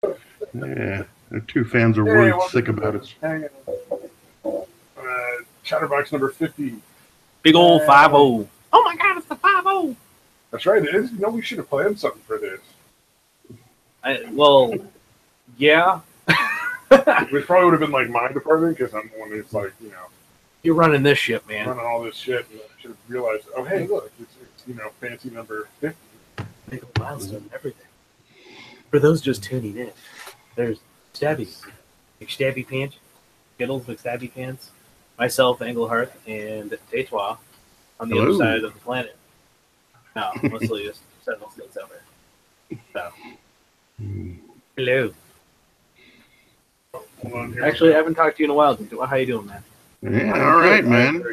Yeah, they're two fans of Hey, words, welcome sick to about the it. Chatterbox number 50. Big old 5-0. Oh my god, it's the 5-0. That's right, it is. You know, we should have planned something for this. Well, yeah. Which probably would have been like my department because I'm the one who's like, you know, You're running this shit, man. running all this shit. And I should have realized, oh, hey, look, it's you know, fancy number 50. Big old milestone and everything. For those just tuning in, there's Stabby. McStabby Pants, Skittles McStabby Pants, myself, Englehearth, and Deitois on the other side of the planet. No, mostly just several states over. So, hello. Hold on here. Actually, I haven't talked to you in a while. How you doing, man? Yeah, all right, man.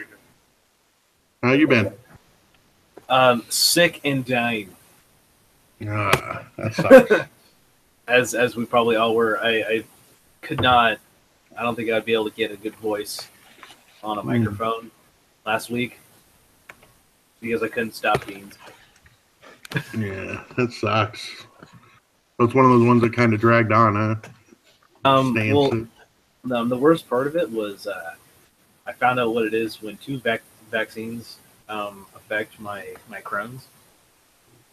How you been? Sick and dying. That sucks. As we probably all were. I could not. I don't think I'd be able to get a good voice on a microphone last week because I couldn't stop being sick. Yeah, that sucks. So it's one of those ones that kind of dragged on, huh? Well, the worst part of it was I found out what it is when two vaccines affect my Crohn's.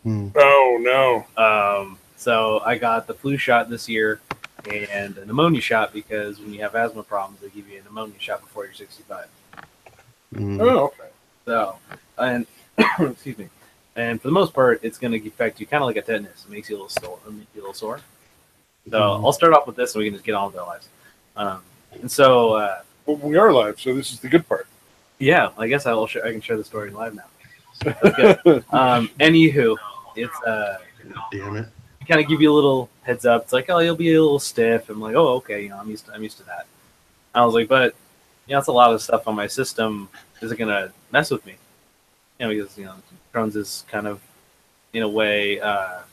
Oh, no. So I got the flu shot this year and a pneumonia shot because when you have asthma problems, they give you a pneumonia shot before you're 65. Oh, okay. So, and excuse me, and for the most part, it's going to affect you kind of like a tetanus. It makes you a little sore. So I'll start off with this, so we can just get on with our lives. And so, Well, we are live, so this is the good part. yeah, I guess I can share the story live now. That's good. Anywho, it's Damn it. kind of give you a little heads up. It's like, oh, you'll be a little stiff. I'm like, oh, okay, you know, I'm used to that. I was like, but you know, it's a lot of stuff on my system. Is it gonna mess with me? You know, because you know, Crohn's is kind of, in a way, an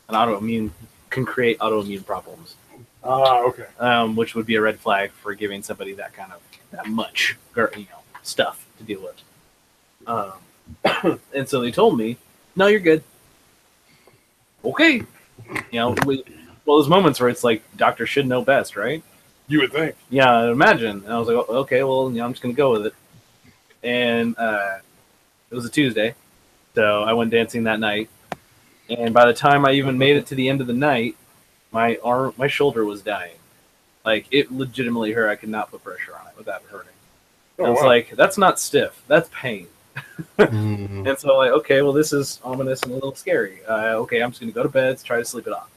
autoimmune can create autoimmune problems. Okay. Which would be a red flag for giving somebody that much, stuff to deal with. And so they told me, no, you're good. Okay. You know, well, there's moments where it's like, doctors should know best, right? You would think. Yeah, I'd imagine. And I was like, okay, well, you know, I'm just going to go with it. And it was a Tuesday, so I went dancing that night. And by the time I even made it to the end of the night, my shoulder was dying. Like, it legitimately hurt. I could not put pressure on it without it hurting. And I was like, that's not stiff. That's pain. And so, like, okay, well, this is ominous and a little scary. Okay, I'm just going to go to bed, try to sleep it off.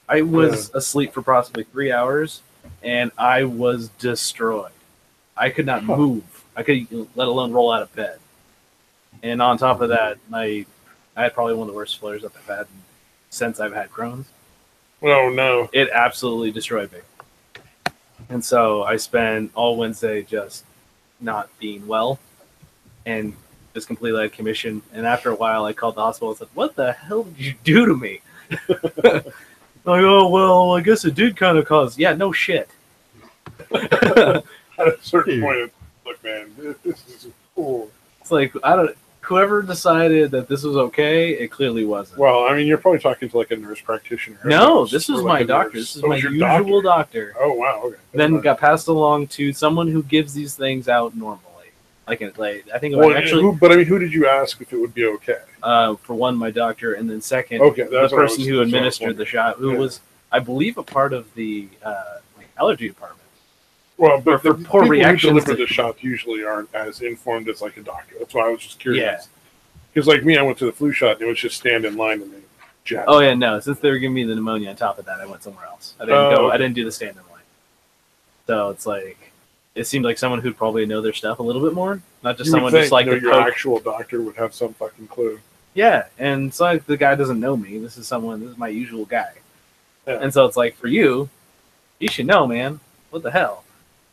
I was asleep for approximately 3 hours, and I was destroyed. I could not move. I couldn't, let alone roll out of bed. And on top of that, I had probably one of the worst flares up I've had since I've had Crohn's. Oh, no. It absolutely destroyed me. And so I spent all Wednesday just not being well and just completely out of commission. And after a while, I called the hospital and said, what the hell did you do to me? Like, oh, well, I guess it did kind of cause... Yeah, no shit. At a certain point, look, man, this is cool. It's like, whoever decided that this was okay, it clearly wasn't. Well, I mean, you're probably talking to like a nurse practitioner. No, this is my doctor. This is my usual doctor. Oh, wow. Okay. Then got passed along to someone who gives these things out normally. I think But I mean, who did you ask if it would be okay? For one, my doctor, and then second, okay, the person who administered the shot, who was, I believe, a part of the allergy department. Well, but for poor reactions who deliver the shots usually aren't as informed as like a doctor. That's why I was just curious. Because like me, I went to the flu shot and it was just stand in line and they jabbed. Oh yeah, no. Since they were giving me the pneumonia on top of that, I went somewhere else. I didn't go. Okay. I didn't do the stand in line. So it's like, it seemed like someone who'd probably know their stuff a little bit more, not just someone just like your actual doctor would have some fucking clue. Yeah, and it's like the guy doesn't know me. This is my usual guy. Yeah. And so it's like, for you should know, man. What the hell?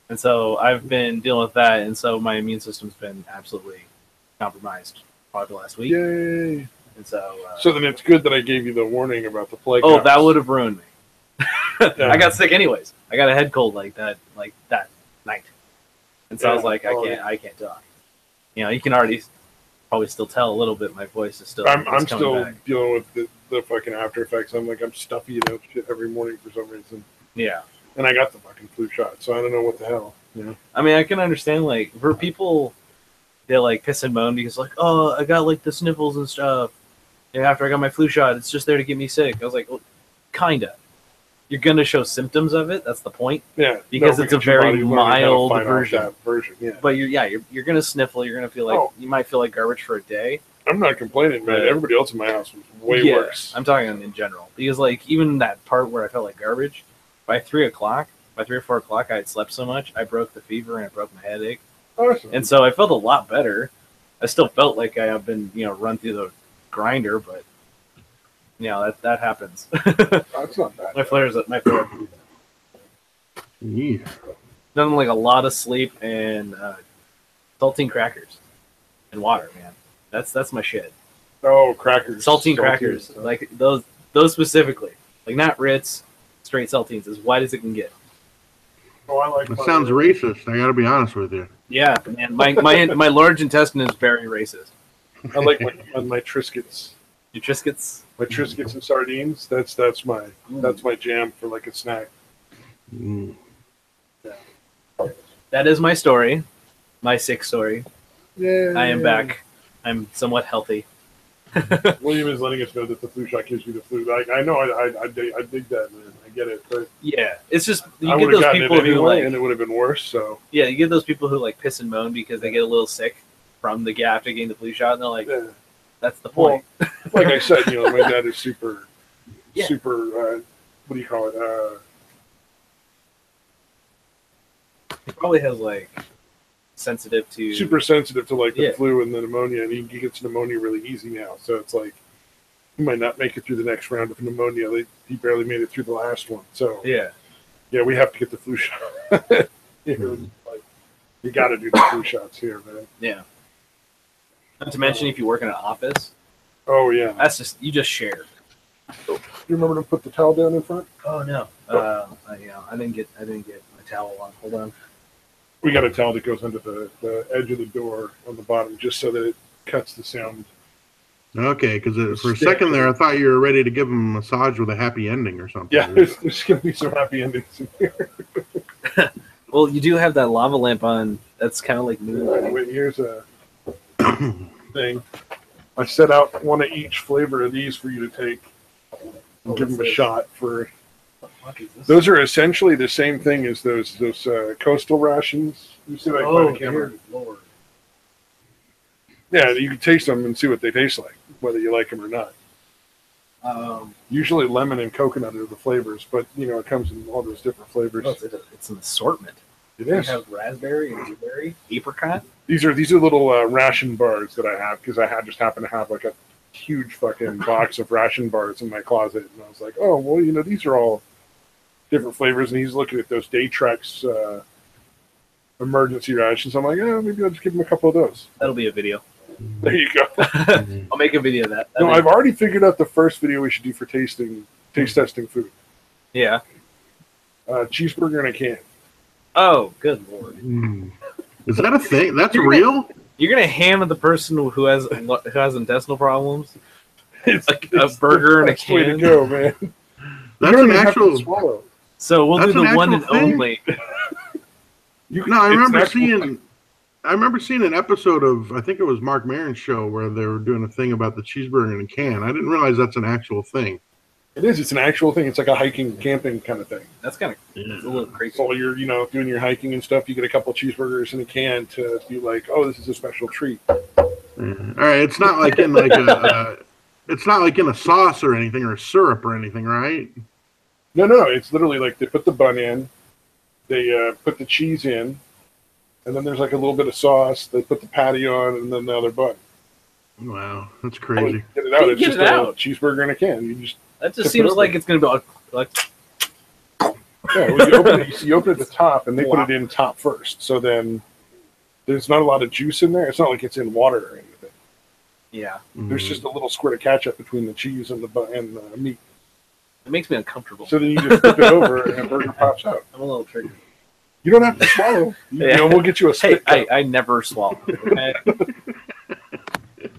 And so I've been dealing with that, and so my immune system's been absolutely compromised probably the last week. Yay! And so, so then it's good that I gave you the warning about the plague. Oh, that would have ruined me. I got sick anyways. I got a head cold like that night, and so I was like, I can't talk. You know, you can already probably still tell a little bit. My voice is still. I'm still back. Dealing with the fucking after effects. I'm stuffy shit every morning for some reason. Yeah. And I got the fucking flu shot, so I don't know what the hell. Yeah. I mean, I can understand, like, for people, they, like, piss and moan because, like, oh, I got, like, the sniffles and stuff. And after I got my flu shot, it's just there to get me sick. I was like, well, kinda. You're going to show symptoms of it. That's the point. Yeah. Because it's a very mild version. Yeah. But you're going to sniffle. You're going to feel like, you might feel like garbage for a day. I'm not complaining, man. Everybody else in my house was way worse. I'm talking in general. Because, like, even that part where I felt like garbage, by 3 or 4 o'clock, I had slept so much, I broke the fever and I broke my headache. Awesome. And so I felt a lot better. I still felt like I have been, run through the grinder, but that happens. That's not bad. My flare. Yeah. Nothing like a lot of sleep and saltine crackers and water, man. That's my shit. Oh, crackers. Saltine crackers, like those specifically, like not Ritz, straight saltines, as white as it can get. Oh, I like. That sounds racist. I got to be honest with you. Yeah, man. My large intestine is very racist. I like my Triscuits. Your Triscuits? My Triscuits and sardines. That's my jam for like a snack. Mm. Yeah. That is my story. My sick story. Yeah. I am back. I'm somewhat healthy. William is letting us know that the flu shot gives you the flu. Like, I know, I dig that, man. I get it, but yeah, it's just you I get those gotten people it anyway, who like, and it would have been worse. So yeah, you get those people who like piss and moan because they get a little sick from the after getting the flu shot, and they're like, that's the point. Well, like I said, my dad is super. Yeah. What do you call it? He probably has like sensitive to Super sensitive to like the flu and the pneumonia, and he gets pneumonia really easy now. So it's like he might not make it through the next round of pneumonia. He barely made it through the last one. So yeah, we have to get the flu shot. Like, you got to do the flu shots here, man. Yeah. Not to mention, if you work in an office. Oh yeah, that's you just share. You remember to put the towel down in front? Oh no, I didn't get my towel on. Hold on. We got a towel that goes under the edge of the door on the bottom, just so that it cuts the sound. Okay, because for a second there, I thought you were ready to give him a massage with a happy ending or something. Yeah, there's going to be some happy endings in here. Well, you do have that lava lamp on. That's kind of like moonlighting. Wait, here's a thing. I set out one of each flavor of these for you to take and give them a shot for. Those are essentially the same thing as those coastal rations. You see like by the camera. Lord. Yeah, you can taste them and see what they taste like, whether you like them or not. Usually lemon and coconut are the flavors, but it comes in all those different flavors. Oh, it's an assortment. It is. You have raspberry and blueberry, apricot. These are little ration bars that I have because I just happen to have like a huge fucking box of ration bars in my closet, and I was like, oh well, these are all different flavors, and he's looking at those Daytrex emergency rations. I'm like, maybe I'll just give him a couple of those. That'll be a video. There you go. I'll make a video of that. No, I've already figured out the first video we should do for taste testing food. Yeah. Cheeseburger in a can. Oh, good lord! Is that a thing? That's real? You're gonna ham at the person who has intestinal problems? It's a burger in a can. Way to go, man! That's an actual swallow. So we'll do the one and only. I remember seeing an episode of, I think it was Mark Maron's show, where they were doing a thing about the cheeseburger in a can. I didn't realize that's an actual thing. It is. It's an actual thing. It's like a hiking, camping kind of thing. That's kind of it's a little crazy. So you're, doing your hiking and stuff, you get a couple cheeseburgers in a can to be like, oh, this is a special treat. All right. It's not like in it's not like in a sauce or anything or a syrup or anything, right? No. It's literally like they put the bun in, they put the cheese in, and then there's like a little bit of sauce. They put the patty on, and then the other bun. Wow, that's crazy. Get it out. It's just a cheeseburger in a can. That just seems like it's going to be like. Yeah, well, you open at the top, and they put it in top first. So then there's not a lot of juice in there. It's not like it's in water or anything. Yeah. There's just a little squirt of ketchup between the cheese and the meat. It makes me uncomfortable. So then you just flip it over, and a burger pops out. I'm a little triggered. You don't have to swallow. We'll get you a spit. Hey, I never swallow. Okay?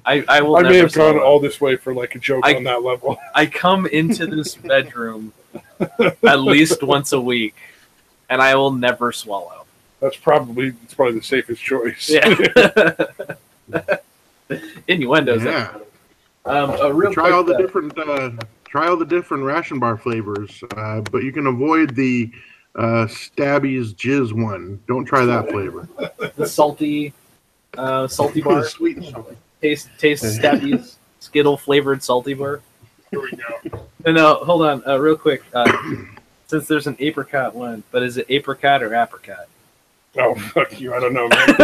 I will. I never may have gone swallow. all this way for like a joke on that level. I come into this bedroom at least once a week, and I will never swallow. It's probably the safest choice. Yeah. Innuendos. Yeah. A real Try quick, all the different ration bar flavors, but you can avoid the Stabby's Jizz one. Don't try that flavor. the salty bar. Sweet and salty. Taste Stabby's Skittle flavored salty bar. Here we go. No, hold on, real quick. Since there's an apricot one, but is it apricot or apricot? Oh, fuck you. I don't know, man.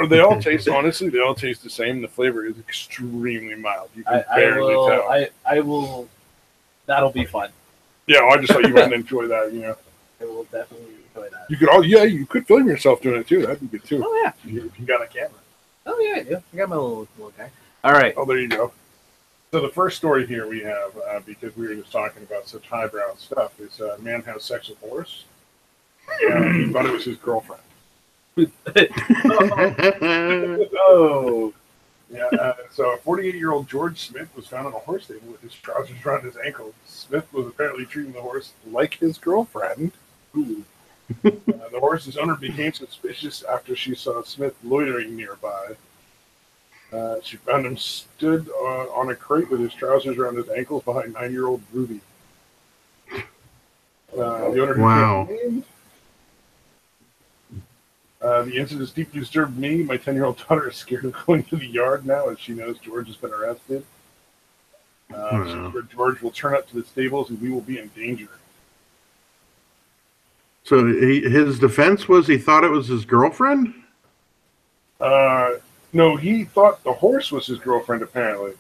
They all taste, honestly, they all taste the same. The flavor is extremely mild. You can barely tell. I will. That'll be fun. Yeah, I just thought you might enjoy that, you know. I will definitely enjoy that. You could film yourself doing it too. That'd be good too. Oh, yeah. You got a camera. Oh, yeah, I do. I got my little guy. All right. Oh, there you go. So the first story here we have, because we were just talking about such highbrow stuff, is a man has sex with a horse. He thought it was his girlfriend. Oh. Yeah, so a 48-year-old George Smith was found on a horse stable with his trousers around his ankles. Smith was apparently treating the horse like his girlfriend. The horse's owner became suspicious after she saw Smith loitering nearby. She found him stood on a crate with his trousers around his ankles behind 9-year-old Ruby. The owner Wow. The incident deeply disturbed me. My 10-year-old daughter is scared of going to the yard now as she knows George has been arrested. George will turn up to the stables and we will be in danger. So his defense was he thought it was his girlfriend? No, he thought the horse was his girlfriend, apparently.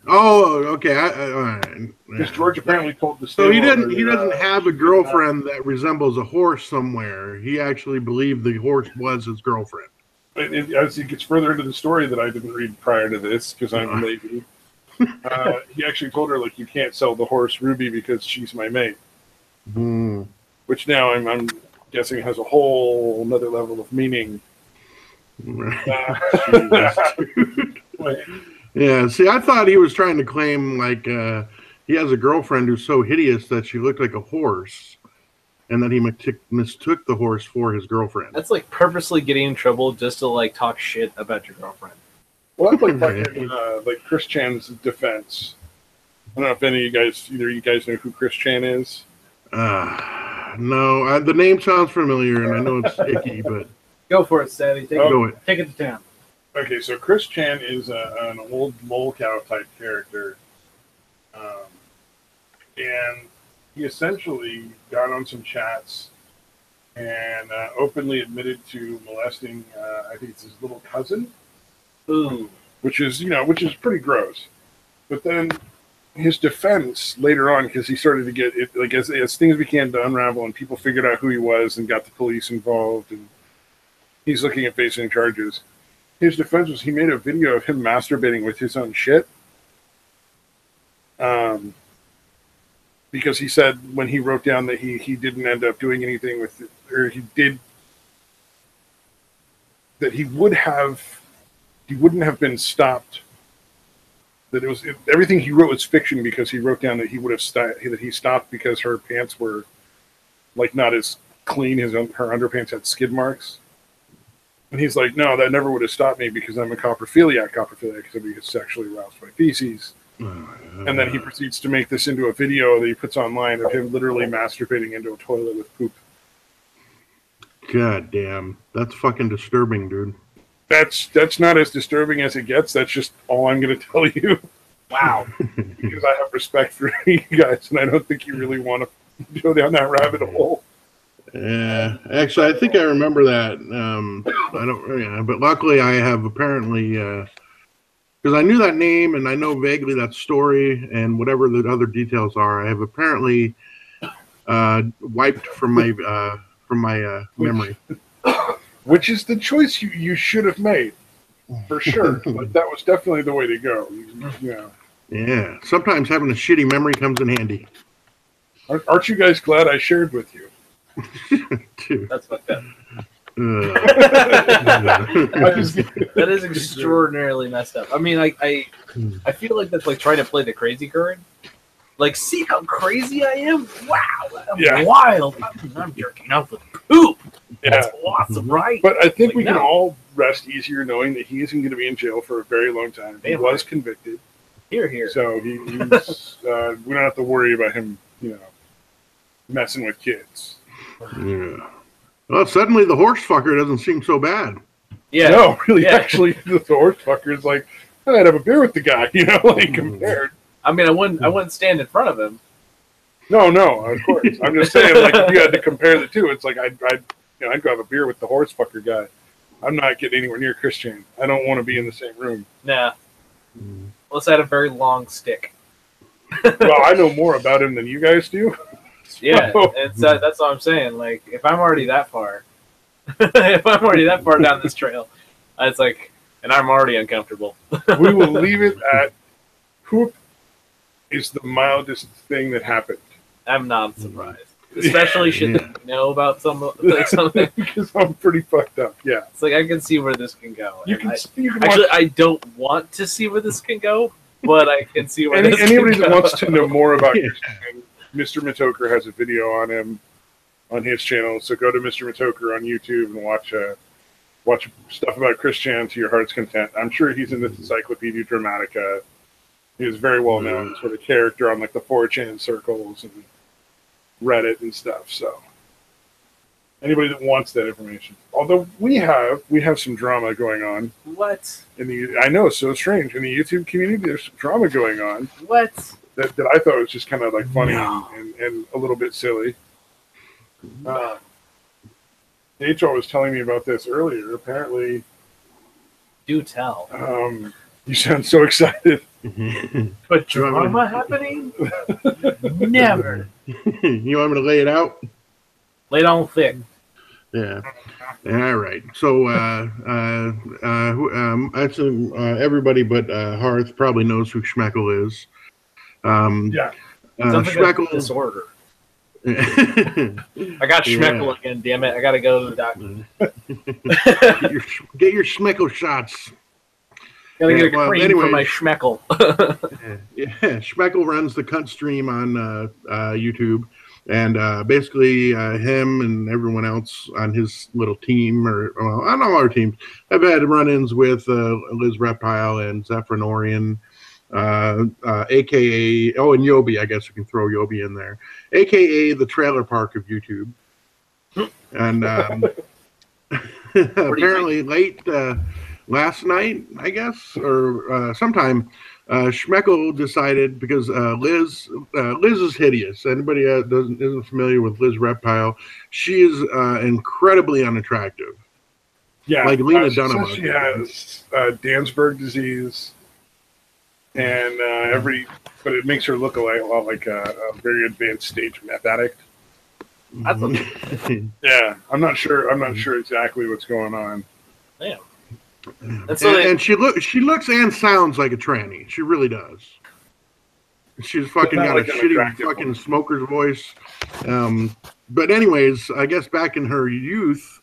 Oh, okay. All right. Because George apparently told the stable. So he doesn't have a girlfriend that resembles a horse somewhere. He actually believed the horse was his girlfriend. As he gets further into the story that I didn't read prior to this, because I'm lazy, he actually told her, like, you can't sell the horse Ruby because she's my mate. Which now I'm guessing has a whole another level of meaning. Yeah, see, I thought he was trying to claim, like, he has a girlfriend who's so hideous that she looked like a horse, and that he mistook the horse for his girlfriend. That's like purposely getting in trouble just to, like, talk shit about your girlfriend. Well, that's like Chris Chan's defense. I don't know if either of you guys know who Chris Chan is. No, the name sounds familiar, and I know it's icky, but... Go for it, Savvy. Take it to town. Okay, so Chris Chan is an old mole cow type character, and he essentially got on some chats and openly admitted to molesting, I think it's his little cousin. Ooh. Which is pretty gross. But then his defense later on, because he started to get it, like as things began to unravel and people figured out who he was and got the police involved, and he's looking at facing charges. His defense was he made a video of him masturbating with his own shit. Because he said when he wrote down that he didn't end up doing anything with it, or he did, that he wouldn't have been stopped. That everything he wrote was fiction because he wrote down that he would have stopped because her pants were like not as clean. Her underpants had skid marks. And he's like, no, that never would have stopped me because I'm a coprophiliac because I get sexually aroused by feces. And then he proceeds to make this into a video that he puts online of him literally masturbating into a toilet with poop. God damn. That's fucking disturbing, dude. That's not as disturbing as it gets. That's just all I'm going to tell you. Wow. Because I have respect for you guys, and I don't think you really want to go down that rabbit hole. Yeah, actually, I think I remember that. I don't. Yeah, but luckily, I have apparently because I knew that name and I know vaguely that story and whatever the other details are. I have apparently wiped from my memory. Which is the choice you should have made, for sure. Like that was definitely the way to go. Yeah. Yeah. Sometimes having a shitty memory comes in handy. Aren't you guys glad I shared with you? Dude. That's fucked up. That is extraordinarily messed up. I mean, I feel like that's like trying to play the crazy card. Like, see how crazy I am? Wow, I'm wild. I'm jerking off with poop. That's awesome, right? But I think we can all rest easier knowing that he isn't going to be in jail for a very long time. He was convicted. Here. So he's we don't have to worry about him, messing with kids. Yeah. Well, suddenly the horse fucker doesn't seem so bad. Yeah. No, really, actually, the horse fucker is like, I'd have a beer with the guy, compared. I mean, I wouldn't stand in front of him. No, of course. I'm just saying, like, if you had to compare the two, it's like I'd go have a beer with the horse fucker guy. I'm not getting anywhere near Christian. I don't want to be in the same room. Nah. Unless I had a very long stick. Well, I know more about him than you guys do. Yeah, that's all I'm saying. Like, if I'm already that far, down this trail, it's like, and I'm already uncomfortable. We will leave it at poop is the mildest thing that happened. I'm not surprised. Especially should you know about something. Because I'm pretty fucked up, yeah. It's like, I can see where this can go. You can actually, I don't want to see where this can go, but I can see where this anybody can that go. wants to know more about Christian, Mr. Matoker has a video on him on his channel, so go to Mr. Matoker on YouTube and watch stuff about Christian to your heart's content. I'm sure he's in this Encyclopedia Dramatica. He is very well known sort of character on like the 4chan circles and Reddit and stuff. So anybody that wants that information. Although we have some drama going on. What? I know, it's so strange. In the YouTube community, there's some drama going on. What? That I thought was just kind of like funny and a little bit silly. HR was telling me about this earlier. Apparently, do tell. You sound so excited. But drama happening? Never. You want me to lay it out? Lay it on thick. Yeah. All right. So, actually, everybody but Hearth probably knows who Schmeckle is. Schmeckle disorder. I got Schmeckle again. Damn it! I gotta go to the doctor. Get your Schmeckle shots. Gotta get a cream for my Schmeckle. Schmeckle runs the Cunt Stream on YouTube, and basically him and everyone else on his little team, on all our teams, have had run-ins with Liz Reptile and Zephyrinorian, aka and Yobi. I guess we can throw Yobi in there, aka the trailer park of YouTube, and apparently late. Last night, I guess, or sometime, Schmeckle decided, because Liz is hideous. Anybody isn't familiar with Liz Reptile, she is incredibly unattractive. Yeah, like Lena Dunham. She has Dansberg disease, and but it makes her look a lot like a very advanced stage meth addict. Yeah, I'm not sure exactly what's going on. Damn. And she looks and sounds like a tranny. She really does. She's fucking got like a shitty fucking smoker's voice. But anyways, I guess back in her youth,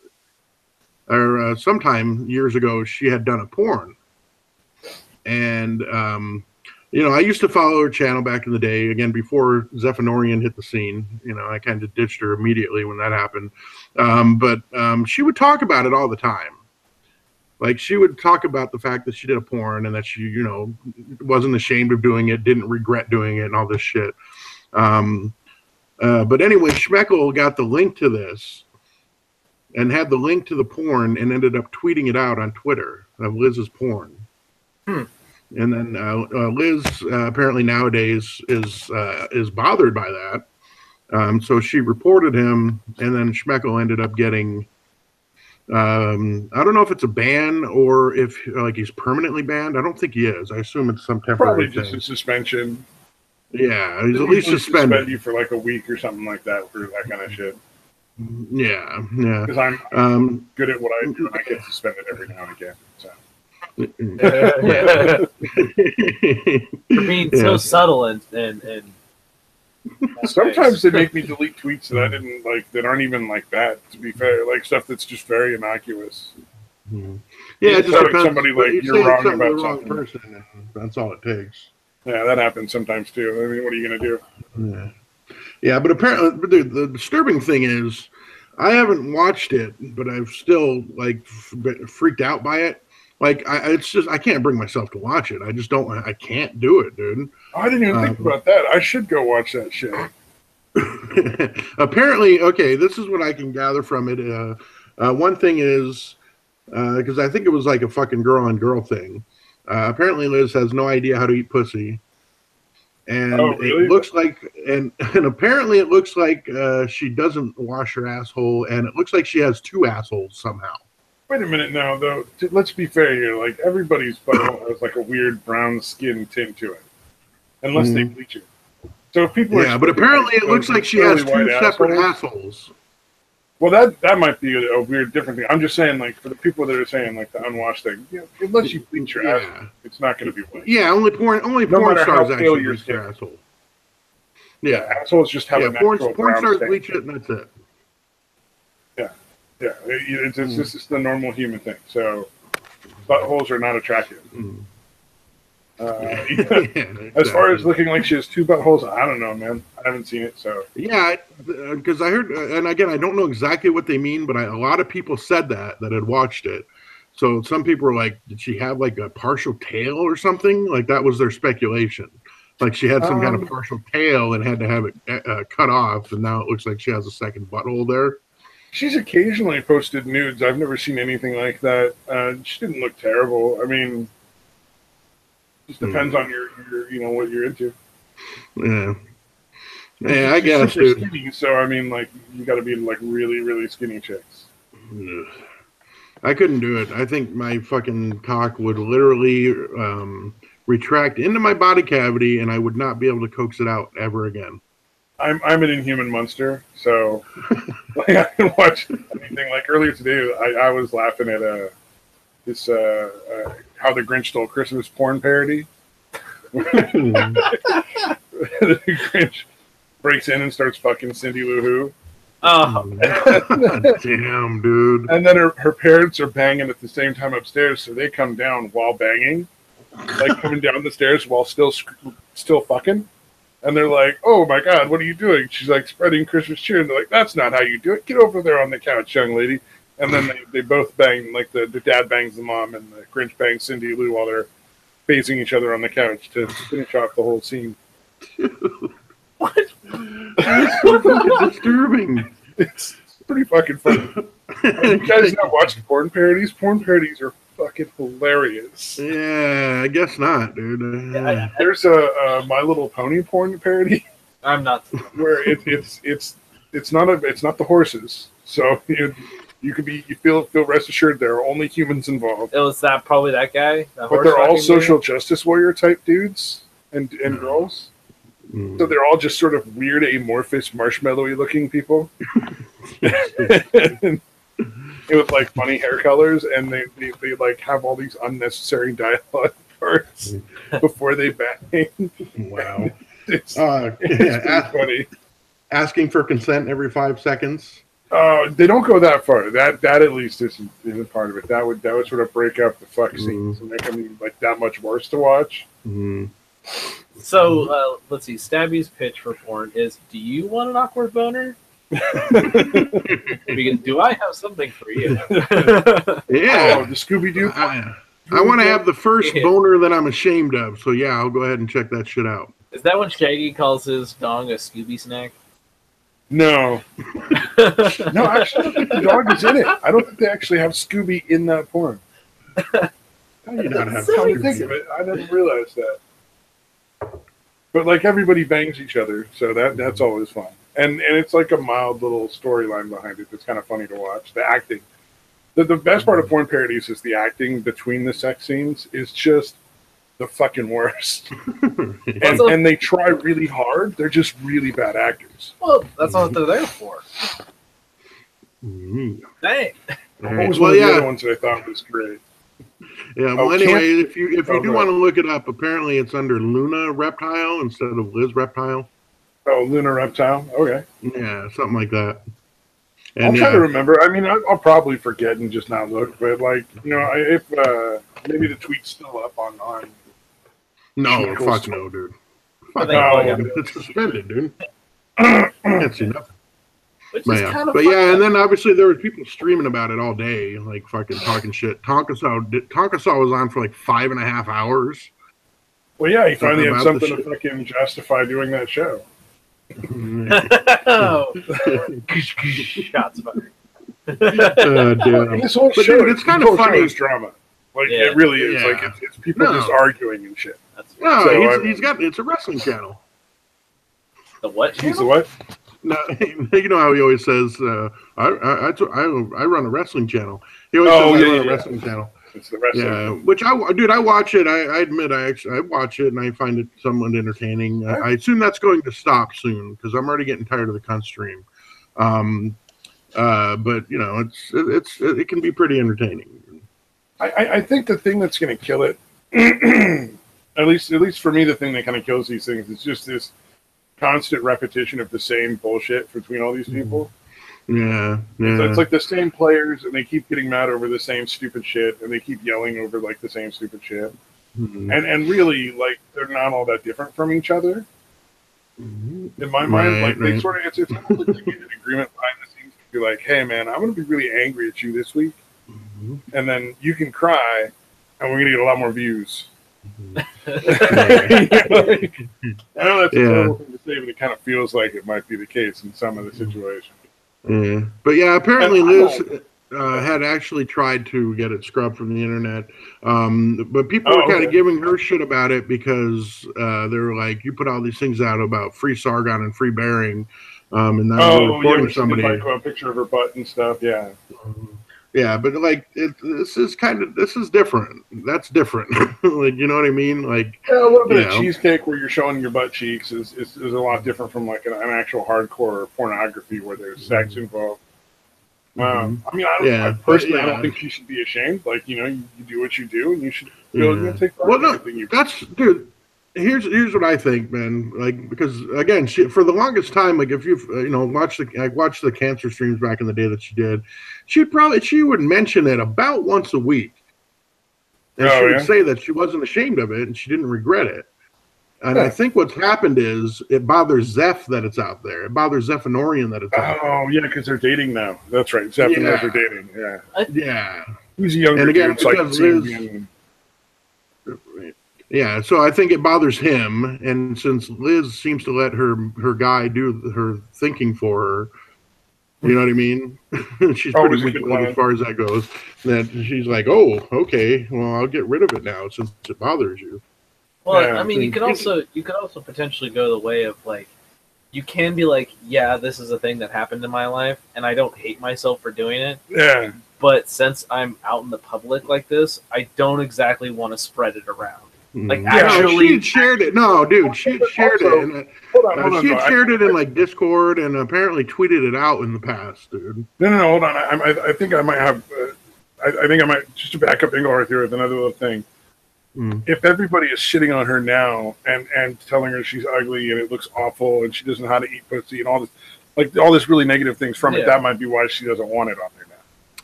or sometime years ago, she had done a porn. And I used to follow her channel back in the day. Again, before Zephyrinorian hit the scene, I kind of ditched her immediately when that happened. But she would talk about it all the time. Like, she would talk about the fact that she did a porn and that she, wasn't ashamed of doing it, didn't regret doing it, and all this shit. But anyway, Schmeckle got the link to this and had the link to the porn and ended up tweeting it out on Twitter of Liz's porn. And then Liz apparently nowadays is bothered by that. So she reported him, and then Schmeckle ended up getting... I don't know if it's a ban or if he's permanently banned. I don't think he is. I assume it's some temporary Probably just a suspension. Yeah, he's at least suspended. Suspend you for like a week or something like that for that kind of shit. Yeah. Because I'm good at what I do, and I get suspended every now and again. So. For being so subtle and Sometimes they make me delete tweets that I didn't like, that aren't even like that. To be fair, like stuff that's just very innocuous. Yeah, it just Like depends. Somebody But like you you're say wrong something to about the wrong something. person, and that's all it takes. Yeah, that happens sometimes too. I mean, what are you gonna do? Yeah, but apparently, dude, the disturbing thing is, I haven't watched it, but I've still like freaked out by it. Like, it's just I can't bring myself to watch it. I just don't. I can't do it, dude. I didn't even think about that. I should go watch that shit. Apparently, okay, this is what I can gather from it. One thing is, because I think it was like a fucking girl on girl thing. Apparently, Liz has no idea how to eat pussy, and really? it looks like, and apparently it looks like she doesn't wash her asshole, and it looks like she has two assholes somehow. Wait a minute now, though. Let's be fair here. Like everybody's butthole has like a weird brown skin tint to it, unless they bleach it. So if people but apparently it looks like she has two separate assholes. Well, that might be a weird different thing. I'm just saying, like, for the people that are saying like the unwashed thing, unless you bleach your asshole, it's not going to be white. Yeah, only porn stars actually bleach their asshole. Yeah, assholes just have a natural porn stars stain. bleach it, and that's it. Yeah, it's just the normal human thing. So buttholes are not attractive. As far as looking like she has two buttholes, I don't know, man. I haven't seen it, so yeah, because I heard, and again, I don't know exactly what they mean, but a lot of people said that had watched it. So some people were like, "Did she have like a partial tail or something?" Like that was their speculation. Like she had some kind of partial tail and had to have it cut off, and now it looks like she has a second butthole there. She's occasionally posted nudes. I've never seen anything like that. She didn't look terrible. I mean, it just depends on your what you're into. Yeah. Yeah, I guess. Super skinny, so I mean, like you got to be like really, really skinny chicks. I couldn't do it. I think my fucking cock would literally retract into my body cavity, and I would not be able to coax it out ever again. I'm an inhuman monster, so like, I can watch anything. Like earlier today, I was laughing at this How the Grinch Stole Christmas porn parody. The Grinch breaks in and starts fucking Cindy Lou Who. Oh, damn, dude! And then her parents are banging at the same time upstairs, so they come down while banging, like coming down the stairs while still fucking. And they're like, "Oh my God, what are you doing?" She's like spreading Christmas cheer, and they're like, "That's not how you do it. Get over there on the couch, young lady." And then they both bang, like the dad bangs the mom, and the Grinch bangs Cindy Lou while they're facing each other on the couch to finish off the whole scene. what? It's so fucking disturbing. It's pretty fucking funny. You guys not watch porn parodies? Porn parodies are fucking hilarious. Yeah, I guess not, dude. There's a My Little Pony porn parody. I'm not. Where it's not the horses. So you feel rest assured there are only humans involved. It was probably that guy. But they're all social justice warrior type dudes and girls. So they're all just sort of weird, amorphous, marshmallowy looking people. With like funny hair colors, and they like have all these unnecessary dialogue parts before they bang. Wow. It's funny. Asking for consent every 5 seconds. They don't go that far. That at least isn't part of it. That would sort of break up the fuck scenes and make them like that much worse to watch. So let's see. Stabby's pitch for porn is: do you want an awkward boner? Because do I have something for you? Yeah, the Scooby Doo. I want to have the first boner that I'm ashamed of. So yeah, I'll go ahead and check that shit out. Is that when Shaggy calls his dong a Scooby snack? No. No, actually, I don't think the dog is in it. I don't think they actually have Scooby in that porn. How do you not have Scooby? Think of it. I didn't realize that. But like everybody bangs each other, so that's always fun. And it's like a mild little storyline behind it that's kind of funny to watch. The acting. The best part of porn parodies is the acting between the sex scenes is just the fucking worst. and they try really hard. They're just really bad actors. Well, that's what they're there for. Dang. What was one of the other ones that I thought was great? Yeah, well, anyway, if you do want to look it up, apparently it's under Luna Reptile instead of Liz Reptile. Oh, Lunar Reptile. Okay. Yeah, something like that. I'll And try to remember. I mean, I'll probably forget and just not look. But like, if maybe the tweet's still up on no, Schmeckle's fuck Twitter. no, dude. I Fuck think no, all dude. It's suspended, dude. Oh, Can't see nothing. Which But is yeah, kind of but yeah, and then obviously there were people streaming about it all day, like fucking talking shit. Tonkasaw was on for like 5.5 hours well, yeah, he finally had about the something to shit. fucking justify doing that show. Oh. Shots fired. Damn. This whole But show, dude, it's kind of funny. Is drama. Like Yeah. it really is. Yeah. Like it's people No. just arguing and shit. That's No, So, he's got it's a wrestling channel. the what? He's the what? No, you know how he always says, I run a wrestling channel. He always Oh, says yeah, I run a yeah. wrestling channel. It's the wrestling. Yeah, which I watch it. I admit I watch it and I find it somewhat entertaining. I assume that's going to stop soon because I'm already getting tired of the cunt stream. But it can be pretty entertaining. I think the thing that's going to kill it, at least for me, the thing that kind of kills these things is just this constant repetition of the same bullshit between all these people. Yeah. It's like the same players, and they keep getting mad over the same stupid shit, and they keep yelling over like the same stupid shit. Mm-hmm. And really, like they're not all that different from each other. In my mind, like they sort of it's almost like they get an agreement behind the scenes to be like, "Hey, man, I'm going to be really angry at you this week, and then you can cry, and we're going to get a lot more views." I know that's a terrible thing to say, but it kind of feels like it might be the case in some of the situations. Yeah. But yeah, apparently Liz had actually tried to get it scrubbed from the internet. But people were kind of giving her shit about it because they were like, you put all these things out about free Sargon and free Bearing. And now you're reporting somebody. Like a picture of her butt and stuff, yeah. Yeah, but like this is different. That's different. Like, you know what I mean? Like, yeah, a little bit of cheesecake where you're showing your butt cheeks is a lot different from like an actual hardcore pornography where there's sex involved. I mean, I personally don't think she should be ashamed. Like, you do what you do, and you should take part in everything you do. Dude. Here's what I think, man. Like, because again, for the longest time, like if you've watched the cancer streams back in the day that she did, she would mention it about once a week, and she would say that she wasn't ashamed of it and she didn't regret it. And I think what's happened is it bothers Zeph that it's out there. It bothers Zeph and Orion that it's out there. Oh yeah, because they're dating now. That's right. Zeph and Liz are dating. Yeah. Yeah. He's a younger dude. It's like yeah, so I think it bothers him, and since Liz seems to let her guy do her thinking for her, you know what I mean? She's pretty weak as far as that goes. That she's like, oh, okay, well, I'll get rid of it now since it bothers you. Well, I mean, you could also potentially go the way of like, you can be like, yeah, this is a thing that happened in my life, and I don't hate myself for doing it. Yeah. But since I'm out in the public like this, I don't exactly want to spread it around. Like, actually, she shared it. No, dude, she shared it. She had shared it in like Discord and apparently tweeted it out in the past, dude. No, hold on. I think I might have. I think I might just to back up Engelhardt here with another little thing. If everybody is shitting on her now and telling her she's ugly and it looks awful and she doesn't know how to eat pussy and all this really negative things from it, that might be why she doesn't want it on there now.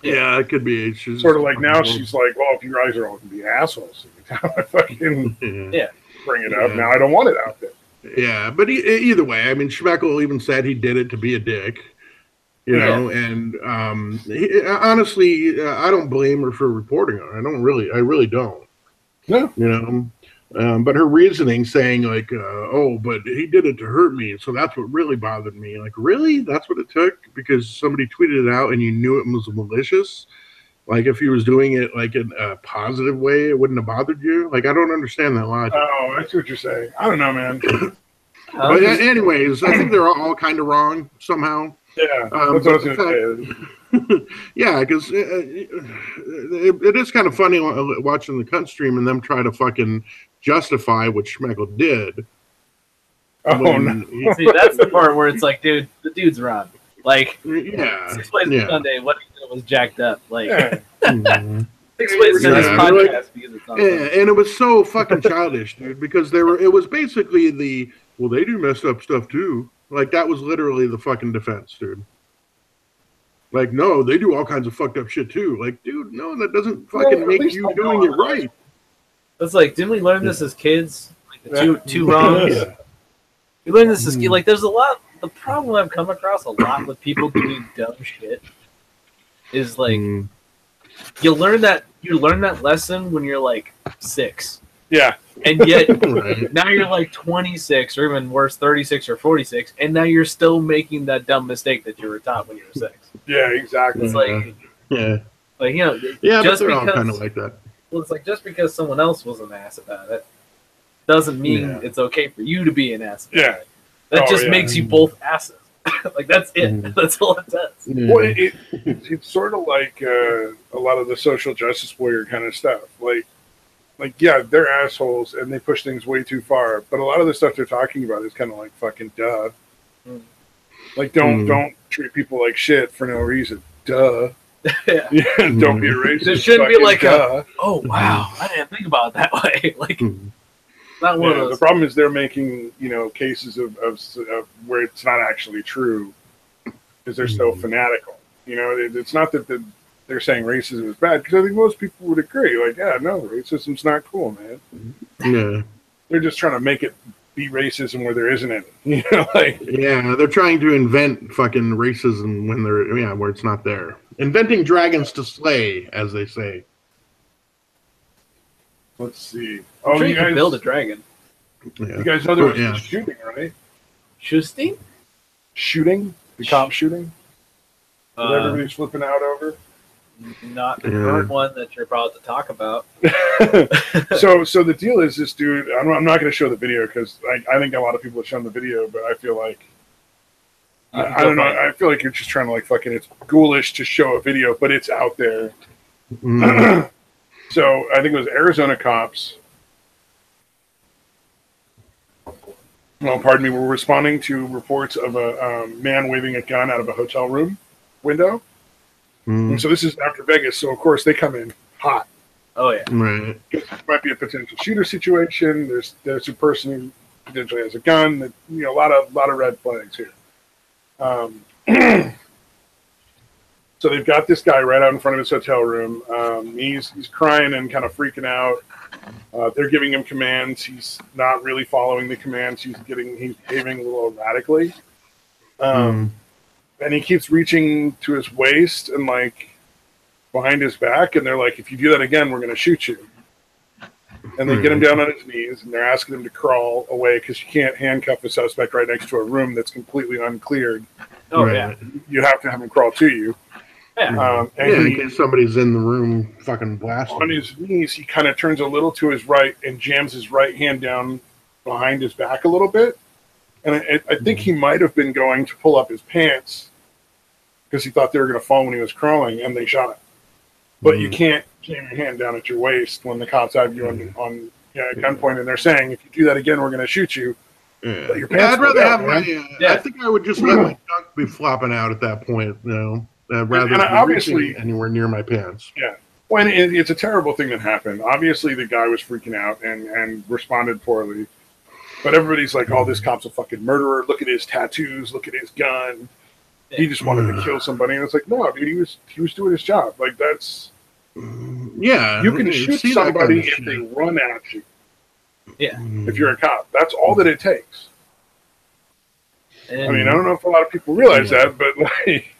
Yeah, it could be. She's sort of like now she's like, well, if you guys are all going to be assholes, I fucking bring it up. Now I don't want it out there. Yeah, but either way, I mean, Schmeckle even said he did it to be a dick, you know, and honestly, I don't blame her for reporting on it. I really don't. No. You know, but her reasoning saying like, oh, but he did it to hurt me, so that's what really bothered me. Like, really? That's what it took? Because somebody tweeted it out and you knew it was malicious? Like, if he was doing it like in a positive way, it wouldn't have bothered you? Like, I don't understand that logic. Oh, I see what you're saying. I don't know, man. But anyways, I think they're all kind of wrong somehow. Yeah, that's what I was going to say. Yeah, because it is kind of funny watching the cunt stream and them try to fucking justify what Schmeckle did. Oh, no. See, that's the part where it's like, dude, the dude's wrong. Like, 6 plays on Sunday, what he did was jacked up. Like, 6 plays in this podcast because it's on Sunday. And it was so fucking childish, dude, because it was basically the well, they do messed up stuff too. Like, that was literally the fucking defense, dude. Like, no, they do all kinds of fucked up shit too. Like, dude, no, that doesn't fucking make you doing it right. It's like, didn't we learn this as kids? Like the two wrongs. Yeah. We learned this as kids. Like, there's a lot. The problem I've come across a lot with people doing dumb shit is like you learn that lesson when you're like 6. Yeah. And yet Right. now you're like 26 or even worse, 36 or 46, and now you're still making that dumb mistake that you were taught when you were 6. Yeah, exactly. It's like, Yeah. like you know, Yeah, just but they're all because kind of like that. well, it's like just because someone else was an ass about it doesn't mean Yeah. it's okay for you to be an ass. Yeah. That Oh, just yeah. makes you both asses. Like, that's it. That's all it does. Yeah. Well, it's sort of like a lot of the social justice warrior kind of stuff. Like, yeah, they're assholes and they push things way too far. But a lot of the stuff they're talking about is kind of like fucking duh. Like, don't treat people like shit for no reason. Duh. Yeah. Yeah, don't be a racist. There shouldn't be fucking like duh. Oh wow, I didn't think about it that way. Like, not one of Yeah, those. the problem is they're making cases of where it's not actually true because they're so fanatical. It's not that they're saying racism is bad, because I think most people would agree. Like, yeah, no, racism's not cool, man. Yeah. They're just trying to make it be racism where there isn't any. Yeah, they're trying to invent fucking racism when where it's not there. Inventing dragons to slay, as they say. Let's see. I'm sure you can build a dragon. Yeah. You guys know there was Yeah. a shooting, right? Shusty? Shooting, the cop shooting that everybody's flipping out over. Not the current one that you're about to talk about. So the deal is, this dude. I'm not going to show the video because I think a lot of people have shown the video, but I feel like I don't know. I feel like you're just trying to like fucking. It's ghoulish to show a video, but it's out there. So I think it was Arizona cops. Well, pardon me. Were responding to reports of a man waving a gun out of a hotel room window. And so this is after Vegas, so of course they come in hot. Oh yeah, Right. It might be a potential shooter situation. There's a person who potentially has a gun. That, a lot of red flags here. So they've got this guy right out in front of his hotel room. He's crying and kind of freaking out. They're giving him commands. He's not really following the commands. He's behaving a little erratically. And he keeps reaching to his waist and like behind his back, and they're like, if you do that again, we're going to shoot you. And they get him down on his knees, and they're asking him to crawl away because you can't handcuff a suspect right next to a room that's completely uncleared. oh Right. yeah, You have to have him crawl to you. yeah. And In he, case somebody's in the room fucking blasting. on his knees, he kind of turns a little to his right and jams his right hand down behind his back a little bit. And I think he might have been going to pull up his pants because he thought they were going to fall when he was crawling, and they shot him. But you can't jam your hand down at your waist when the cops have you on gunpoint, and they're saying, if you do that again, we're going to shoot you. Yeah. Your pants I'd rather fall have down, my. man. Yeah. I think I would just let my junk be flopping out at that point, rather And than obviously- reaching anywhere near my pants. Yeah. Well, and it's a terrible thing that happened. Obviously, the guy was freaking out and responded poorly. But everybody's like, oh, this cop's a fucking murderer. Look at his tattoos. Look at his gun. He just wanted to kill somebody. And it's like, no, dude, he was doing his job. Like, that's... Yeah. You can shoot see that somebody kind of if they shit. run at you. Yeah. If you're a cop. That's all that it takes. And, I mean, I don't know if a lot of people realize that, but like...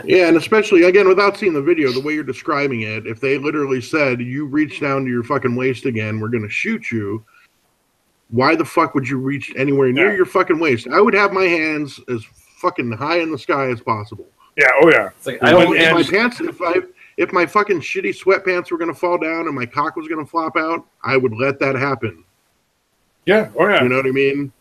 Yeah, and especially, again, without seeing the video, the way you're describing it, if they literally said, you reach down to your fucking waist again, we're going to shoot you, why the fuck would you reach anywhere near your fucking waist? I would have my hands as fucking high in the sky as possible. Yeah, oh yeah. it's like I don't. If my and- pants, if my fucking shitty sweatpants were going to fall down and my cock was going to flop out, I would let that happen. Yeah, oh yeah. You know what I mean?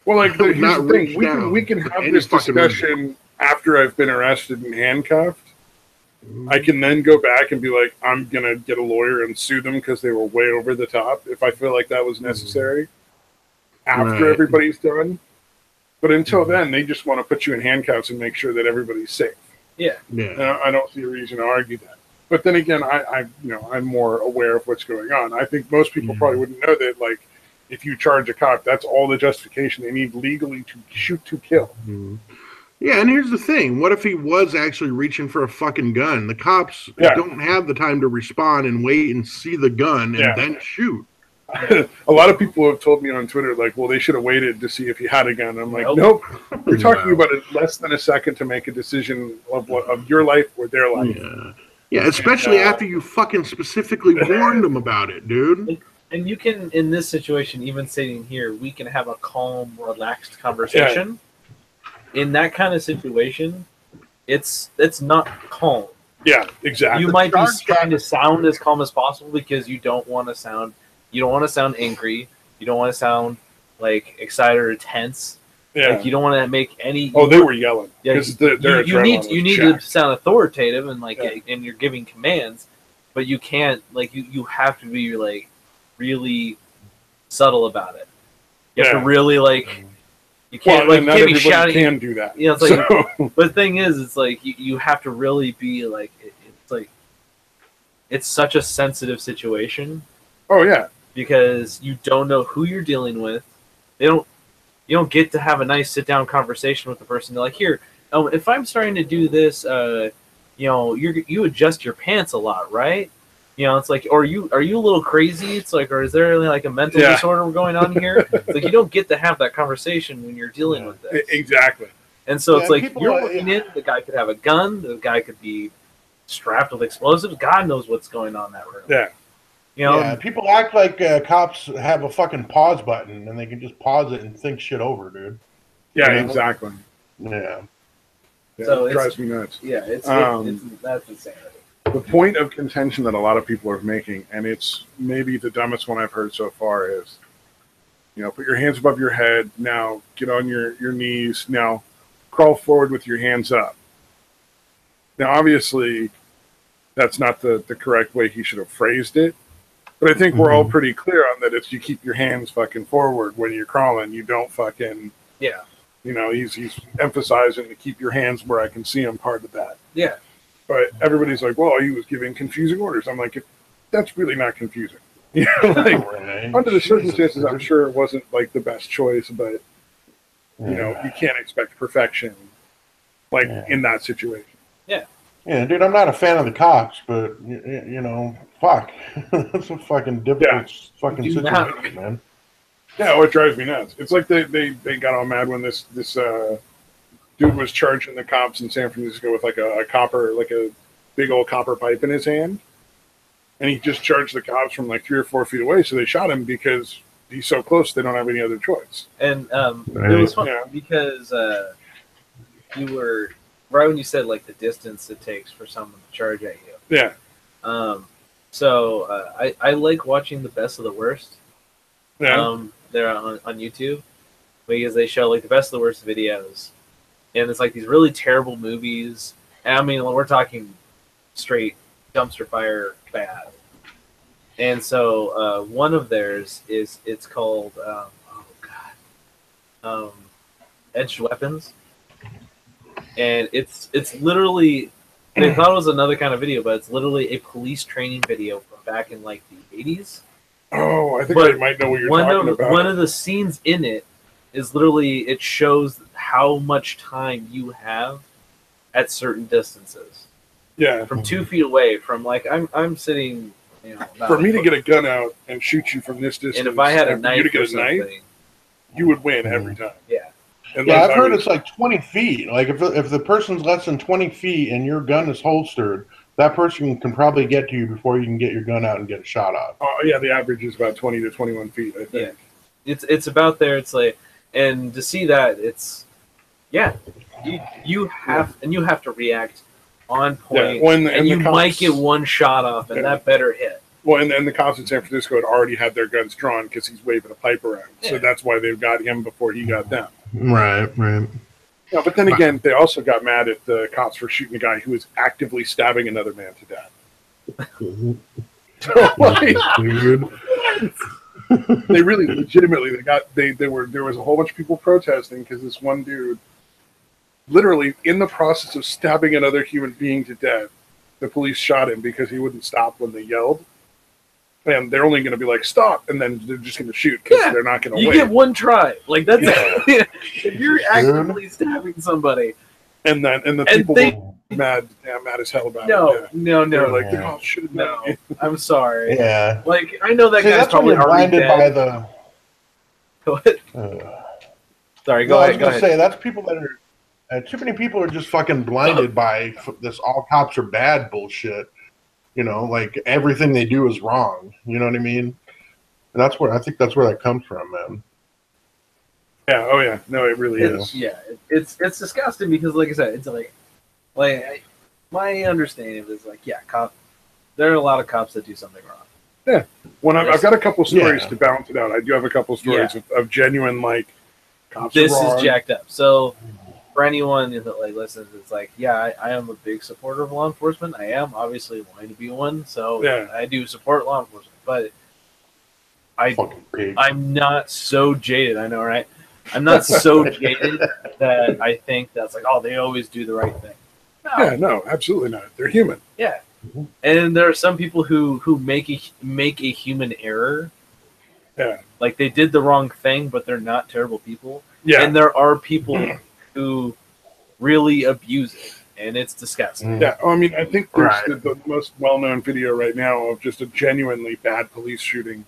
Well, like, I would here's not the thing. reach We down can for have any this fucking discussion after I've been arrested and handcuffed. I can then go back and be like, I'm going to get a lawyer and sue them because they were way over the top if I feel like that was necessary after Right. everybody's done. But until then, they just want to put you in handcuffs and make sure that everybody's safe. Yeah. Yeah. And I don't see a reason to argue that. But then again, I'm more aware of what's going on. I think most people probably wouldn't know that, like, if you charge a cop, that's all the justification they need legally to shoot to kill. Mm-hmm. Yeah, and here's the thing. What if he was actually reaching for a fucking gun? The cops don't have the time to respond and wait and see the gun and then shoot. A lot of people have told me on Twitter, like, well, they should have waited to see if he had a gun. I'm like, nope. You're talking about less than a second to make a decision of your life or their life. Yeah, especially after you fucking specifically warned them about it, dude. And you can, in this situation, even sitting here, we can have a calm, relaxed conversation. Yeah. In that kind of situation, it's not calm. Yeah, exactly. You might be trying to sound as calm as possible because you don't want to sound angry. You don't want to sound like excited or tense. Yeah. Like you don't want to make any. Oh, they were yelling. Yeah, you need to sound authoritative and and you're giving commands, but you can't you have to be like really subtle about it. You have to really You can't you can't be shouting. Can do that. Yeah, it's like. But the thing is, it's like you have to really be like. It's like. It's such a sensitive situation. Oh yeah. Because you don't know who you're dealing with. You don't get to have a nice sit down conversation with the person. They're like, here, if I'm starting to do this, you adjust your pants a lot, right? It's like, are you a little crazy? It's like, or is there like a mental disorder going on here? It's like you don't get to have that conversation when you're dealing with this. Exactly. And so it's like you're looking in. The guy could have a gun. The guy could be strapped with explosives. God knows what's going on in that room. Yeah. People act like cops have a fucking pause button and they can just pause it and think shit over, dude. Yeah, exactly. Yeah. So it drives me nuts. Yeah, that's insanity. The point of contention that a lot of people are making, and it's maybe the dumbest one I've heard so far, is, put your hands above your head. Now get on your knees. Now crawl forward with your hands up. Now, obviously, that's not the correct way he should have phrased it. But I think we're all pretty clear on that. It's you keep your hands fucking forward when you're crawling. You don't fucking... Yeah. He's emphasizing to keep your hands where I can see them, part of that. Yeah. But everybody's like, well, he was giving confusing orders. I'm like, that's really not confusing. Under the circumstances, I'm sure it wasn't like the best choice, but you can't expect perfection in that situation. Yeah. Yeah, dude, I'm not a fan of the cops, but fuck, that's a fucking difficult fucking situation, man. Yeah, it drives me nuts. It's like they got all mad when this dude was charging the cops in San Francisco with a big old copper pipe in his hand, and he just charged the cops from 3 or 4 feet away. So they shot him because he's so close they don't have any other choice. And it was fun because you were right when you said the distance it takes for someone to charge at you. Yeah. So I like watching the best of the worst. Yeah. They're on YouTube because they show the best of the worst videos. And it's these really terrible movies. And, I mean, we're talking straight dumpster fire bad. And so one of theirs it's called Edged Weapons. And it's literally, they thought it was another kind of video, but it's literally a police training video from back in the 80s. Oh, I think I might know what you're talking about. One of the scenes in it is literally, it shows how much time you have at certain distances. Yeah. From 2 feet away, from I'm sitting, for me to get a gun out and shoot you from this distance, and if I had a knife, you would win every time. Yeah. I've heard it's 20 feet. If the person's less than 20 feet and your gun is holstered, that person can probably get to you before you can get your gun out and get a shot off. Oh yeah, the average is about 20 to 21 feet, I think. Yeah. It's about there. It's and to see that, it's you have to react on point, and you might get one shot off, and that better hit. Well, and the cops in San Francisco had already had their guns drawn because he's waving a pipe around, so that's why they've got him before he got them. Right. Yeah, but then again, they also got mad at the cops for shooting a guy who was actively stabbing another man to death. They really legitimately there was a whole bunch of people protesting because this one dude, literally in the process of stabbing another human being to death, the police shot him because he wouldn't stop when they yelled. and they're only going to be like, stop, and then they're just going to shoot because they're not going to wait. You get one try. Like, that's it. If you're actively stabbing somebody. And the people were mad as hell about it. No. They're like, oh, should have no. I'm sorry. Yeah. Like, I know that guy's that's probably already blinded by the. What? Sorry, go ahead. I was going to say, that's people that are. Too many people are just fucking blinded by this all cops are bad bullshit. You know, like everything they do is wrong. You know what I mean? And I think that's where that comes from, man. Yeah. Oh yeah. No, it really is. Yeah. It's disgusting because, like I said, it's my understanding is like, there are a lot of cops that do something wrong. Yeah. When I've got a couple stories to balance it out. I do have a couple stories of genuine like cops. This is jacked up. So for anyone that like listens, it's like, I am a big supporter of law enforcement. I am obviously wanting to be one, so I do support law enforcement. But I'm not so jaded. I know, right? I'm not so jaded that I think that's like, they always do the right thing. No. Yeah, no, absolutely not. They're human. Yeah, and there are some people who make a human error. Yeah, like they did the wrong thing, but they're not terrible people. Yeah, and there are people who really abuse it, and it's disgusting. Yeah, I mean, I think there's the most well-known video right now of just a genuinely bad police shooting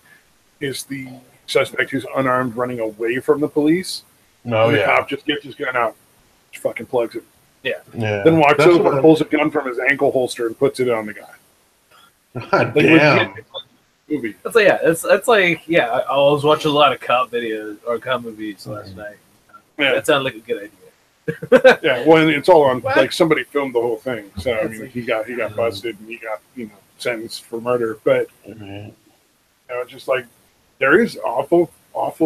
is the suspect who's unarmed running away from the police. The cop just gets his gun out, just fucking plugs it. Yeah. Then walks over, pulls a gun from his ankle holster, and puts it on the guy. God damn. Movie. That's like, I was watching a lot of cop videos or cop movies last night. Yeah, that sounded like a good idea. Yeah, well, it's all on like somebody filmed the whole thing, so I mean, he got busted and he got sentenced for murder, but just like there is awful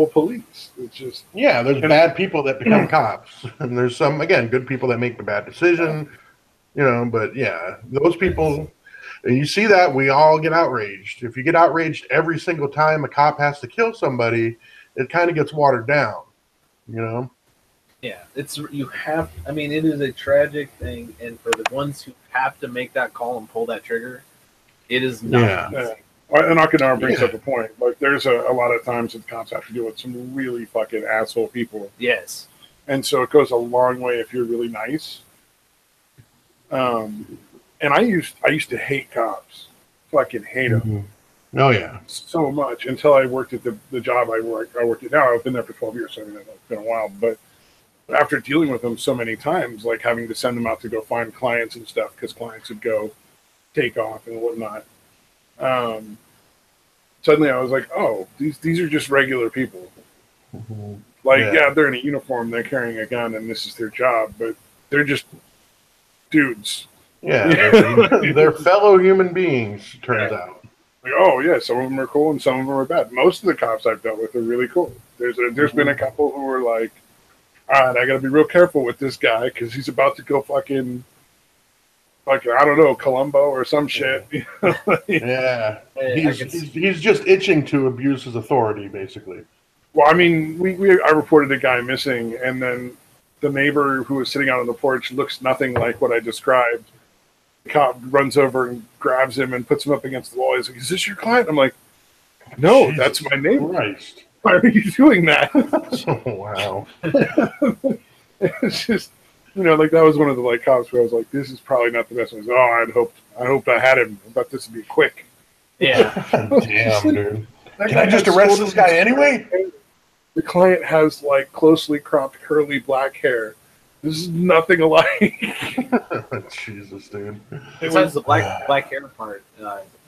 police. It's just there's bad people that become cops, and there's some good people that make the bad decision, but those people. And you see that we all get outraged. If you get outraged every single time a cop has to kill somebody, it kind of gets watered down, Yeah, it is a tragic thing, and for the ones who have to make that call and pull that trigger, it is not. Yeah. And Okinawa brings up a point. Like, there's a lot of times that cops have to deal with some really fucking asshole people. Yes. And so it goes a long way if you're really nice. And I used to hate cops, fucking hate them. Mm-hmm. Oh yeah, so much until I worked at the job I worked at now. I've been there for 12 years, so it's been a while. But after dealing with them so many times, like having to send them out to go find clients and stuff because clients would go take off and whatnot. Suddenly I was like, oh, these are just regular people. Mm-hmm. Like, they're in a uniform, they're carrying a gun, and this is their job, but they're just dudes. Yeah, they're fellow human beings, turns out. Like, oh, yeah, some of them are cool and some of them are bad. Most of the cops I've dealt with are really cool. There's been a couple who were like, all right, I got to be real careful with this guy because he's about to go fucking, I don't know, Columbo or some shit. Yeah. He's just itching to abuse his authority, basically. Well, I mean, I reported a guy missing, and then the neighbor who was sitting out on the porch looks nothing like what I described. The cop runs over and grabs him and puts him up against the wall. He's like, is this your client? I'm like, no, Jesus that's my neighbor. Christ. Why are you doing that? Oh, wow. It's just, like that was one of the cops where I was like, this is probably not the best one. I hoped I had him. I thought this would be quick. Yeah. Damn, dude. Can I just arrest this guy anyway? The client has closely cropped curly black hair. This is nothing alike. Jesus, dude. Besides the black hair part,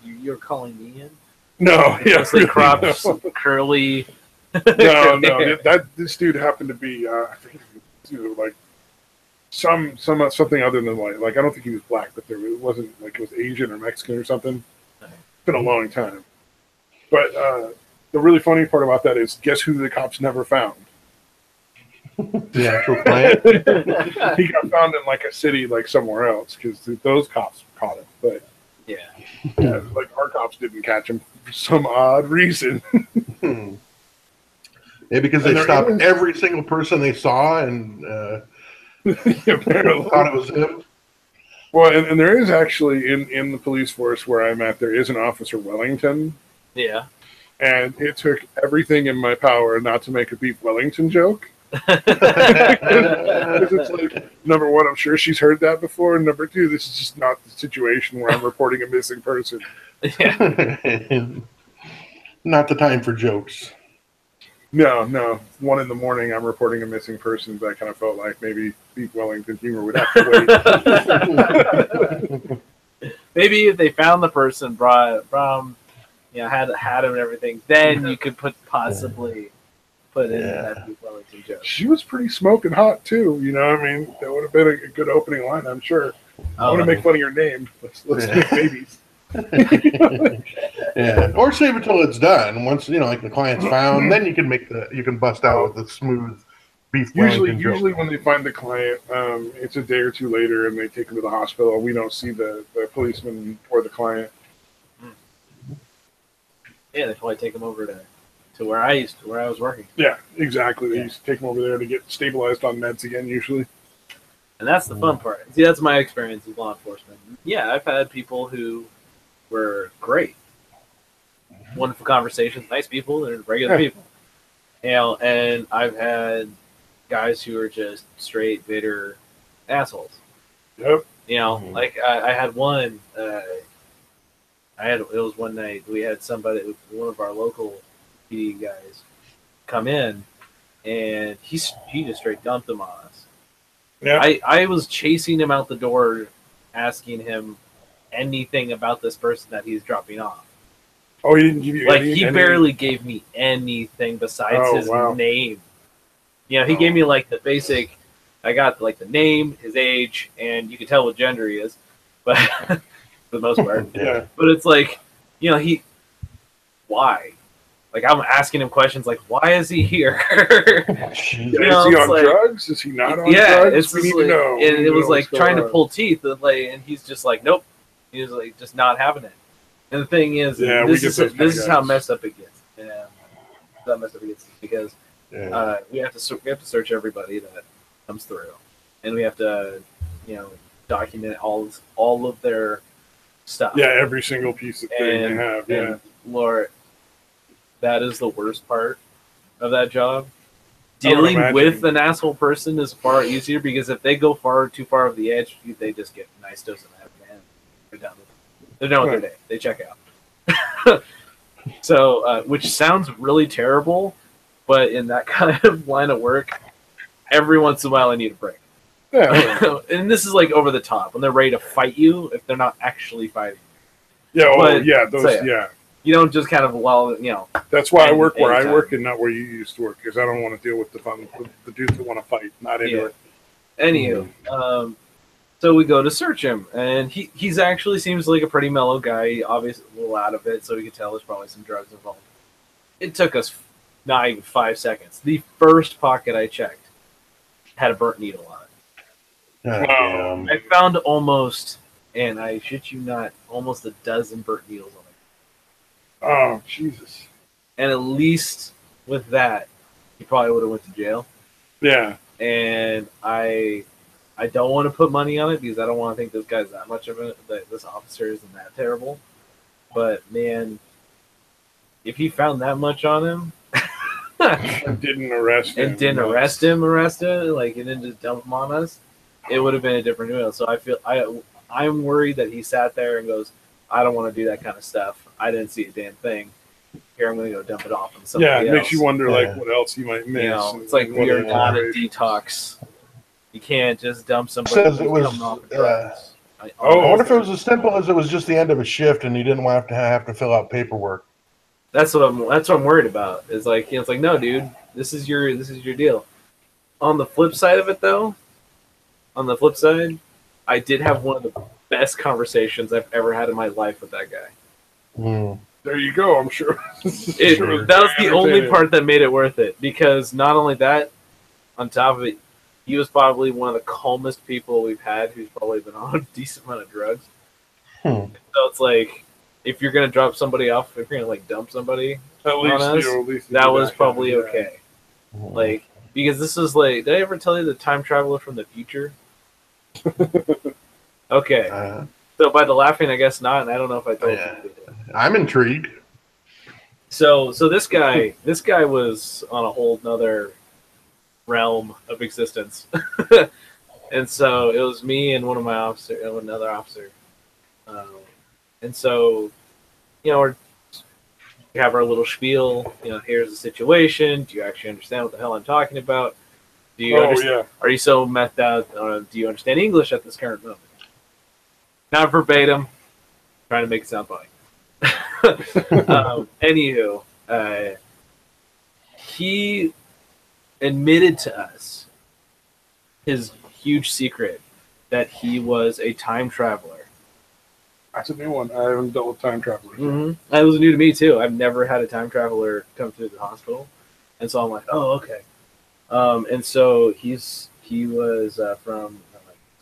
you're calling me in? No, Closely cropped, curly. No. This dude happened to be I think something other than white. I don't think he was black, but it wasn't it was Asian or Mexican or something. It's been a long time. But the really funny part about that is, guess who the cops never found? The actual client. He got found in a city somewhere else because those cops caught him. But yeah, our cops didn't catch him for some odd reason. Yeah, because they stopped every single person they saw and apparently thought it was him. Well, and there is actually in the police force where I'm at, there is an Officer Wellington. Yeah. And it took everything in my power not to make a beef Wellington joke. Because it's like, number one, I'm sure she's heard that before, and number two, this is just not the situation where I'm reporting a missing person. Yeah. Not the time for jokes. No. 1 a.m, I'm reporting a missing person, but I kind of felt like maybe beef Wellington humor would have to wait. Maybe if they found the person, brought from, had him and everything, then you could possibly put in that Beef Wellington joke. She was pretty smoking hot too. I mean, that would have been a good opening line, I'm sure. I want to make fun of your name. Let's make babies. Yeah, or save it till it's done. Once like the client's found, then you can bust out with a smooth beef Wellington joke. Usually when they find the client, it's a day or two later, and they take them to the hospital. We don't see the policeman or the client. Yeah, they probably take them over to where I was working. Yeah, exactly. They used to take them over there to get stabilized on meds again, usually. And that's the fun part. See, that's my experience with law enforcement. Yeah, I've had people who were great, wonderful conversations, nice people, they're regular people. And I've had guys who are just straight bitter assholes. Yep. Like I had one. It was one night we had somebody, one of our local PD guys, come in, and he just straight dumped him on us. Yeah. I was chasing him out the door, asking him anything about this person that he's dropping off. Oh, he didn't give you he barely gave me anything besides his name. He gave me like the basic. I got like the name, his age, and you can tell what gender he is, but for the most part. Yeah. But it's like, why? Like I'm asking him questions like, why is he here? Is he on drugs? Is he not on drugs? Yeah, it's we just need to know. And it was like trying to pull teeth, and he's just like, nope. He was like just not having it. And the thing is, this is how messed up it gets. Yeah, how messed up it gets because we have to search everybody that comes through, and we have to document all of their stuff. Yeah, every single piece of thing they have. Yeah, and Laura, that is the worst part of that job. Dealing with an asshole person is far easier because if they go too far over the edge, they just get a nice dose of that, man. They're done with it. They're done with their day. They check out. So, which sounds really terrible, but in that kind of line of work, every once in a while I need a break. Yeah. And this is like over the top when they're ready to fight you if they're not actually fighting. Yeah. Yeah. You don't just kind of That's why I work where I work and not where you used to work because I don't want to deal with the dudes that want to fight. Not into it. Anywho, so we go to search him, and he's actually seems like a pretty mellow guy. He obviously a little out of it, so we could tell there's probably some drugs involved. It took us not even 5 seconds. The first pocket I checked had a burnt needle on it. I found almost, and I shit you not, almost a dozen burnt needles on it. Oh, Jesus. And at least with that, he probably would have went to jail. Yeah. And I don't want to put money on it because I don't want to think this guy's that much of this officer isn't that terrible. But, man, if he found that much on him... and didn't arrest him. And didn't arrest him, like, and then just dump him on us, it would have been a different deal. So I'm worried that he sat there and goes, I don't want to do that kind of stuff. I didn't see a damn thing. Here, I'm going to go dump it off on somebody else. Yeah, it makes you wonder, like, what else you might miss. It's like we are not a detox. You can't just dump somebody. Says it was. I wonder if it was as simple as it was just the end of a shift and you didn't have to fill out paperwork. That's what I'm worried about. It's like no, dude, this is your deal. On the flip side of it, though, I did have one of the best conversations I've ever had in my life with that guy. There you go. I'm sure. That was the only part that made it worth it because not only that, on top of it, he was probably one of the calmest people we've had who's probably been on a decent amount of drugs. So it's like, if you're going to drop somebody off, if you're going to like dump somebody on us, that was probably okay. Like, because this is like, did I ever tell you the time traveler from the future? Okay. So by the laughing, I guess not, and I don't know if I told you. I'm intrigued. So this guy was on a whole nother realm of existence. And so it was me and one of my officer and another officer. And so, we have our little spiel. Here's the situation. Do you actually understand what the hell I'm talking about? Do you understand? Yeah. Are you so methed out? Do you understand English at this current moment? Not verbatim. Trying to make it sound funny. Anywho, he admitted to us his huge secret that he was a time traveler. That's a new one. I haven't dealt with time travelers. Mm-hmm. That was new to me too. I've never had a time traveler come through the hospital, and so I'm like, oh, okay. And so he was from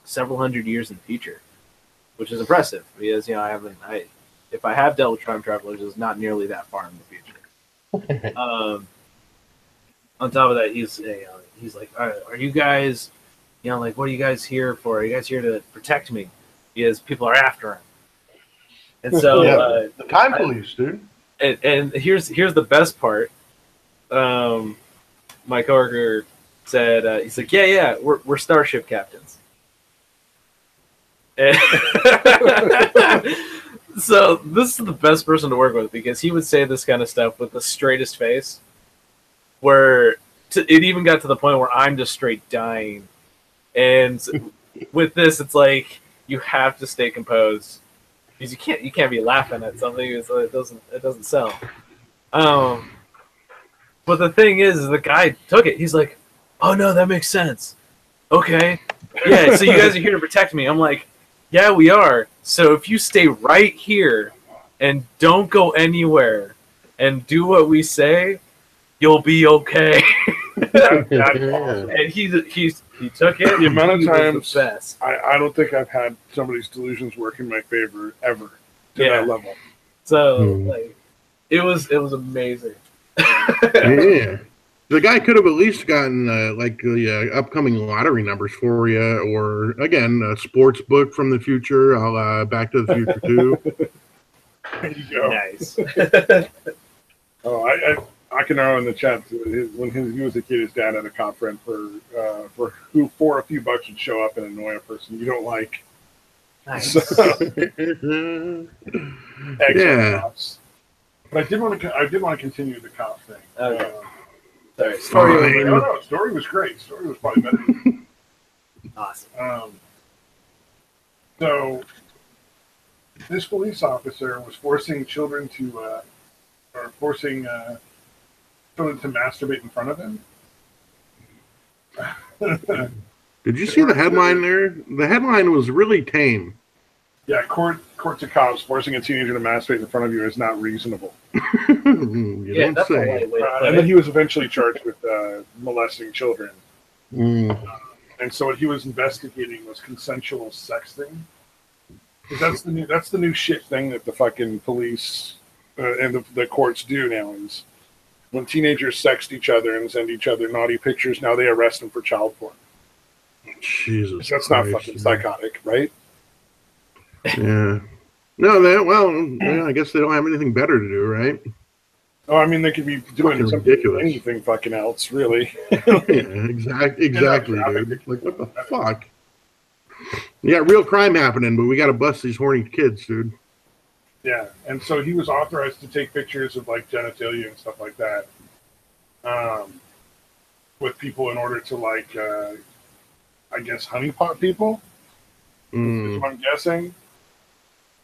several hundred years in the future, which is impressive because if I have dealt with time travelers, it's not nearly that far in the future. On top of that, he's like, are you guys, what are you guys here for? Are you guys here to protect me? Because people are after him. And so the time police, dude. And here's the best part. My coworker said, he's like, yeah, we're starship captains. And so this is the best person to work with because he would say this kind of stuff with the straightest face. Where it even got to the point where I'm just straight dying, and with this, it's like you have to stay composed because you can't be laughing at something. It doesn't sell. But the thing is the guy took it. He's like, "Oh no, that makes sense. Okay, yeah. So you guys are here to protect me." I'm like, "Yeah, we are. So if you stay right here and don't go anywhere and do what we say, you'll be okay." That's awesome. And he took it. The amount of times the best. I don't think I've had somebody's delusions work in my favor ever to that level. So it was amazing. Yeah. The guy could have at least gotten the upcoming lottery numbers for you, or again, a sports book from the future, a la Back to the Future 2. There you go. Nice. I can know in the chat when he was a kid, his dad had a cop friend for who for a few bucks would show up and annoy a person you don't like. Nice. So, Yeah. cops. But I did want to continue the cop thing. Okay. Sorry. Story was great. Story was probably better. Awesome. So this police officer was forcing children to masturbate in front of him. Did you see the headline there? The headline was really tame. Yeah, courts of cops forcing a teenager to masturbate in front of you is not reasonable. You don't that's say. And then he was eventually charged with molesting children. And so what he was investigating was consensual sexting. Because that's the new shit thing that the fucking police and the courts do now is when teenagers sext each other and send each other naughty pictures, now they arrest them for child porn. Jesus, that's Christ, not fucking psychotic, right? Yeah. No, I guess they don't have anything better to do, right? Oh, I mean, they could be doing fucking something, ridiculous. anything fucking else, really. Yeah, exactly, dude. Like, what the fuck? You got real crime happening, but we got to bust these horny kids, dude. Yeah, and so he was authorized to take pictures of like genitalia and stuff like that, with people in order to like, I guess, honeypot people. Is what I'm guessing.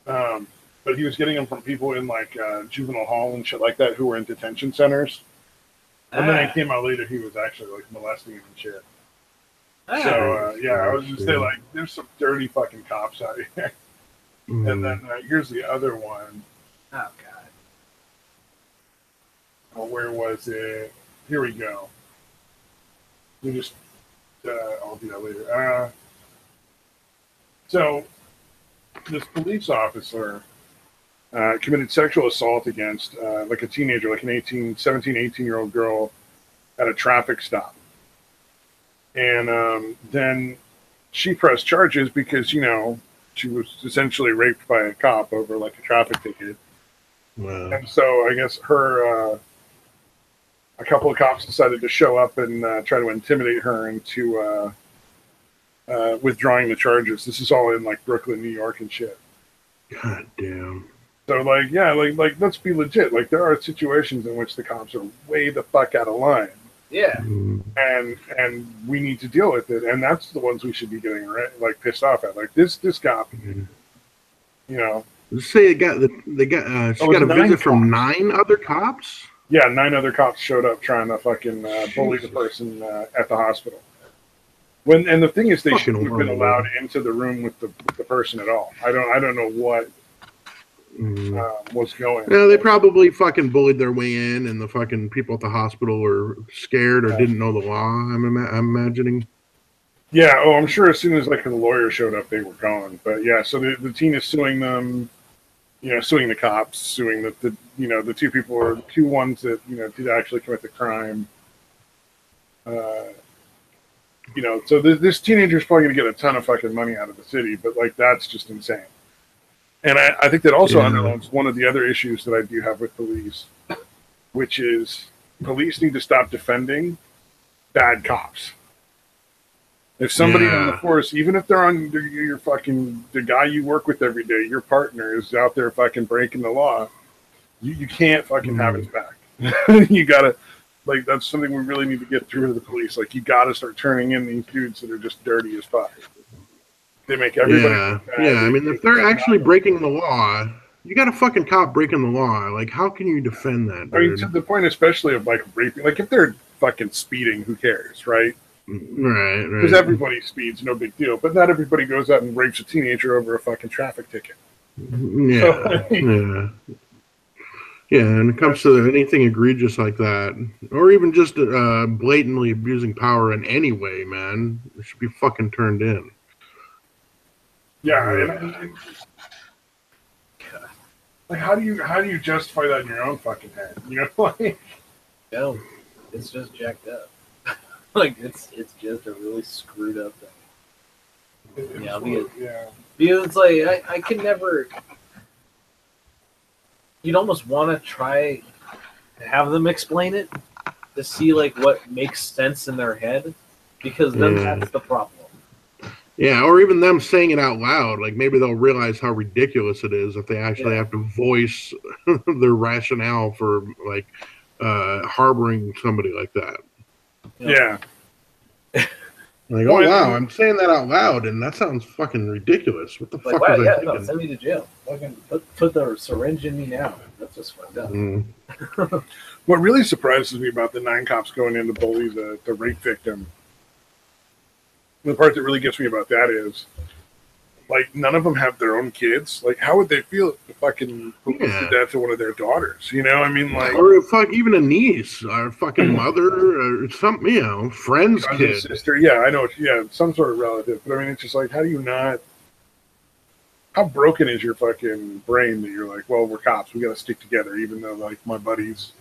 But he was getting them from people in like juvenile hall and shit like that who were in detention centers. And then it came out later he was actually like molesting them and shit. So I was just saying like there's some dirty fucking cops out here. And then here's the other one. Oh god. Oh, where was it? Here we go. We just I'll do that later. So this police officer committed sexual assault against like a teenager, like an 17, 18-year-old girl at a traffic stop. And then she pressed charges because, she was essentially raped by a cop over like a traffic ticket. Wow. And so I guess a couple of cops decided to show up and try to intimidate her into withdrawing the charges. This is all in like Brooklyn, New York, and shit. God damn. So like, yeah, like let's be legit. Like there are situations in which the cops are way the fuck out of line. Yeah. And we need to deal with it, and that's the ones we should be getting like pissed off at. Like this cop, you know. Let's say she got a visit from 9 other cops. Yeah, 9 other cops showed up trying to fucking bully the person at the hospital. And the thing is, they shouldn't have been allowed into the room with the person at all. I don't know what was going. Yeah, they probably fucking bullied their way in, and the fucking people at the hospital were scared or didn't know the law. I'm imagining. Yeah. Oh, I'm sure as soon as like the lawyer showed up, they were gone. But yeah, so the teen is suing them. Suing the cops, suing the 2 people or 2 ones that did actually commit the crime. So this teenager is probably going to get a ton of fucking money out of the city, but like that's just insane. And I think that also underlines one of the other issues that I do have with police, which is police need to stop defending bad cops. If somebody on the force, even if they're on your fucking, the guy you work with every day, your partner is out there fucking breaking the law, you can't fucking have his back. You gotta, like, that's something we really need to get through to the police. Like, you gotta start turning in these dudes that are just dirty as fuck. They make everybody. Yeah. I mean, if they're actually breaking the law, you got a fucking cop breaking the law. Like, how can you defend that, dude? I mean, to the point, especially of like raping. Like, if they're fucking speeding, who cares, right? Right. Because everybody speeds, no big deal. But not everybody goes out and rapes a teenager over a fucking traffic ticket. Yeah. Yeah, and it comes to anything egregious like that, or even just blatantly abusing power in any way, man, it should be fucking turned in. Yeah. Like, how do you justify that in your own fucking head? Like, no, it's just jacked up. Like it's just a really screwed up thing. Because it's like I can never. You'd almost want to try to have them explain it to see like what makes sense in their head, because then that's the problem. Yeah, or even them saying it out loud. Like maybe they'll realize how ridiculous it is if they actually have to voice their rationale for like harboring somebody like that. Yeah. Like, oh wow, I'm saying that out loud, and that sounds fucking ridiculous. What the fuck was I thinking? No, send me to jail. Fucking put the syringe in me now. That's just fucked up. What really surprises me about the 9 cops going in to bully the rape victim, the part that really gets me about that is, like, none of them have their own kids. Like, how would they feel if the fucking police did that to one of their daughters? I mean, like, or even a niece, or a fucking mother, or some, friend's kid, sister. Yeah, I know. Yeah, some sort of relative. But I mean, it's just like, how do you not? How broken is your fucking brain that you're like, well, we're cops, we got to stick together, even though like my buddies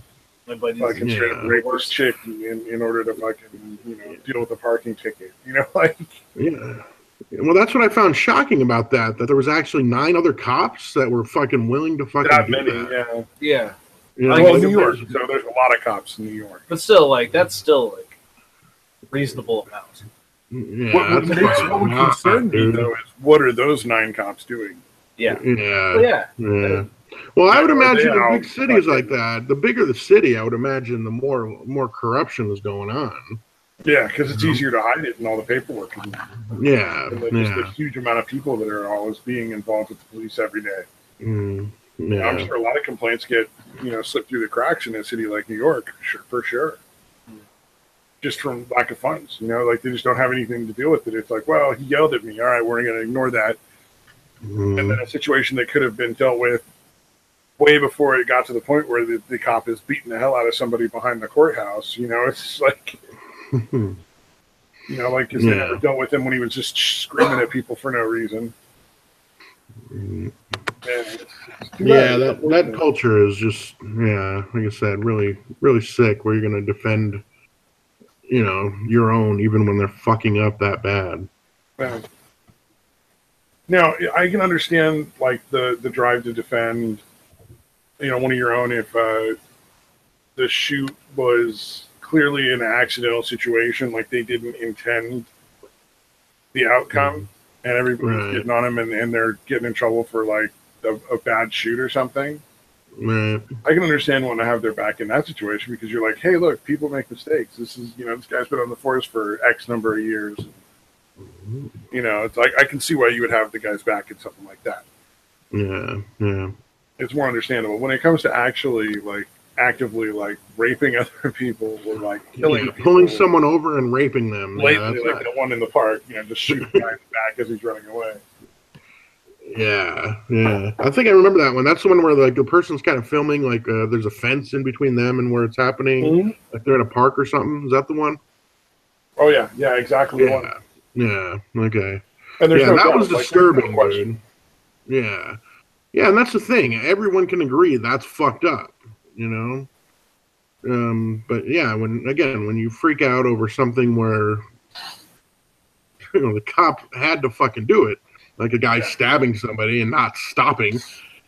fucking straight up rape this chick in order to fucking deal with a parking ticket. Like. Yeah. Well, that's what I found shocking about that there was actually 9 other cops that were fucking willing to fucking do that. Yeah. Well, New York, so there's a lot of cops in New York. But still, like, that's still, like, reasonable amount. Yeah, what would concern me, though, is what are those 9 cops doing? Yeah. Well, I would imagine in big cities like that, the bigger the city, I would imagine the more corruption is going on. Yeah, because it's easier to hide it in all the paperwork. And just the huge amount of people that are always being involved with the police every day. I'm sure a lot of complaints get slipped through the cracks in a city like New York, for sure. Just from lack of funds, like they just don't have anything to deal with it. It's like, well, he yelled at me. All right, we're going to ignore that. And then a situation that could have been dealt with way before it got to the point where the cop is beating the hell out of somebody behind the courthouse. It's like. Like, because they never dealt with him when he was just screaming at people for no reason. That culture is just, like I said, really, really sick, where you're going to defend, your own, even when they're fucking up that bad. Now, I can understand, like, the drive to defend one of your own, if the shoot was clearly an accidental situation, like they didn't intend the outcome, and everybody's getting on them, and they're getting in trouble for like a bad shoot or something. Right. I can understand wanting to have their back in that situation because you're like, hey, look, people make mistakes. This is, this guy's been on the force for X number of years. It's like I can see why you would have the guy's back in something like that. Yeah. It's more understandable. When it comes to actually like actively like raping other people or like killing people, pulling someone over and raping them, blatantly, like the one in the park, just shooting the guy in the back as he's running away. Yeah. I think I remember that one. That's the one where like the person's kind of filming, like there's a fence in between them and where it's happening. Like they're at a park or something. Is that the one? Oh yeah, exactly. Yeah. Okay. And there's that was disturbing, dude. Yeah, and that's the thing. Everyone can agree that's fucked up, But yeah, when you freak out over something where the cop had to fucking do it. Like a guy stabbing somebody and not stopping,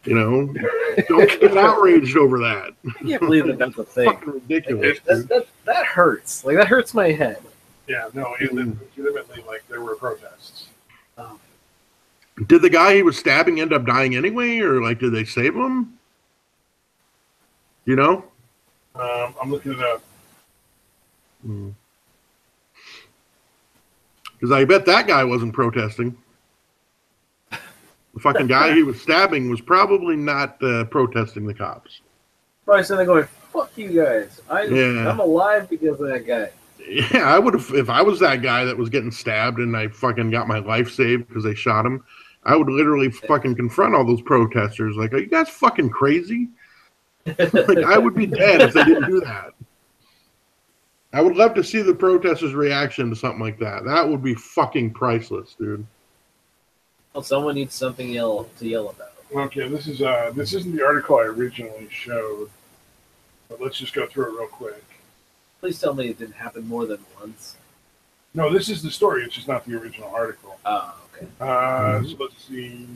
don't get outraged over that. I can't believe that's a thing. Fucking ridiculous. That hurts. Like that hurts my head. Yeah, no, legitimately, like there were protests. Did the guy he was stabbing end up dying anyway, or like did they save him? I'm looking it up. Because I bet that guy wasn't protesting. The fucking guy he was stabbing was probably not protesting the cops. Probably sitting there going, "Fuck you guys! I'm alive because of that guy." Yeah, I would have if I was that guy that was getting stabbed and I fucking got my life saved because they shot him. I would literally fucking confront all those protesters. Like, are you guys fucking crazy? Like, I would be dead if they didn't do that. I would love to see the protesters' reaction to something like that. That would be fucking priceless, dude. Well, someone needs something to yell about. Okay, this isn't the article I originally showed, but let's just go through it real quick. Please tell me it didn't happen more than once. No, this is the story. It's just not the original article. Oh, okay. So let's see.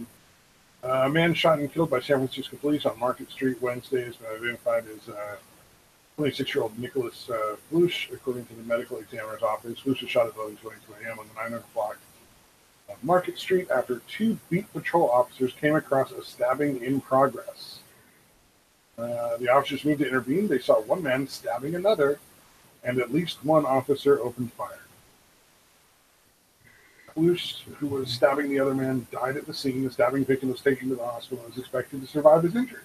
A man shot and killed by San Francisco police on Market Street Wednesday has been identified as 26-year-old Nicholas Flush, according to the medical examiner's office. Flush was shot at 11:22 a.m. on the 900 block of Market Street after two beat patrol officers came across a stabbing in progress. The officers moved to intervene. They saw one man stabbing another, and at least one officer opened fire. Flush, who was stabbing the other man, died at the scene. The stabbing victim was taken to the hospital and is expected to survive his injuries.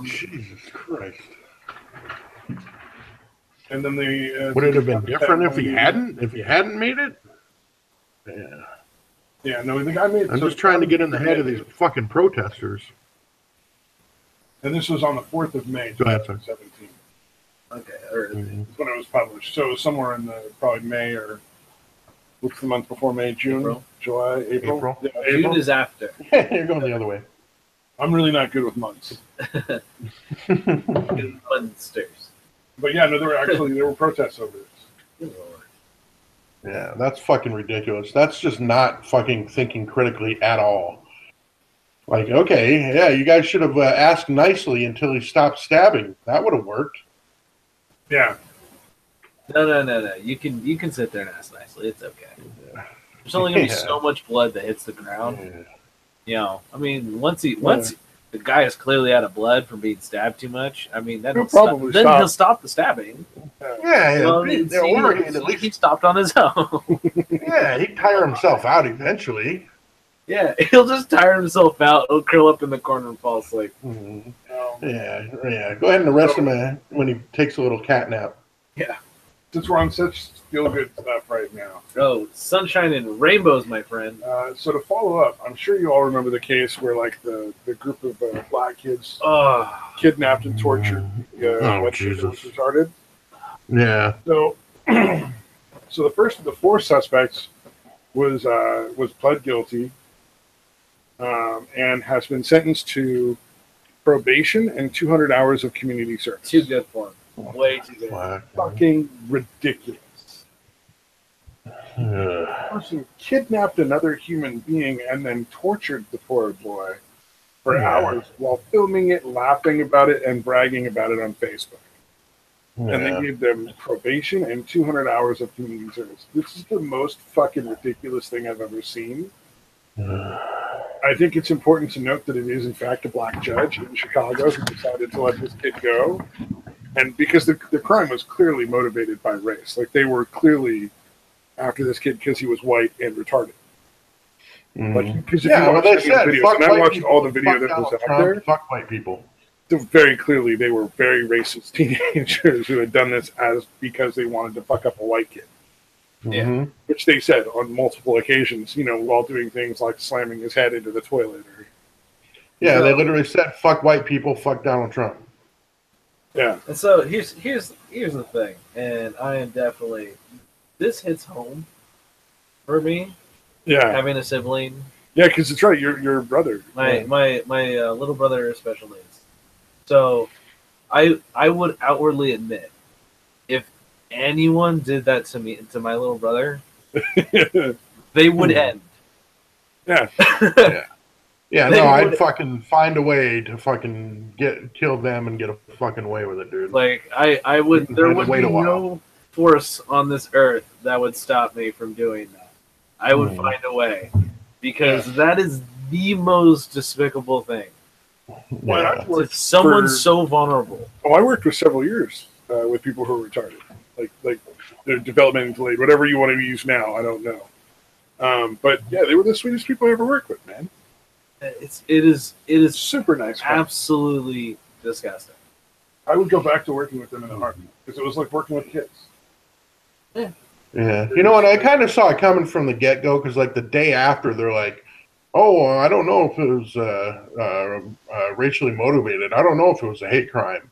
Jesus Christ. And then they would it have been different if he hadn't made it? Yeah, no, the guy made it. I'm just trying to get in the head of these fucking protesters. And this was on the 4th of May, 2017. Okay, that's when it was published. So it was somewhere in the probably May or what's the month before May? June, April. July, April. Yeah, June is after. You're going the other way. I'm really not good with months. Monsters. But yeah, no, there were protests over this. Yeah, that's fucking ridiculous. That's just not fucking thinking critically at all. Like, okay, yeah, you guys should have asked nicely until he stopped stabbing. That would have worked. Yeah. No. You can sit there and ask nicely. It's okay. Yeah. There's only gonna be so much blood that hits the ground. Yeah. I mean, once the guy is clearly out of blood from being stabbed too much, I mean, he'll stop the stabbing. Yeah. Well, at least he stopped on his own. Yeah, he'd tire himself out eventually. Yeah, he'll just tire himself out. He'll curl up in the corner and fall asleep. Mm-hmm. Yeah. Go ahead and arrest him when he takes a little cat nap. Yeah. Since we're on such feel-good stuff right now. Oh, sunshine and rainbows, my friend. So to follow up, I'm sure you all remember the case where, like, the group of black kids kidnapped and tortured. Jesus. Retarded. Yeah. So the first of the four suspects was pled guilty and has been sentenced to probation and 200 hours of community service. Too good for him. Way too good. Fucking ridiculous. Person kidnapped another human being and then tortured the poor boy for Yeah. hours while filming it, laughing about it, and bragging about it on Facebook. And they Yeah. gave them probation and 200 hours of community service. This is the most fucking ridiculous thing I've ever seen. I think it's important to note that it is, in fact, a black judge in Chicago who decided to let this kid go. And because the crime was clearly motivated by race. Like, they were clearly after this kid because he was white and retarded. Like, because if you watch they any of the said, videos, and I watched people, all the video fuck that was Donald out Trump, there, fuck white people. very clearly they were very racist teenagers who had done this because they wanted to fuck up a white kid. Mm-hmm. Which they said on multiple occasions, while doing things like slamming his head into the toilet. So- They literally said, fuck white people, fuck Donald Trump. Yeah. And so here's the thing, and I am definitely, this hits home for me, Yeah. having a sibling. Yeah, because it's right. Your brother. My little brother is special needs. So I would outwardly admit, if anyone did that to my little brother, they would end. Yeah. Yeah, They no, I'd would- fucking find a way to fucking kill them and get a fucking way with it, dude. Like I would, there Had to would wait be a while. no force on this earth that would stop me from doing that. I would find a way, because that is the most despicable thing. Well, I Yeah. worked If someone's for- so vulnerable. I worked for several years with people who are retarded, like they're developmentally delayed, whatever you want to use now. I don't know. But yeah, they were the sweetest people I ever worked with, man. It is Super nice. Guys. absolutely disgusting. I would go back to working with them in a heartbeat because it was like working with kids. Yeah. You know what? I kind of saw it coming from the get-go, because like the day after, they're like, oh, I don't know if it was racially motivated. I don't know if it was a hate crime.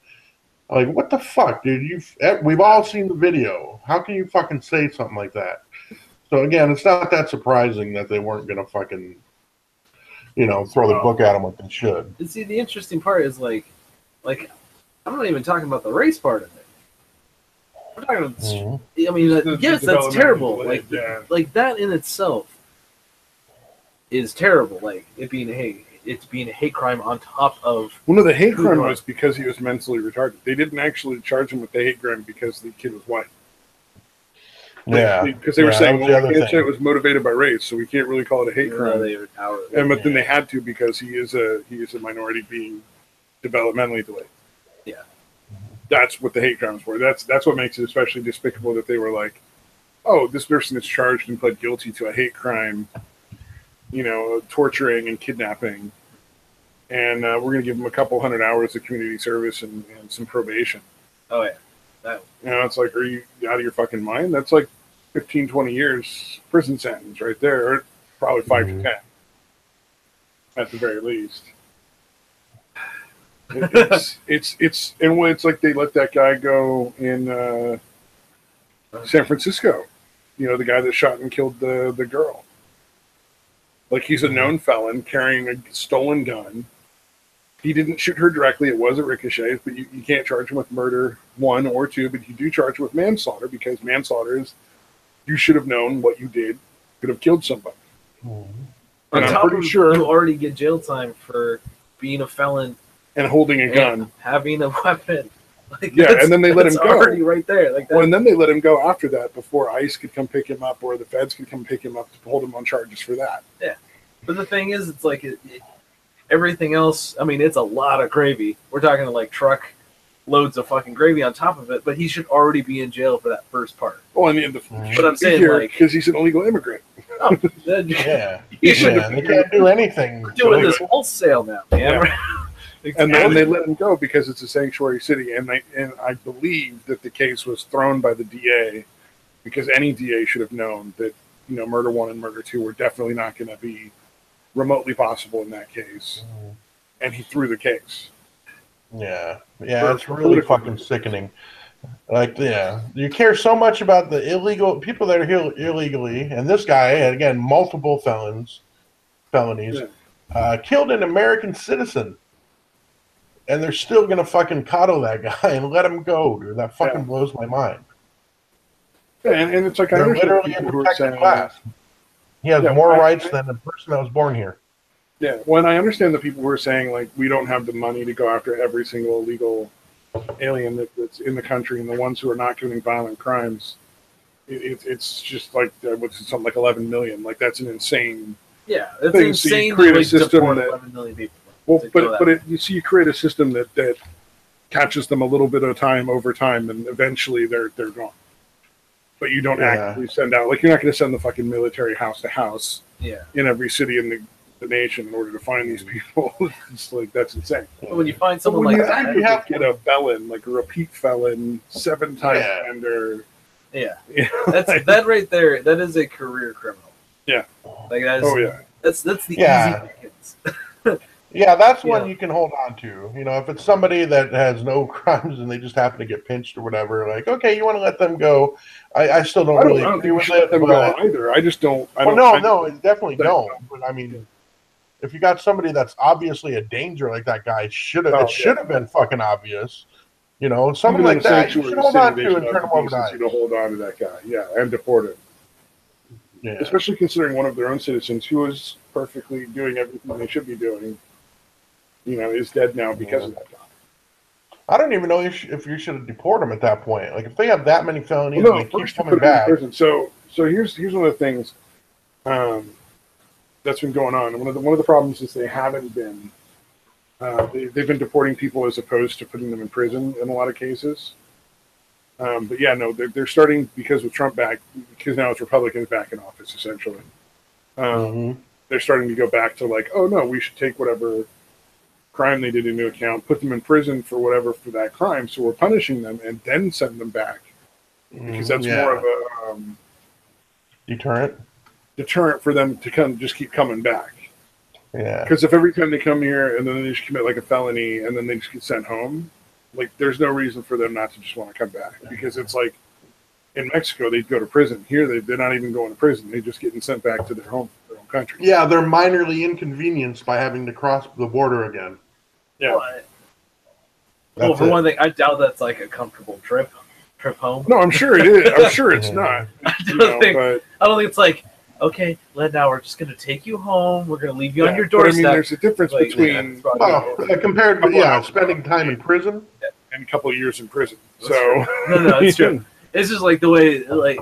Like, what the fuck, dude? We've all seen the video. How can you fucking say something like that? So again, it's not that surprising that they weren't going to fucking, throw the book at them like they should. And see, the interesting part is like I'm not even talking about the race part of it. I'm talking about, Mhm. I mean, The yes, that's developmental terrible. delay, Like, like that in itself is terrible. Like it being a hate crime on top of. Well, no, the hate Who crime was? was because he was mentally retarded. They didn't actually charge him with the hate crime because the kid was white. Yeah. Because they were Yeah, saying, that was the well, we other can't say thing. it was motivated by race, so we can't really call it a hate crime. But then they had to because he is a minority being developmentally delayed. Yeah. That's what the hate crimes were. That's what makes it especially despicable that they were like, oh, this person is charged and pled guilty to a hate crime, torturing and kidnapping, and we're going to give them a couple 100 hours of community service and some probation. Oh yeah. It's like, are you out of your fucking mind? That's like 15, 20 years prison sentence right there, or probably 5 to 10 at the very least. It's like they let that guy go in San Francisco. The guy that shot and killed the girl. Like, he's a known felon carrying a stolen gun. He didn't shoot her directly. It was a ricochet, but you can't charge him with murder 1 or 2, but you do charge him with manslaughter, because manslaughter is you should have known what you did could have killed somebody. On And I'm top pretty of sure you already get jail time for being a felon and holding a and gun. having a weapon. Like, Yeah, and then they let him that's go. already right there. Like that. Well, and then they let him go after that before ICE could come pick him up or the feds could come pick him up to hold him on charges for that. But the thing is, it's like everything else. I mean, it's a lot of gravy. We're talking like truck loads of fucking gravy on top of it. But he should already be in jail for that first part. Oh, and But I'm saying, like, because he's an illegal immigrant. oh, then Yeah. you should Yeah, they can't do anything. We're doing this wholesale now, man. And then they let him go because it's a sanctuary city, and I believe that the case was thrown by the DA because any DA should have known that murder 1 and murder 2 were definitely not going to be remotely possible in that case, and he threw the case. Yeah, it's really fucking sickening. Like, you care so much about the illegal people that are here illegally, and this guy, again, multiple felonies, killed an American citizen, and they're still gonna fucking coddle that guy and let him go, dude. That fucking blows my mind. Yeah, and it's like, I They're understand literally a people who are protected saying, class. He has more rights than the person that was born here. Yeah, well, and I understand the people who are saying like we don't have the money to go after every single illegal alien that's in the country, and the ones who are not committing violent crimes. It's just like what's it, something like 11 million. Like that's an insane. Yeah, it's thing. So insane you create a system deport that 11 million people. well, but you see, you create a system that catches them a little bit of time over time, and eventually they're gone. But you don't actively send out like you're not going to send the fucking military house to house in every city in the nation in order to find these people. It's like that's insane. But when you find someone like that, you have to get a felon, like a repeat felon, 7-time offender. Yeah, that right there. That is a career criminal. Yeah, like that is. Oh yeah, that's the easy pickings. Yeah, that's one you can hold on to. You know, if it's somebody that has no crimes and they just happen to get pinched or whatever, like, okay, you want to let them go. I still don't really agree with it. Them go either. I just don't. No, definitely don't. But I mean, if you got somebody that's obviously a danger like that guy, it should have been fucking obvious. You know, somebody like that, you should hold on to and turn them over to ICE. To hold on to that guy, yeah, and deport him. Yeah. Especially considering one of their own citizens who was perfectly doing everything they should be doing, you know, is dead now because of that guy. I don't even know if you should deport them at that point. Like, if they have that many felonies and they keep coming back. So here's one of the things that's been going on. One of the problems is they haven't been. They've been deporting people as opposed to putting them in prison in a lot of cases. But yeah, no, they're starting because with Trump back, because now it's Republicans back in office, essentially. They're starting to go back to like, oh no, we should take whatever crime they did into account, put them in prison for whatever for that crime, so we're punishing them and then send them back because that's more of a deterrent for them to just keep coming back. Yeah. Because if every time they come here and then they just commit like a felony and then they just get sent home, like there's no reason for them not to just want to come back. Because it's like in Mexico they'd go to prison. Here they're not even going to prison. They're just getting sent back to their own country. Yeah, they're minorly inconvenienced by having to cross the border again. Yeah. Well, for one thing, I doubt that's like a comfortable trip home. No, I'm sure it is. I'm sure it's not. I don't think it's like, okay, now we're just going to take you home. We're going to leave you on your doorstep. I mean, there's a difference between compared to spending time in prison and a couple of years in prison. No, it's true. It's just like the way, like,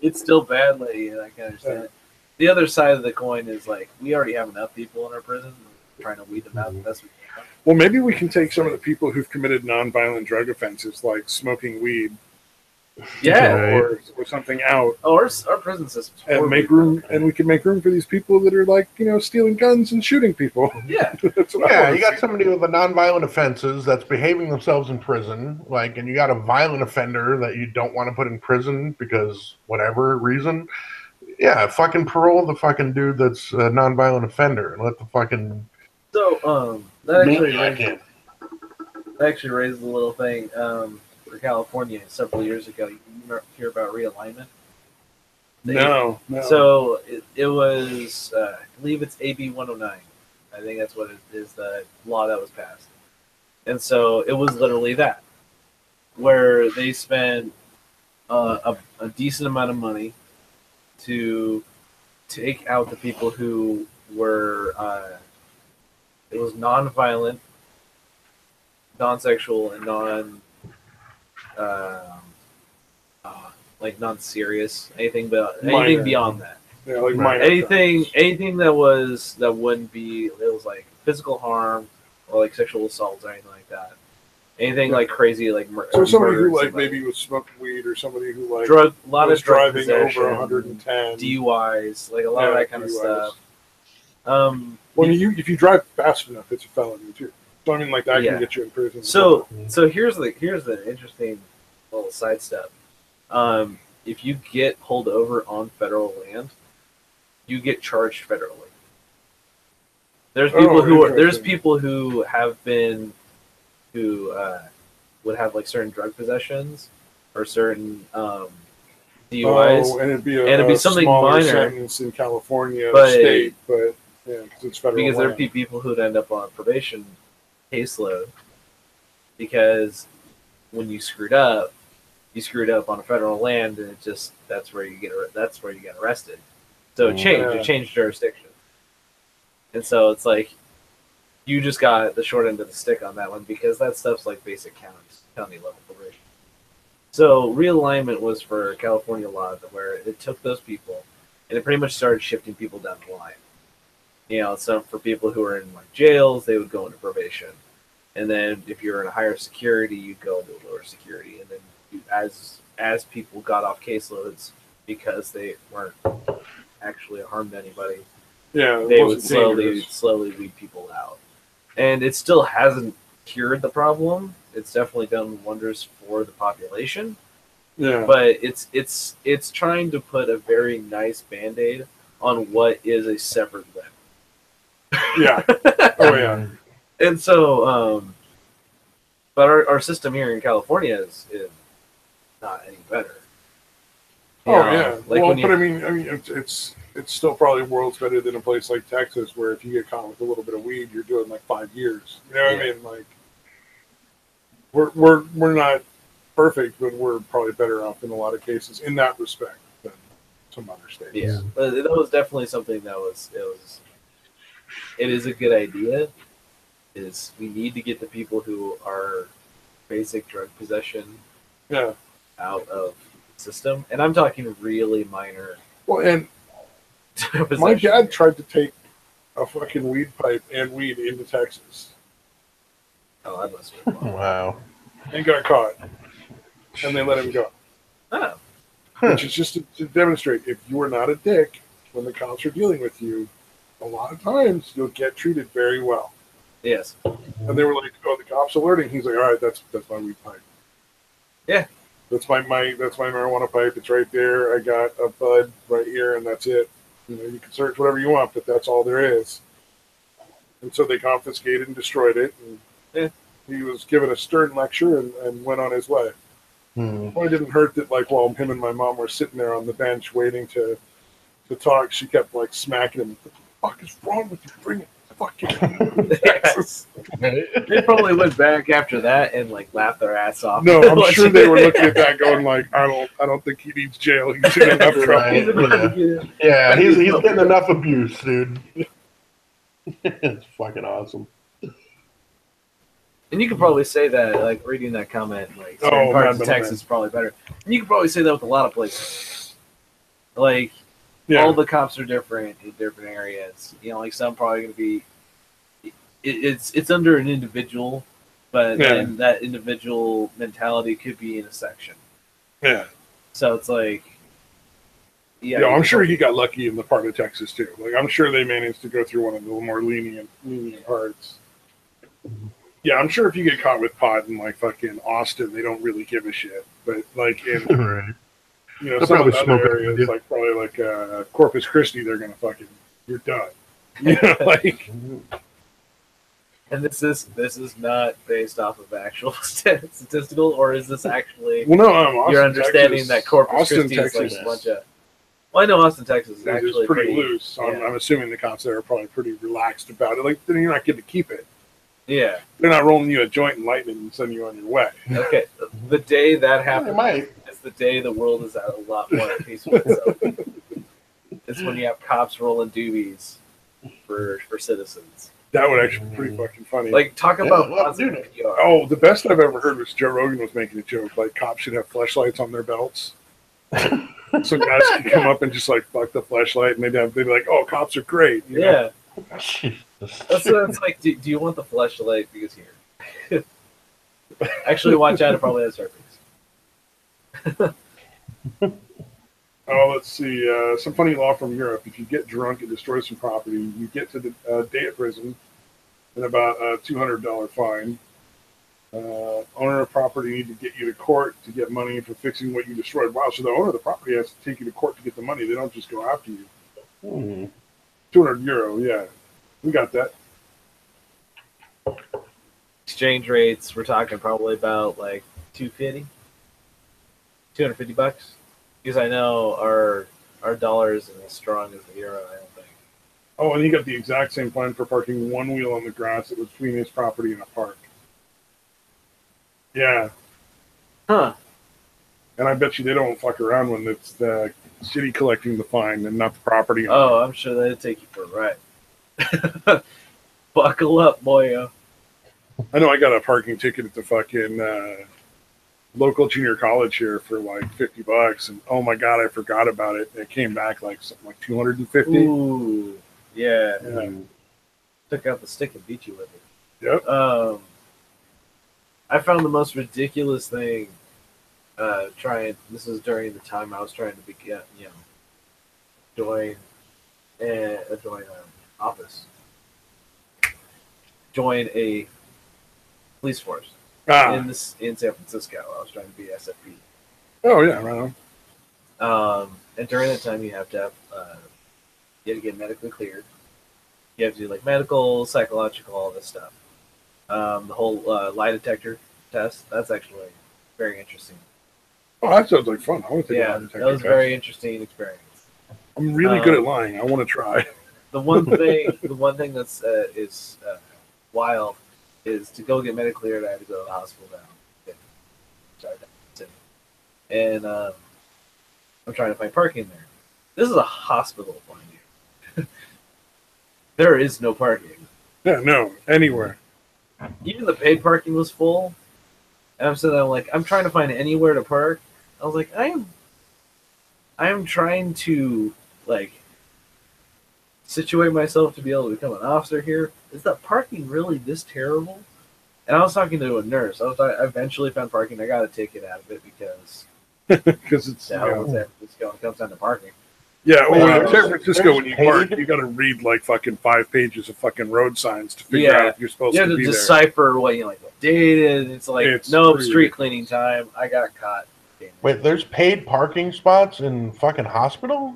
it's still bad. Like, I can understand it. The other side of the coin is like we already have enough people in our prison. We're trying to weed them out the best we can. Well, maybe we can take some of the people who've committed nonviolent drug offenses, like smoking weed, or something out. Oh, our prison system, and make room, and we can make room for these people that are like stealing guns and shooting people. Yeah, you got somebody with a nonviolent offenses that's behaving themselves in prison, like, and you got a violent offender that you don't want to put in prison because whatever reason. Yeah, fucking parole the fucking dude that's a nonviolent offender and let the fucking. So that actually raises a little thing for California several years ago. You hear about realignment? No. So it was, I believe it's AB 109. I think that's what it is, the law that was passed. And so it was literally that, where they spent a decent amount of money to take out the people who were it was non-violent, non-sexual, and non-serious. Anything beyond that. Yeah, like minor anything that wouldn't be, it was like physical harm or like sexual assault or anything like that. Anything like crazy, like so somebody who like maybe was smoking weed, or somebody who like was driving over 110, DUIs, like a lot of that kind of stuff. Well, if you drive fast enough, it's a felony too. So I mean, like that can get you in prison. So here's the interesting little side step. If you get pulled over on federal land, you get charged federally. There's people who have been. Who would have like certain drug possessions or certain DUIs, and it'd be something minor sentence in California state, but because it's federal. Because there'd be people who'd end up on a probation caseload because when you screwed up on a federal land, and that's where you get arrested. So it changed jurisdiction. And so it's like you just got the short end of the stick on that one because that stuff's like basic county level probation. So realignment was for California law, where it took those people and it pretty much started shifting people down the line. You know, so for people who are in like jails, they would go into probation, and then if you're in a higher security, you'd go into lower security, and then as people got off caseloads because they weren't actually a harm to anybody, Yeah, they would slowly weed people out, and it still hasn't cured the problem. It's definitely done wonders for the population. Yeah, But it's trying to put a very nice Band-Aid on what is a severed limb. yeah, oh yeah. And so, but our system here in California is not any better. You Oh know, yeah. like Well, when you, but I mean, it's still probably worlds better than a place like Texas, where if you get caught with a little bit of weed, you're doing like 5 years. You know what I mean? Like, we're not perfect, but we're probably better off in a lot of cases in that respect than some other states. yeah, but that was definitely something that it is a good idea. Is we need to get the people who are basic drug possession Yeah. out of the system, and I'm talking really minor. Well, and my dad tried to take a fucking weed pipe and weed into Texas Oh, that must be fun. Wow. and got caught, and they let him go. Oh, Which is just to demonstrate if you are not a dick when the cops are dealing with you, a lot of times you'll get treated very well. yes. And they were like, "Oh, the cops alerting." He's like, "All right, that's my weed pipe. Yeah. That's my marijuana pipe. It's right there. I got a bud right here, and that's it. You know, you can search whatever you want, but that's all there is." And so they confiscated and destroyed it. And Yeah. he was given a stern lecture and went on his way. Well, it didn't hurt that, like, while him and my mom were sitting there on the bench waiting to talk, she kept like smacking him. What the fuck is wrong with you? Bring it fucking Texas. They probably went back after that and like laughed their ass off. No, I'm sure they were looking at that going like, I don't think he needs jail. He's in enough trouble. Right. Yeah, he's getting enough abuse, dude. It's fucking awesome. And you could probably say that, like reading that comment, like certain parts of Texas is probably better. And you could probably say that with a lot of places. Like all the cops are different in different areas. You know, like some probably going to be. It's under an individual, but then that individual mentality could be in a section. Yeah. So it's like. Yeah, I'm sure he got lucky in the part of Texas too. Like I'm sure they managed to go through one of the more lenient parts. Yeah, I'm sure if you get caught with pot in like fucking Austin, they don't really give a shit. But like in Right. you know They'll some of the probably smoke other it, areas, yeah. like probably like Corpus Christi, they're gonna fucking you're done. You know, like And this is not based off of actual statistical, or is this actually? well, no, Austin, you're understanding Texas, that Corpus Austin, Christi Texas, is like a bunch of. Well, I know Austin, Texas is is actually pretty loose. So yeah. I'm assuming the cops there are probably pretty relaxed about it. Like then you're not getting to keep it. Yeah. They're not rolling you a joint and lighting it and sending you on your way. Okay. The day that happens might. is the day the world is at a lot more peaceful. So it's when you have cops rolling doobies for citizens. That would actually be pretty fucking funny. Like talk about well, positive PR. Oh, the best I've ever heard was Joe Rogan was making a joke. Like cops should have flashlights on their belts, so guys can come up and just like fuck the flashlight, and they'd be like, "Oh, cops are great." You know? Yeah. That's what it's like. Do you want the flashlight? Because here. Actually, watch out. It probably has herpes. Oh, let's see. Some funny law from Europe. If you get drunk and destroy some property, you get to the day of prison and about a $200 fine. Owner of property need to get you to court to get money for fixing what you destroyed. Wow, so the owner of the property has to take you to court to get the money. They don't just go after you. 200 euro, yeah. We got that. Exchange rates, we're talking probably about like $250 bucks. Because I know our dollar isn't as strong as the euro, I don't think. Oh, and he got the exact same fine for parking one wheel on the grass that was between his property and a park. Yeah. Huh. And I bet you they don't fuck around when it's the city collecting the fine and not the property owner. Oh, I'm sure they'd take you for a ride. Buckle up, boyo. I know I got a parking ticket at the fucking local junior college here for like $50, and oh my god, I forgot about it. It came back like something like 250. Ooh, yeah. Took out the stick and beat you with it. Yep. I found the most ridiculous thing. This is during the time I was trying to join office, join a police force in San Francisco. I was trying to be SFP. Oh yeah, right on. And during that time, you have to get medically cleared. You have to do like medical, psychological, all this stuff. The whole lie detector test. That's actually very interesting. Oh, that sounds like fun. I want to take a lie detector that was a test. very interesting experience. I'm really good at lying. I want to try. The one thing that's is wild is to go get medically cleared. I had to go to the hospital now. And I'm trying to find parking there. This is a hospital, mind you. There is no parking. Yeah, no, anywhere. Even the paid parking was full. And I'm sitting there like, I'm trying to find anywhere to park. I was like, I am trying to like situate myself to be able to become an officer here. Is that parking really this terrible? And I was talking to a nurse. I eventually found parking. I got a ticket out of it because It's San Francisco. It comes down to parking. Yeah, well, in San There's Francisco, when you park, paid? you got to read like fucking 5 pages of fucking road signs to figure out if you're supposed You have to to be there. decipher what what date it is. It's like, It's nope, pretty street cleaning time. I got caught. Wait, there's paid parking spots in fucking hospital?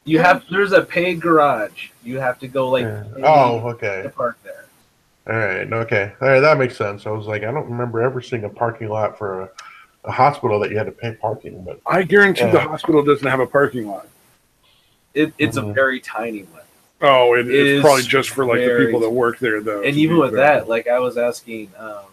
There's a paid garage. You have to go Yeah. pay Okay. to park there. All right. Okay. All right. That makes sense. I was like, I don't remember ever seeing a parking lot for a hospital that you had to pay parking. But I guarantee the hospital doesn't have a parking lot. It's a very tiny one. Oh, it's is probably just for like the very- people that work there, though. And to even be with fair. that, like I was asking the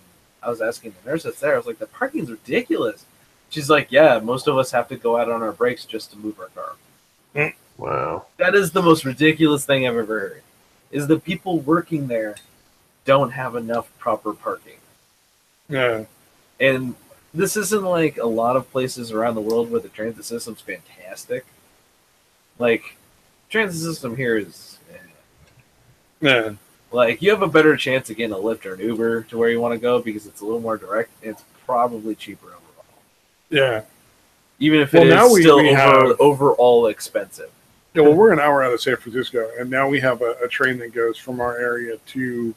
nurse that's there, I was like, the parking's ridiculous. She's like, yeah, most of us have to go out on our brakes just to move our car. wow. That is the most ridiculous thing I've ever heard. Is the people working there don't have enough proper parking. Yeah. And this isn't like a lot of places around the world where the transit system's fantastic. Like, transit system here is Yeah. like you have a better chance of getting a Lyft or an Uber to where you want to go because it's a little more direct and it's probably cheaper overall. Yeah. Even if Well, it now is we still have- overall expensive. Yeah, well, we're an hour out of San Francisco, and now we have a train that goes from our area to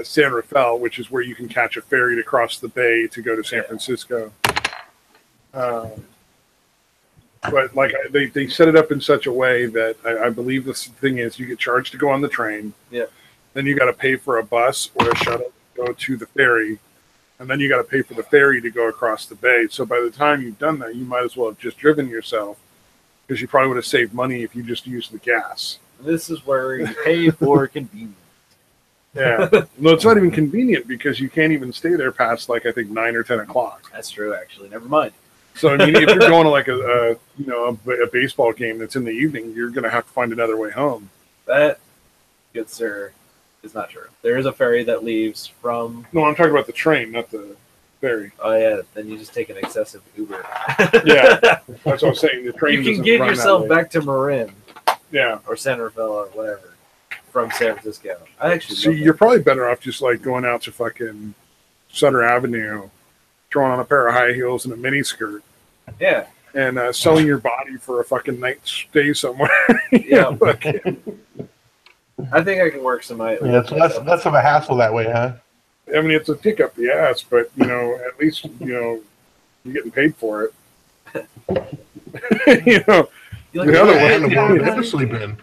San Rafael, which is where you can catch a ferry to cross the bay to go to San Francisco. But like they set it up in such a way that I believe this thing is you get charged to go on the train. Yeah. Then you got to pay for a bus or a shuttle to go to the ferry, and then you got to pay for the ferry to go across the bay. So by the time you've done that, you might as well have just driven yourself, because you probably would have saved money if you just used the gas. This is where you pay for convenience. Yeah. No, it's not even convenient because you can't even stay there past like I think 9 or 10 o'clock. That's true, actually. Never mind. So I mean, if you're going to like a baseball game that's in the evening, you're going to have to find another way home. That, good sir, is not true. There is a ferry that leaves from. No, I'm talking about the train, not the ferry. Oh yeah, then you just take an excessive Uber. Yeah, that's what I'm saying. The train You can doesn't get run that yourself way. back to Marin Yeah. or San Rafael or whatever from San Francisco. I actually See, love that. you're probably better off just like going out to fucking Sutter Avenue, throwing on a pair of high heels and a mini skirt, Yeah, and selling your body for a fucking night stay somewhere. yeah. Fucking- I think I can work some. Yeah, it's less of a hassle that way, huh? I mean, it's a kick up the ass, but at least you're getting paid for it. You look The other good. way- And the world eventually been.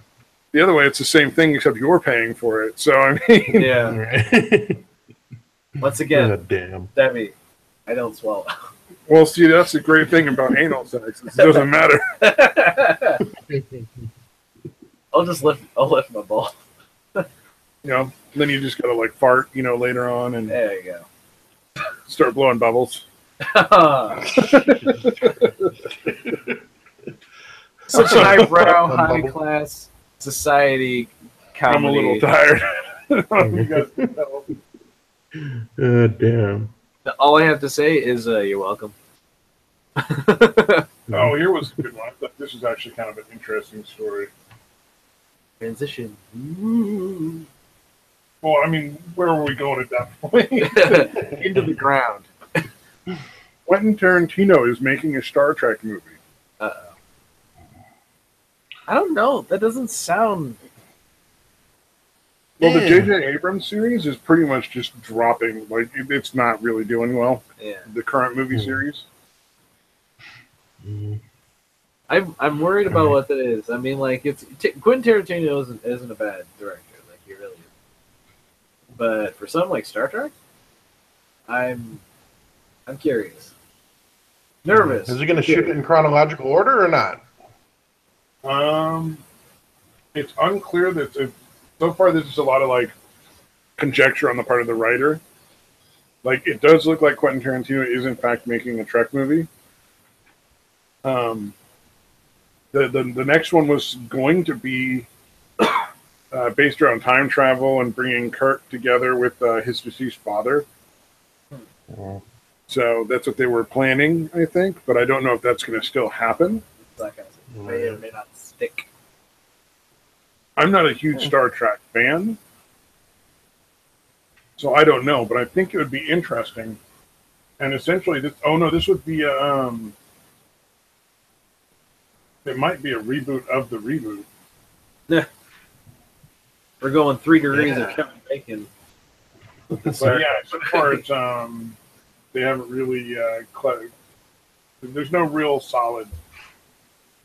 The other way, it's the same thing except you're paying for it. So I mean, Yeah. Right. Once again, God damn. Debbie, I don't swallow. well, see, that's the great thing about anal sex. It doesn't matter. I'll lift my ball. Then you just gotta like fart, later on and There you go. start blowing bubbles. Such an highbrow, Bubble. high class society I'm a little tired. You guys can tell. Damn. All I have to say is you're welcome. Oh, here was a good one. I thought this was actually kind of an interesting story. Transition. Well, I mean, where were we going at that point? Into the ground. Quentin Tarantino is making a Star Trek movie. Uh-oh. I don't know. That doesn't sound... Well, the J.J. Abrams series is pretty much just dropping. Like, it's not really doing well. Yeah. The current movie series. I'm worried about what that is. I mean, like, Quentin Tarantino isn't a bad director. Like, he really isn't. But for something like Star Trek, I'm curious. Nervous. Is he going to shoot it in chronological order or not? It's unclear that so far there's just a lot of like conjecture on the part of the writer. Like, it does look like Quentin Tarantino is in fact making a Trek movie. The next one was going to be based around time travel and bringing Kirk together with his deceased father. So that's what they were planning, I think, but I don't know if that's going to still happen. That kind of may or may not stick. I'm not a huge Star Trek fan, so I don't know, but I think it would be interesting. And essentially, this would be a, it might be a reboot of the reboot. Yeah. We're going 3 degrees of Kevin Bacon. But yeah, so far it's, they haven't really, there's no real solid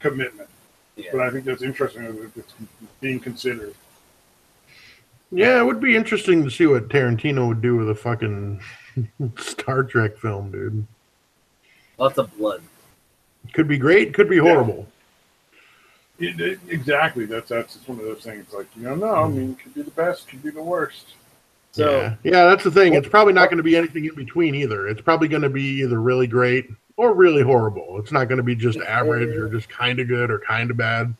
commitment. Yeah. But I think that's interesting that it's being considered. Yeah, it would be interesting to see what Tarantino would do with a fucking Star Trek film, dude. Lots of blood. Could be great, could be horrible. Exactly. That's one of those things. Like, you don't know. I mean, could be the best, could be the worst. So yeah, that's the thing. It's probably not going to be anything in between either. It's probably going to be either really great or really horrible. It's not going to be just average or just kind of good or kind of bad.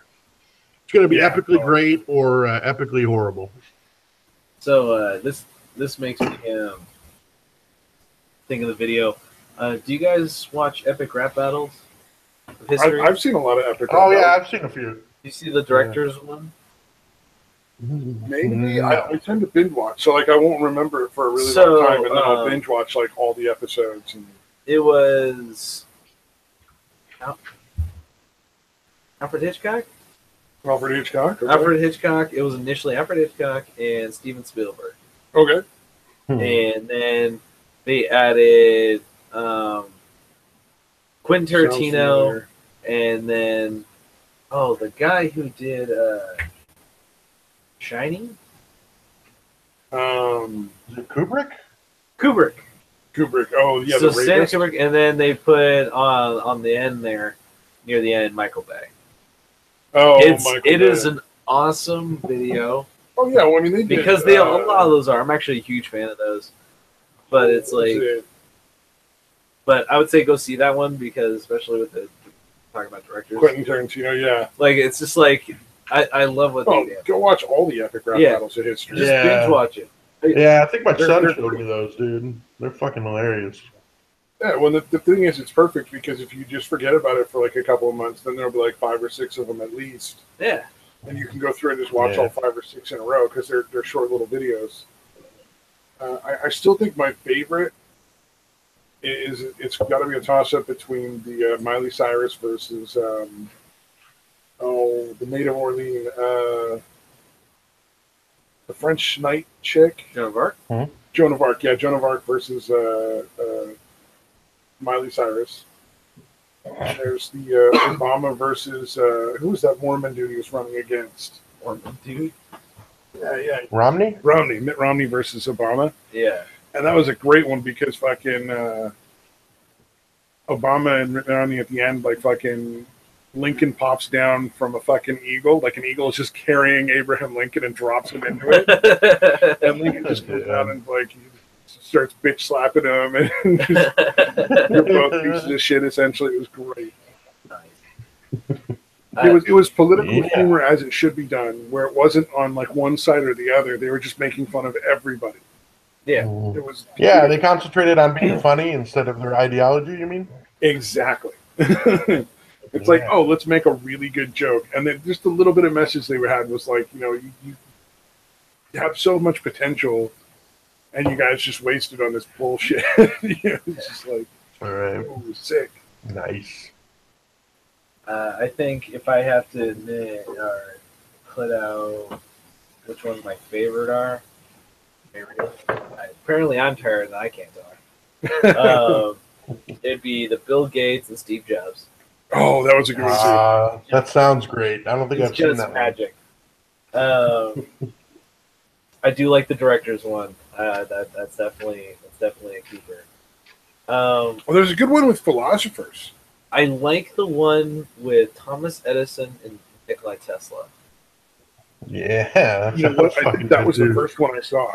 It's going to be epically great or epically horrible. So this makes me think of the video. Do you guys watch epic rap battles of history? I've seen a lot of epic. Oh yeah, I've seen a few. You see the director's one? Maybe I tend to binge watch, so like I won't remember it for a really long time, and then I'll binge watch like all the episodes. And it was Alfred Hitchcock. Alfred Hitchcock. Okay. Alfred Hitchcock. It was initially Alfred Hitchcock and Steven Spielberg. Okay. And then they added Quentin Tarantino, and then the guy who did Shining. Is it Kubrick? Kubrick. Oh yeah. So the Stanley Kubrick, and then they put on the end there, near the end, Michael Bay. Oh, it is an awesome video. Oh yeah, well, I mean they did, because a lot of those are. I'm actually a huge fan of those, but it's like. But I would say go see that one because, especially with the talking about directors, Quentin Tarantino, yeah. Like it's just like I love what they do. Go watch all the epic rap battles of history. Just binge watch it. Yeah, I think my son showed me those, dude. They're fucking hilarious. Yeah, well, the thing is, it's perfect because if you just forget about it for like a couple of months, then there'll be like 5 or 6 of them at least. Yeah. And you can go through and just watch all 5 or 6 in a row because they're short little videos. I still think my favorite it's got to be a toss-up between the Miley Cyrus versus the Maid of Orleans, the French Knight chick. Joan of Arc? Hmm? Joan of Arc, yeah. Joan of Arc versus Miley Cyrus. There's the Obama versus, who was that Mormon dude he was running against? Mormon dude? Yeah. Romney? Mitt Romney versus Obama. Yeah. And that was a great one because fucking Obama and Mitt Romney at the end, like fucking Lincoln pops down from a fucking eagle. Like an eagle is just carrying Abraham Lincoln and drops him into it. And Lincoln just goes down and like he starts bitch slapping him. And they're both pieces of shit, essentially. It was great. Nice. It was political humor as it should be done, where it wasn't on like one side or the other. They were just making fun of everybody. Yeah. It was they concentrated on being funny instead of their ideology. You mean? exactly. It's like, oh, let's make a really good joke, and then just a little bit of message they had was like, you have so much potential, and you guys just wasted on this bullshit. It's just like, all right, oh, sick. Nice. I think if I have to admit or put out which ones my favorite are, apparently I'm tired and I can't talk. It'd be the Bill Gates and Steve Jobs. Oh, that was a good one too. That sounds great. I don't think I've seen that magic. I do like the director's one. That's definitely a keeper. Well, there's a good one with philosophers. I like the one with Thomas Edison and Nikola Tesla. Yeah, I think that was the first one I saw.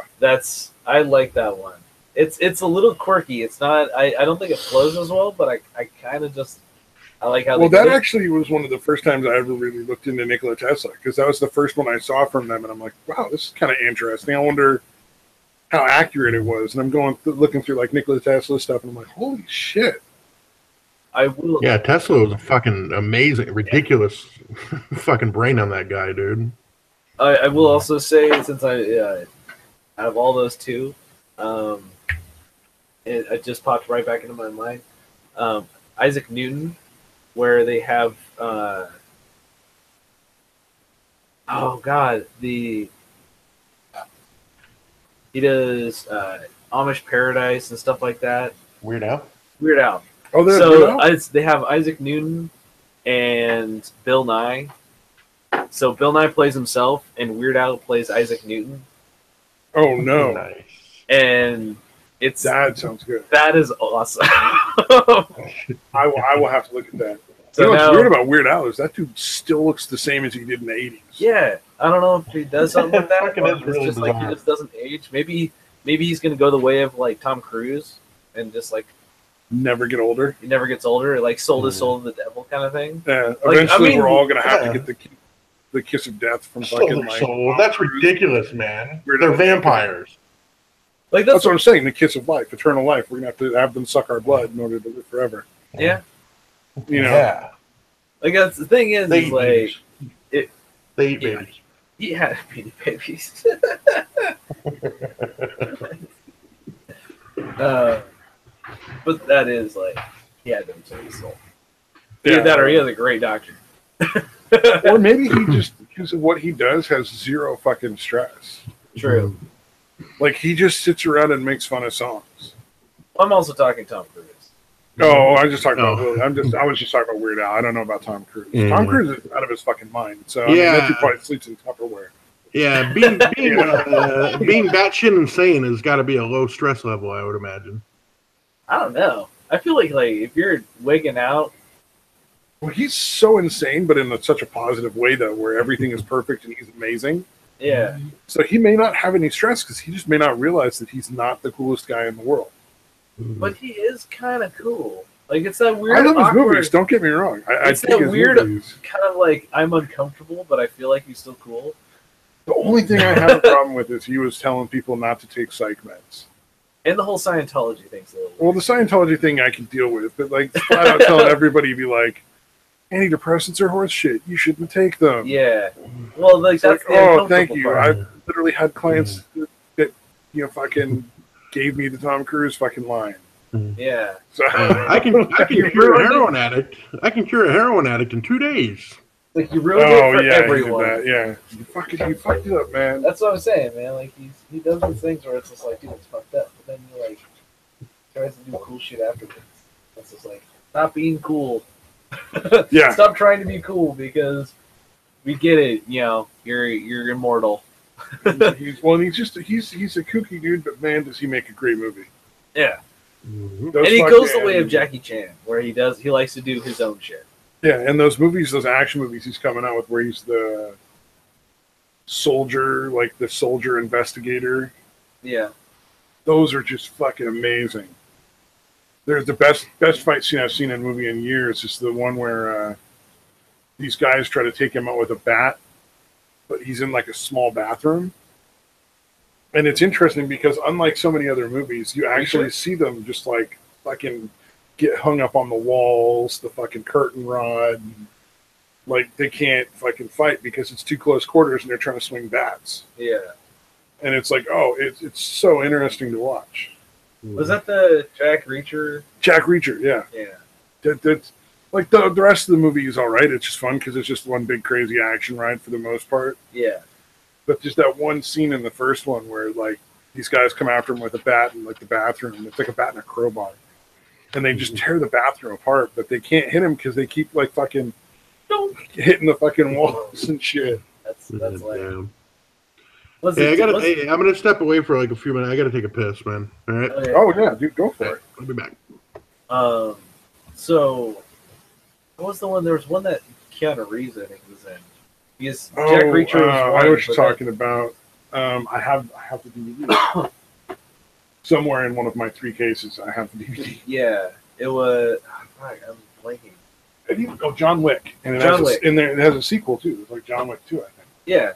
I like that one. It's a little quirky. It's not. I don't think it flows as well, but I kind of just I like how. Well, that actually was one of the first times I ever really looked into Nikola Tesla, because that was the first one I saw from them, and I'm like, wow, this is kind of interesting. I wonder how accurate it was. And I'm looking through like Nikola Tesla stuff, and I'm like, holy shit. I will. Yeah, Tesla was a fucking amazing, ridiculous fucking brain on that guy, dude. I will also say, since I out of all those two, it just popped right back into my mind. Isaac Newton, where they have he does Amish Paradise and stuff like that. Weird Al. Oh, they have Isaac Newton and Bill Nye. So Bill Nye plays himself, and Weird Al plays Isaac Newton. Oh no! Nice. And that sounds good. That is awesome. I will have to look at that. So what's weird about Weird Al is that dude still looks the same as he did in the 80s. Yeah, I don't know if he does something with that. Or it's really just like he just doesn't age. Maybe he's gonna go the way of like Tom Cruise and just like never get older. He never gets older. Like sold his soul to the devil kind of thing. Yeah. Eventually, we're all gonna have to get the kiss of death from fucking soul. That's ridiculous, man. They're vampires. Like that's what I'm saying. The kiss of life, eternal life. We're gonna have to have them suck our blood in order to live forever. Yeah. You know. Yeah. Like that's the thing is they like they eat babies. Yeah, baby babies. But that is like he had them save his soul. Either that or he has a great doctor. Or maybe he just, because of what he does, has zero fucking stress. True. Like he just sits around and makes fun of songs. I'm also talking Tom Cruise. Oh, I was just talking about I was just talking about Weird Al. I don't know about Tom Cruise. Tom Cruise is out of his fucking mind. So I mean, that dude probably sleeps in Tupperware. Yeah, being batshit insane has got to be a low stress level, I would imagine. I don't know. I feel like if you're wigging out. Well, he's so insane, but in such a positive way, though, where everything is perfect and he's amazing. Yeah. So he may not have any stress because he just may not realize that he's not the coolest guy in the world. But he is kind of cool. Like, it's that weird. I love his movies. Don't get me wrong. It's that weird kind of like I'm uncomfortable, but I feel like he's still cool. The only thing I have a problem with is he was telling people not to take psych meds. And the whole Scientology thing's a little weird. Well, the Scientology thing I can deal with, but like flat out telling everybody, be like, antidepressants are horse shit. You shouldn't take them. Yeah. Well, like that's like, thank you. I've literally had clients that fucking gave me the Tom Cruise fucking line. Yeah. So I can cure a heroin addict. I can cure a heroin addict in 2 days. Like you ruined it for everyone. Yeah. You fucked it up, man. That's what I'm saying, man. Like he does these things where it's just like, dude, it's fucked up. But then he like tries to do cool shit afterwards. It's just like stop being cool. Yeah. Stop trying to be cool because we get it. You're immortal. he's a kooky dude, but man, does he make a great movie. Yeah. And he goes the way of Jackie Chan, where he likes to do his own shit. Yeah, and those action movies he's coming out with, where he's the soldier, like the soldier investigator. Yeah. Those are just fucking amazing. They're the best fight scene I've seen in a movie in years. Is the one where these guys try to take him out with a bat, but he's in like a small bathroom. And it's interesting because unlike so many other movies, you actually see them just like fucking get hung up on the walls, the fucking curtain rod. Like they can't fucking fight because it's too close quarters and they're trying to swing bats. Yeah. And it's like, oh, it's so interesting to watch. Was that the Jack Reacher? Jack Reacher, yeah. Yeah. That's like the rest of the movie is all right. It's just fun because it's just one big crazy action ride for the most part. Yeah. But just that one scene in the first one where like these guys come after him with a bat in like the bathroom. It's like a bat and a crowbar, and they just tear the bathroom apart. But they can't hit him because they keep like fucking hitting the fucking walls and shit. That's like. Yeah. Hey, I'm gonna step away for like a few minutes. I gotta take a piss, man. All right. Okay. Oh yeah, dude, go for it. I'll be back. So what was the one? There was one that Keanu Reeves, I think, was in. Because Jack Reacher was one, I know what you're talking about. I have the DVD somewhere in one of my 3 cases. I have the DVD. Yeah, it was. I'm blanking. John Wick, and it has a sequel too. It's like John Wick 2, I think. Yeah.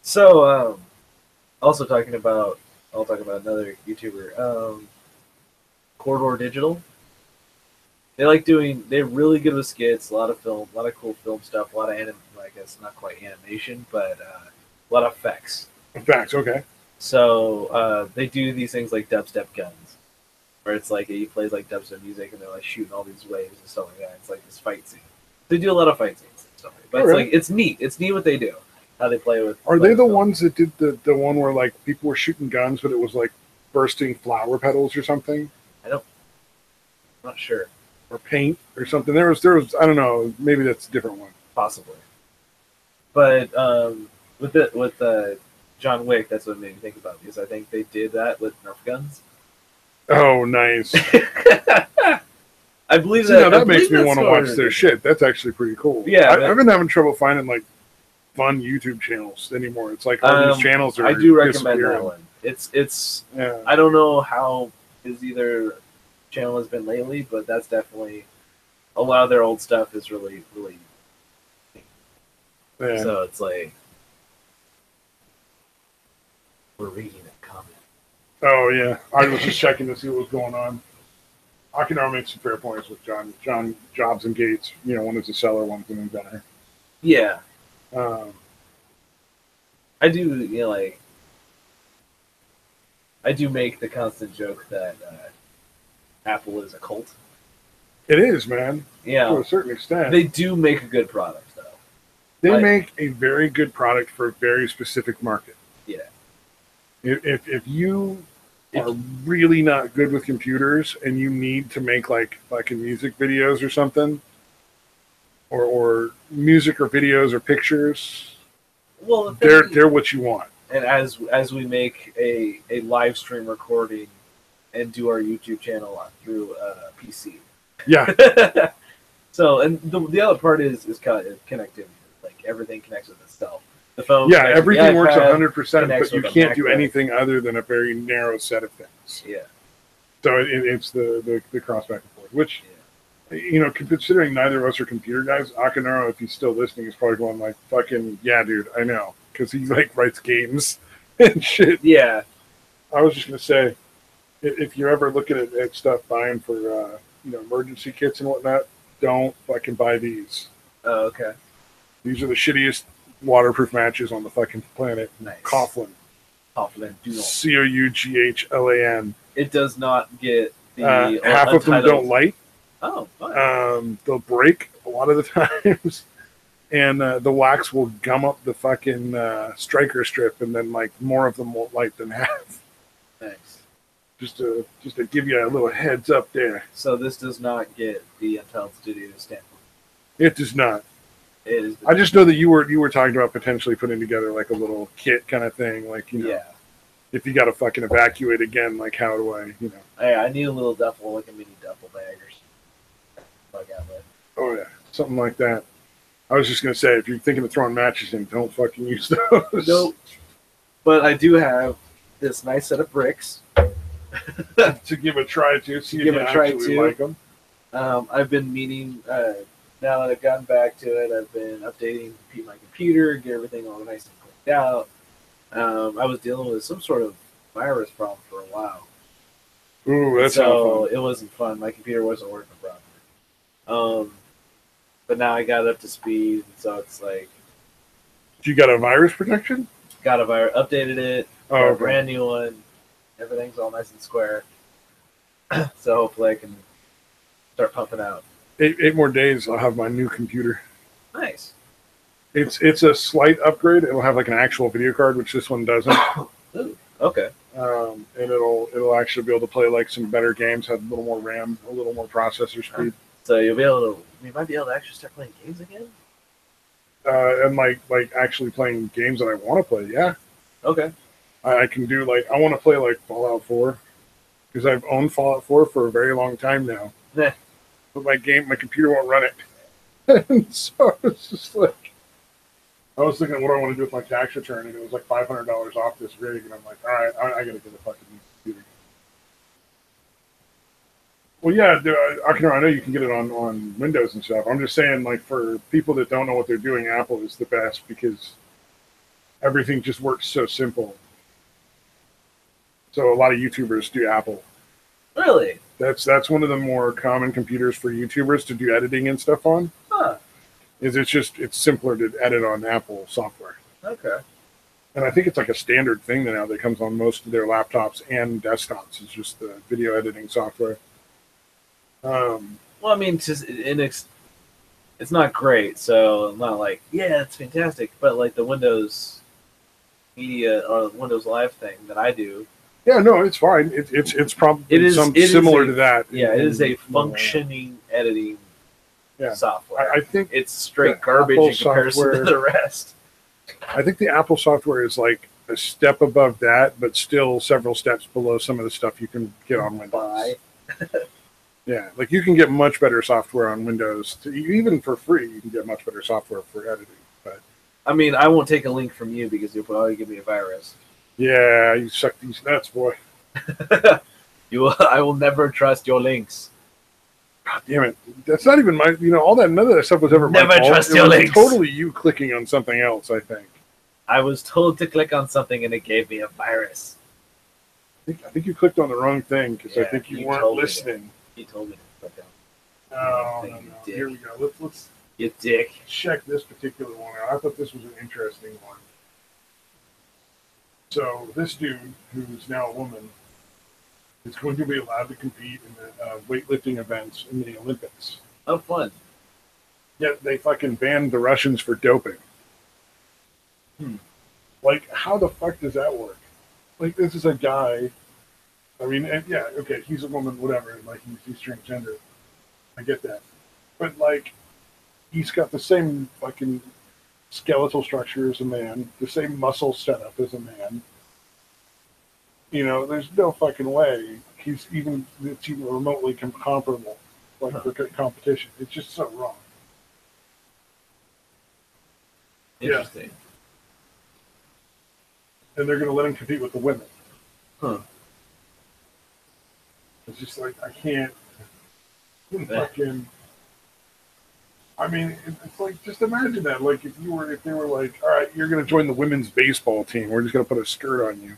So, also talking about, I'll talk about another YouTuber, Corridor Digital. They're really good with skits, a lot of film, a lot of cool film stuff, a lot of I guess not quite animation, but a lot of effects. Effects, okay. So they do these things like dubstep guns, where it's like he plays like dubstep music and they're like shooting all these waves and stuff like that. It's like this fight scene. They do a lot of fight scenes and stuff, but it's like it's neat. It's neat what they do, how they play with. Are they the ones that did the one where like people were shooting guns, but it was like bursting flower petals or something? I'm not sure. Or paint or something. There was I don't know, maybe that's a different one. Possibly. But with John Wick, that's what made me think about, because I think they did that with Nerf guns. Oh, nice. I believe that makes me want to watch their shit. That's actually pretty cool. Yeah, I've been having trouble finding like fun YouTube channels anymore. It's like all these channels are. I do recommend that one. It's yeah. I don't know how busy their channel has been lately, but that's definitely a lot of their old stuff is really yeah. So it's like we're reading a comment. Oh yeah, I was just checking to see what was going on. Akinara made some fair points with John Jobs and Gates. You know, one is a seller, one's an inventor. Yeah. I do, I do make the constant joke that Apple is a cult. It is, man. Yeah. To a certain extent. They do make a good product, though. They make a very good product for a very specific market. Yeah. If you are really not good with computers and you need to make like fucking music videos or something, or music or videos or pictures, well, they're what you want. And as we make a live stream recording and do our YouTube channel through PC. Yeah. So, and the other part is connectivity. Like everything connects with itself. The phone. Yeah, everything works 100%, but you can't do MacBook. anything other than a very narrow set of things. Yeah. So it's the cross back and forth, which, you know, considering neither of us are computer guys, Akinara, if he's still listening, is probably going like, fucking, yeah, dude, I know. Because he, like, writes games and shit. Yeah. I was just going to say, if you're ever looking at stuff buying for, you know, emergency kits and whatnot, don't fucking buy these. Oh, okay. These are the shittiest waterproof matches on the fucking planet. Nice. Coughlin. Coughlan. It does not get the half of them don't light. Oh, fine. They'll break a lot of the times, and the wax will gum up the fucking striker strip, and then like more of them won't light than half. Nice. Just to give you a little heads up there. So this does not get the Untitled Studios stamp. It does not. It is. I just know that you were talking about potentially putting together like a little kit kind of thing, like, you know. Yeah. If you got to fucking evacuate again, like how do I, you know? I need a little duffel, like a mini duffel bag or something. Oh yeah, something like that. I was just gonna say, if you're thinking of throwing matches in, don't fucking use those. Nope. But I do have this nice set of bricks to give a try to see if you actually like them. I've been meaning. now that I've gotten back to it, I've been updating my computer, get everything all nice and cleaned out. I was dealing with some sort of virus problem for a while. Ooh, that's so not fun. it wasn't fun. My computer wasn't working properly. But now I got it up to speed, so it's like You got a virus protection? got a virus, updated it, Oh, got a okay. brand new one. Everything's all nice and square. So hopefully I can start pumping out. 8 more days, I'll have my new computer. Nice. It's a slight upgrade. It'll have like an actual video card, which this one doesn't. Ooh, okay. And it'll actually be able to play like some better games, have a little more RAM, a little more processor speed, So you might be able to actually start playing games again. and like actually playing games that I want to play. Yeah, Okay. I can do like I want to play like Fallout 4 because I've owned Fallout 4 for a very long time now. Nah. But my computer won't run it, and so it's just like I was thinking, what do I want to do with my tax return, and it was like $500 off this rig, and I'm like, all right, I got to get a fucking new computer. Well, yeah, I know you can get it on Windows and stuff. I'm just saying, like, for people that don't know what they're doing, Apple is the best because everything just works so simple. So a lot of YouTubers do Apple. Really? That's one of the more common computers for YouTubers to do editing and stuff on. Huh. It's simpler to edit on Apple software. Okay. And I think it's like a standard thing now that comes on most of their laptops and desktops. It's just the video editing software. Well, I mean, it's not great, so I'm not like, yeah, it's fantastic. But like the Windows Media or Windows Live thing that I do, Yeah, no, it's fine. It's probably similar to that. Yeah, it is a functioning editing software. I think it's straight garbage in comparison to the rest. I think the Apple software is like a step above that, but still several steps below some of the stuff you can get on Windows. Yeah, like you can get much better software on Windows. Even for free, you can get much better software for editing. But I mean, I won't take a link from you because you'll probably give me a virus. Yeah, you suck these nuts, boy. I will never trust your links. God damn it. That's not even my, all that, none of that stuff was ever my fault. Never trust your links. Totally you clicking on something else, I think. I was told to click on something and it gave me a virus. I think you clicked on the wrong thing because I think you weren't listening. He told me to click on. No. Here we go. Let's You dick. check this particular one out. I thought this was an interesting one. So this dude, who's now a woman, is going to be allowed to compete in the weightlifting events in the Olympics. Oh, fun. Yet they fucking banned the Russians for doping. Like, how the fuck does that work? Like, this is a guy. I mean, yeah, okay, he's a woman, whatever. Like, he's transgender. I get that. But, like, he's got the same fucking skeletal structure as a man, the same muscle setup as a man. There's no fucking way it's even remotely comparable, like for competition. It's just so wrong. Interesting. Yeah. And they're going to let him compete with the women. Huh. It's just like, I can't fucking... I mean, it's like, just imagine that. Like, if they were like, all right, you're going to join the women's baseball team. We're just going to put a skirt on you.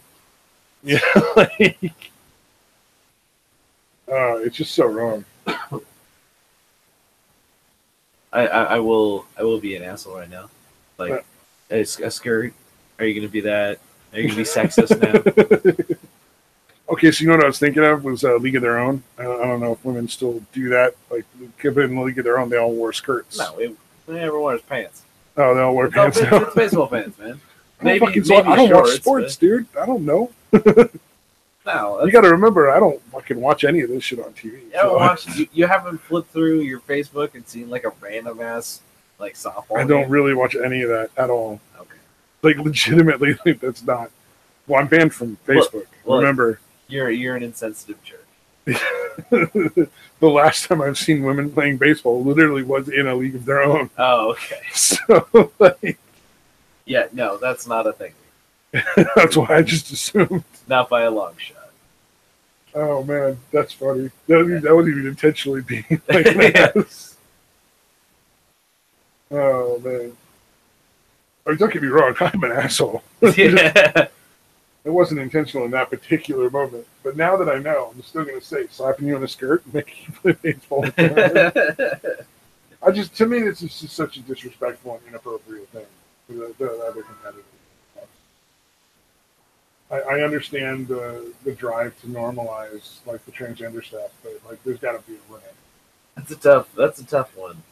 Yeah, like... it's just so wrong. I will be an asshole right now. Like, a skirt? Are you going to be that? Are you going to be sexist now? Okay, so you know what I was thinking of was League of Their Own. I don't know if women still do that. Like, in League of Their Own, they all wore skirts. No, they never wears pants. Oh, they all wear pants now? It's baseball pants, man. I don't watch sports, dude. I don't know. No, you got to remember, I don't fucking watch any of this shit on TV. You haven't flipped through your Facebook and seen like a random ass like softball I don't really watch any of that at all. Okay. Like, legitimately, like, that's not... Well, I'm banned from Facebook. Remember. You're an insensitive jerk. The last time I've seen women playing baseball literally was in a League of Their Own. Oh, okay. So, like... Yeah, no, that's not a thing. That's why I just assumed. Not by a long shot. Oh, man, that's funny. That would even intentionally be like that. Oh man. Oh, don't get me wrong, I'm an asshole. Yeah. It wasn't intentional in that particular moment. But now that I know, I'm still going to say slapping you on the skirt and making you play baseball. To me, it's just such a disrespectful and inappropriate thing for the other competitors. I understand the drive to normalize like the transgender stuff, but like there's got to be a limit. That's a tough one.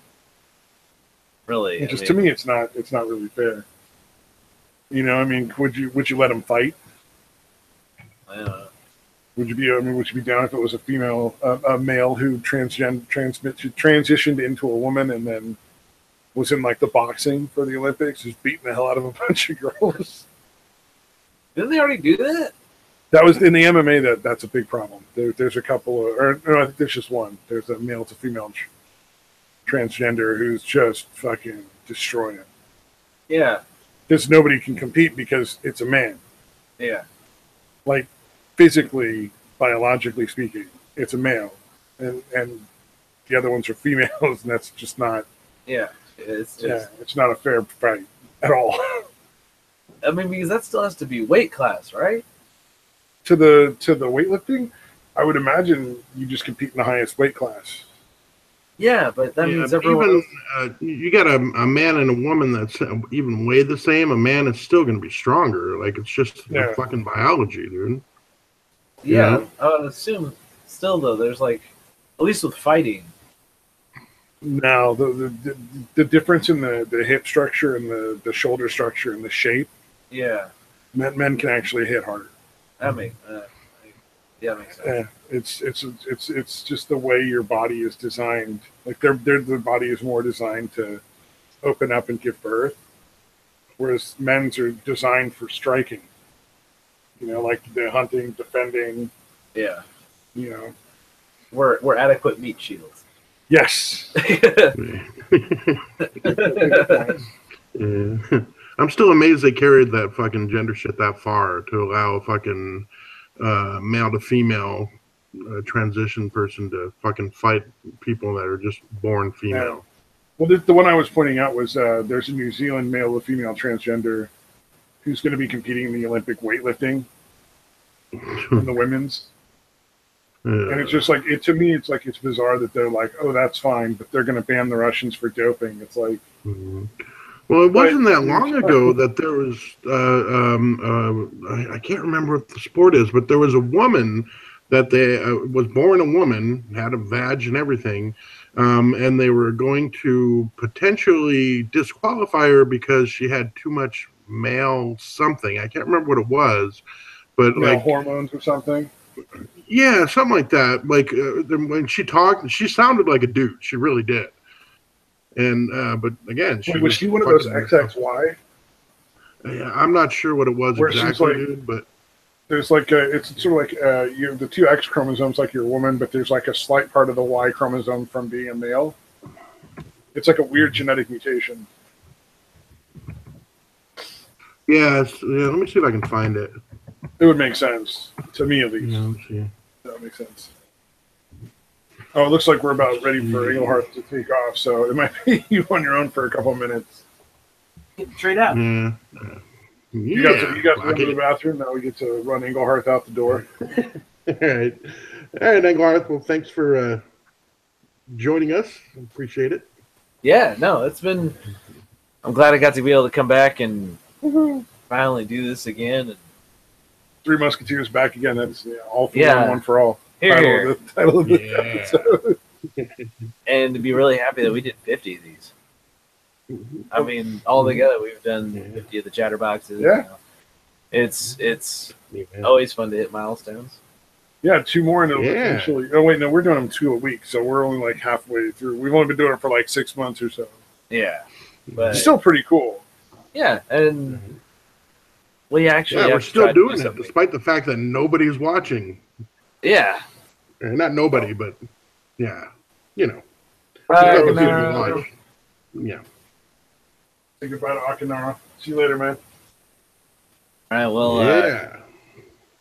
Really, To me, it's not really fair. You know, I mean, would you let them fight? I don't know. Would you be down if it was a male who transitioned into a woman and then was in like the boxing for the Olympics, just beating the hell out of a bunch of girls? Didn't they already do that? That was in the MMA. That's a big problem. There's a couple of, or no, I think there's just one. There's a male to female transgender who's just fucking destroying it. Yeah. Because nobody can compete because it's a man. Yeah. Like physically, biologically speaking, it's a male, and the other ones are females, and that's just not. Yeah. It's not a fair fight at all. I mean, because that still has to be weight class, right? To the weightlifting, I would imagine you just compete in the highest weight class. Yeah, but that means everyone. Even you got a man and a woman that's even weighed the same. A man is still going to be stronger. Like it's just fucking biology, dude. Yeah, I would assume. Still, though, there's like, at least with fighting. Now the difference in the hip structure and the shoulder structure and the shape. Yeah. Men can actually hit harder. That makes sense. It's just the way your body is designed. Like their body is more designed to open up and give birth, whereas men's are designed for striking. You know, like the hunting, defending. Yeah. You know, we're adequate meat shields. Yes. Yeah. I'm still amazed they carried that fucking gender shit that far to allow a fucking male to female transition person to fucking fight people that are just born female. Well, the one I was pointing out was there's a New Zealand male to female transgender who's going to be competing in the Olympic weightlifting in the women's. And it's just like to me, it's like it's bizarre that they're like, oh, that's fine, but they're going to ban the Russians for doping. It's like, well, it wasn't that long ago that there was I can't remember what the sport is, but there was a woman that they was born a woman, had a vag and everything, and they were going to potentially disqualify her because she had too much male something. I can't remember what it was, but male like hormones or something. Yeah, something like that. Like when she talked, she sounded like a dude. She really did. And but again, was she one of those XXY? I'm not sure what it was exactly, dude, but there's like it's sort of like you have the two X chromosomes like you're a woman, but there's like a slight part of the Y chromosome from being a male. It's like a weird genetic mutation. Yeah, let me see if I can find it. It would make sense to me, at least. Yeah, that makes sense. Oh, it looks like we're about ready for Engelhart to take off, so it might be you on your own for a couple of minutes. Trade out. Yeah. You got to run to the bathroom. Now we get to run Engelhart out the door. All right, Engelhart. Well, thanks for joining us. Appreciate it. Yeah, no, it's been. I'm glad I got to be able to come back and finally do this again. And Three Musketeers back again. That's all for one for all. Here. Title of the episode. And to be really happy that we did 50 of these. I mean, all together we've done 50 of the Chatterboxes. Yeah. You know. It's always fun to hit milestones. Yeah, 2 more and it'll potentially. Oh wait, no, we're doing them 2 a week, so we're only like halfway through. We've only been doing it for like 6 months or so. Yeah, but it's still pretty cool. Yeah, and we actually we're still doing it despite the fact that nobody's watching. Yeah, not nobody, but yeah, you know. Yeah. Say goodbye to Akinara. See you later, man. All right, well,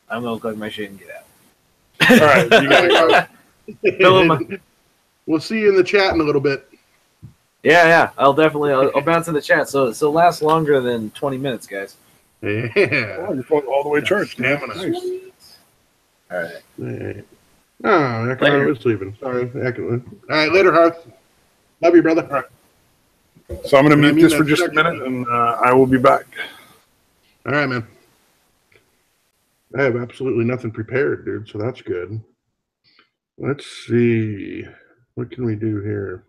I'm gonna cook my shit and get out. All right, you gotta go. We'll see you in the chat in a little bit. Yeah. I'll definitely. I'll bounce in the chat. So last longer than 20 minutes, guys. Yeah. Oh, your phone all the way Yeah, charged. stamina. Nice. All right. Right. Oh, Later. was sleeping. Sorry. All right, later, Hearth. Love you, brother. All right. So I'm going to And I mute mean this for that just a minute, and I will be back. All right, man. I have absolutely nothing prepared, dude, so that's good. Let's see. What can we do here?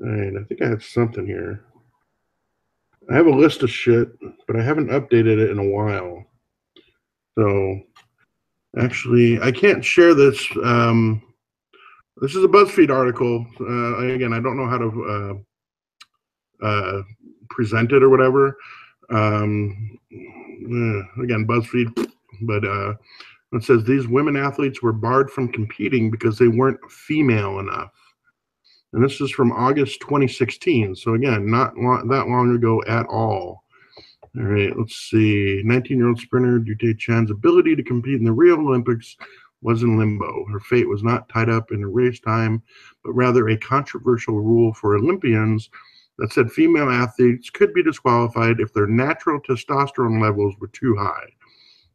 All right, I think I have something here. I have a list of shit, but I haven't updated it in a while. So, actually, I can't share this. This is a BuzzFeed article. Again, I don't know how to present it or whatever. Again, BuzzFeed, but it says these women athletes were barred from competing because they weren't female enough. And this is from August 2016. So again, not that long ago at all. All right, let's see. 19-year-old sprinter Dute Chan's ability to compete in the Rio Olympics was in limbo. Her fate was not tied up in her race time, but rather a controversial rule for Olympians that said female athletes could be disqualified if their natural testosterone levels were too high.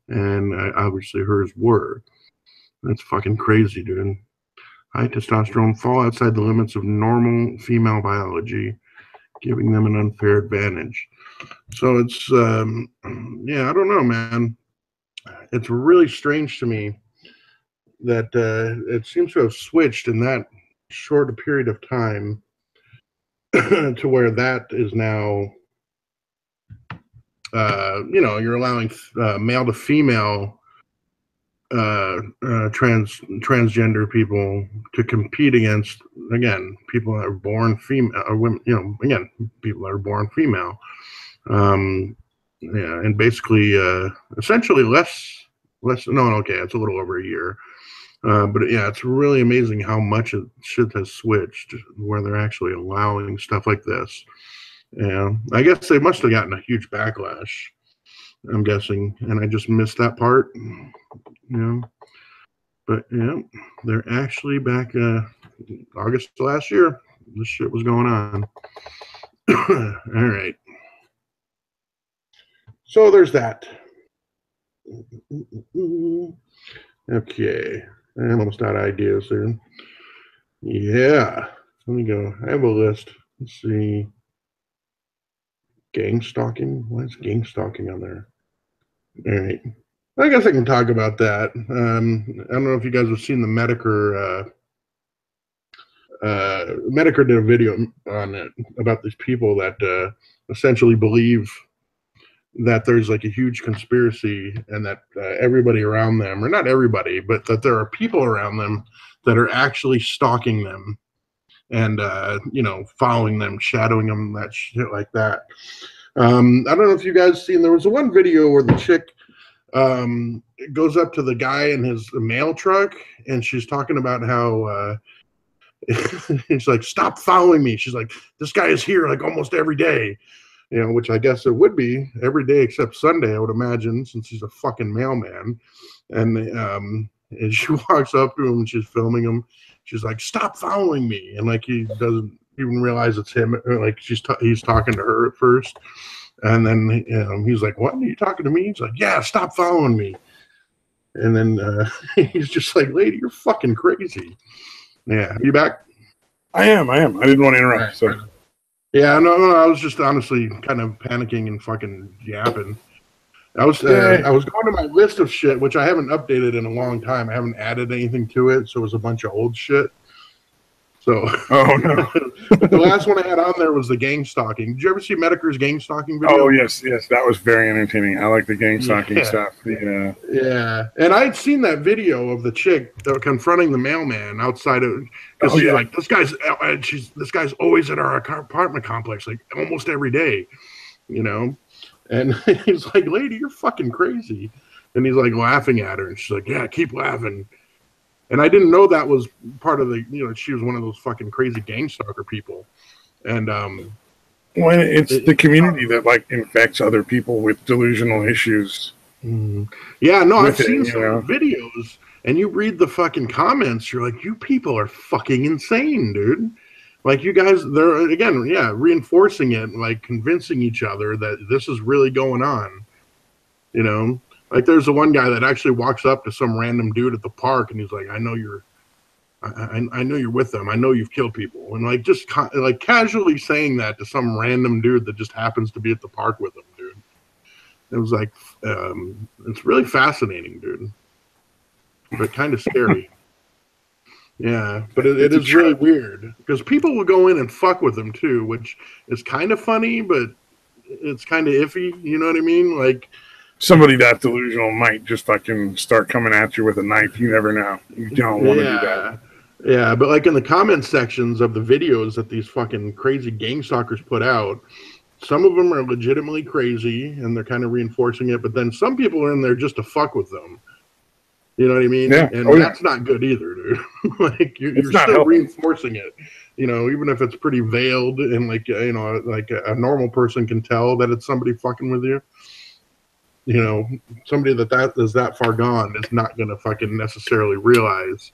And obviously hers were. That's fucking crazy, dude. High testosterone fall outside the limits of normal female biology, giving them an unfair advantage. So it's, yeah, I don't know, man. It's really strange to me that it seems to have switched in that short a period of time to where that is now, you're allowing male to female transgender people to compete against, again, people that are born female, or women, again, people that are born female. Yeah, and basically, essentially less. No, okay, it's a little over a year. But yeah, it's really amazing how much shit has switched, where they're actually allowing stuff like this. Yeah, I guess they must have gotten a huge backlash, I'm guessing, and I just missed that part. But yeah, they're actually back August last year. This shit was going on. All right. So there's that. Okay. I'm almost out of ideas there. Yeah. Let me go. I have a list. Let's see. Gang stalking? Why is gang stalking on there? All right. I guess I can talk about that. I don't know if you guys have seen the Medicare. Medicare did a video on it about these people that essentially believe that there's like a huge conspiracy and that everybody around them, or not everybody, but that there are people around them that are actually stalking them and following them, shadowing them, that shit like that. I don't know if you guys seen, there was one video where the chick goes up to the guy in his mail truck and she's talking about how it's like, stop following me. She's like, this guy is here like almost every day. Which I guess it would be every day except Sunday, I would imagine, since he's a fucking mailman. And she walks up to him and she's filming him. She's like, stop following me. And like, he doesn't even realize it's him. Like he's talking to her at first. And then he's like, what? Are you talking to me? He's like, yeah, stop following me. And then he's just like, lady, you're fucking crazy. Yeah. Are you back? I am. I didn't want to interrupt. So. Yeah, no, I was just honestly kind of panicking and fucking yapping. I was going to my list of shit, which I haven't updated in a long time. I haven't added anything to it, so it was a bunch of old shit. So, oh no. But the last one I had on there was the gang stalking. Did you ever see Medicare's gang stalking video? Oh yes, that was very entertaining. I like the gang stalking stuff. Yeah. Yeah, and I'd seen that video of the chick confronting the mailman outside of, because she's like, this guy's always at our apartment complex, like almost every day, and he's like, lady, you're fucking crazy, and he's like laughing at her, and she's like, yeah, keep laughing. And I didn't know that was part of the, she was one of those fucking crazy gang stalker people. And when it's the community that like infects other people with delusional issues. Yeah, no, I've seen some videos, and you read the fucking comments, you're like, you people are fucking insane, dude. Like you guys, they're again, yeah, reinforcing it, like convincing each other that this is really going on. You know, like there's the one guy that actually walks up to some random dude at the park, and he's like, I know you're with them. I know you've killed people," and like just like casually saying that to some random dude that just happens to be at the park with him, dude. It was like, it's really fascinating, dude, but kind of scary. Yeah, but it is really weird because people will go in and fuck with them too, which is kind of funny, but it's kind of iffy. You know what I mean? Like somebody that delusional might just fucking start coming at you with a knife. You never know. You don't want to do that. Yeah, but like in the comment sections of the videos that these fucking crazy gang stalkers put out, some of them are legitimately crazy and they're kind of reinforcing it, but then some people are in there just to fuck with them. You know what I mean? Yeah. And that's not good either, dude. Like you're still helping. reinforcing it. You know, even if it's pretty veiled and like like a normal person can tell that it's somebody fucking with you. You know, somebody that is that far gone is not going to fucking necessarily realize.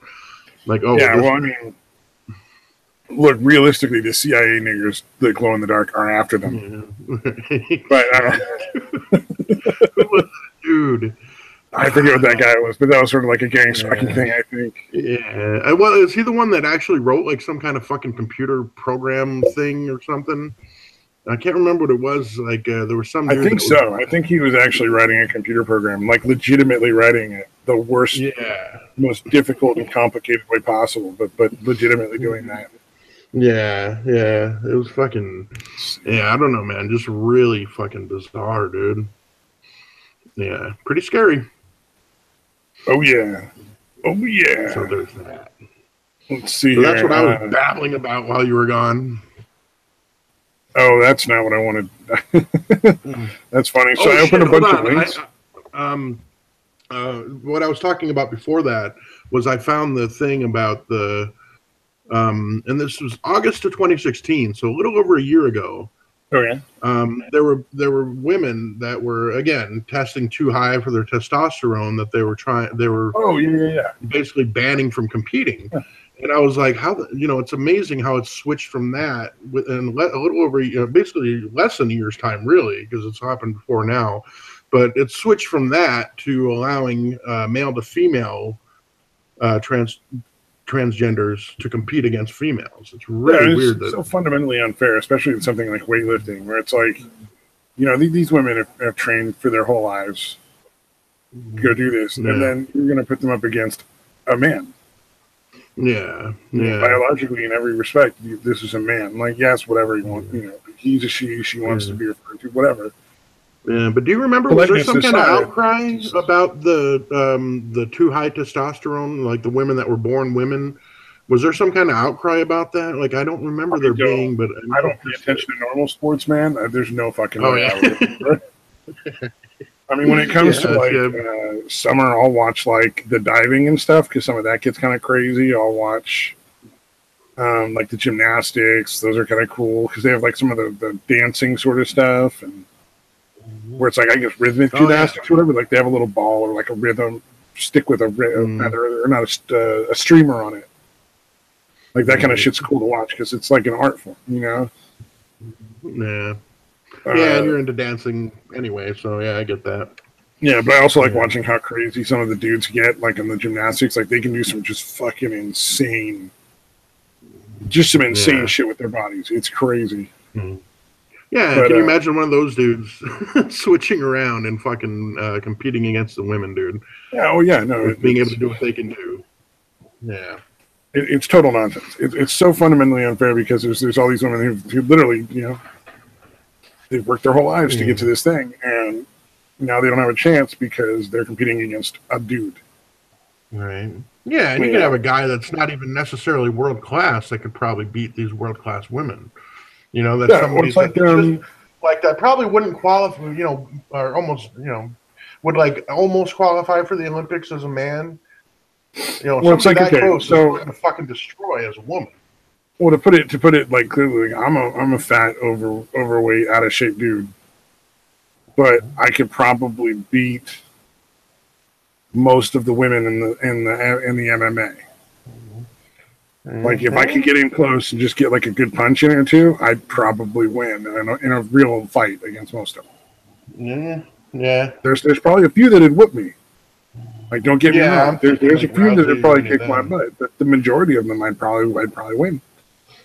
Like, oh, yeah. Well, I mean, look, realistically, the CIA niggers that glow in the dark are after them. Yeah. But who was it, dude? I forget what that guy was, but that was sort of like a gang stalking thing, I think. Yeah. Well, is he the one that actually wrote like some kind of fucking computer program thing or something? I can't remember what it was. Like there was some. I think so. I think he was actually writing a computer program, like legitimately writing it, the worst, most difficult and complicated way possible, but legitimately doing that. Yeah, it was fucking. Yeah, I don't know, man. Just really fucking bizarre, dude. Yeah, pretty scary. Oh yeah. So there's that. Let's see. So that's what I was babbling about while you were gone. Oh, that's not what I wanted. That's funny. So I opened a bunch of links. What I was talking about before that was I found the thing about the, and this was August of 2016, so a little over a year ago. Oh yeah. There were women that were again testing too high for their testosterone that they were Oh yeah. basically banning from competing. Yeah. And I was like, it's amazing how it's switched from that within a little over, basically less than a year's time, really, because it's happened before now. But it's switched from that to allowing male to female transgenders to compete against females. It's really weird. It's so fundamentally unfair, especially in something like weightlifting, where it's like, these women have trained for their whole lives to go do this, and then you're going to put them up against a man. Yeah. Biologically, in every respect, this is a man. Like, yes, whatever you want. He's a she wants to be referred to, whatever. Yeah, but do you remember? Was there some kind of outcry about the too high testosterone, like the women that were born women? Was there some kind of outcry about that? Like, I don't remember there being, but I don't pay attention to normal sports, man. There's no fucking way. I mean, when it comes to summer, I'll watch like the diving and stuff because some of that gets kind of crazy. I'll watch like the gymnastics; those are kind of cool because they have like some of the dancing sort of stuff, and where it's like I guess rhythmic gymnastics, or whatever. Like they have a little ball or like a rhythm stick with or not a streamer on it. Like that kind of shit's cool to watch because it's like an art form, Yeah. Yeah, and you're into dancing anyway, so yeah, I get that. Yeah, but I also like watching how crazy some of the dudes get, like in the gymnastics. Like they can do some just fucking insane, shit with their bodies. It's crazy. Mm-hmm. Yeah, but, can you imagine one of those dudes switching around and fucking competing against the women, dude? Yeah, oh yeah, no, being able to do what they can do. Yeah. It's total nonsense. It's so fundamentally unfair because there's all these women who literally, they've worked their whole lives to get to this thing, and now they don't have a chance because they're competing against a dude. Right. Yeah, and you can have a guy that's not even necessarily world class that could probably beat these world class women. That's somebody like that probably wouldn't qualify. Or almost, would like almost qualify for the Olympics as a man. Well, it's like close so is going to fucking destroy as a woman. Well, to put it like clearly, I'm a fat, overweight, out of shape dude, but I could probably beat most of the women in the MMA. Like if I could get in close and just get like a good punch in or two, I'd probably win in a real fight against most of them. Yeah. There's probably a few that'd whoop me. Like, don't get me wrong. I'm thinking There's a like few that'd Rousey or probably any of kick my them. butt, but the majority of them I'd probably win.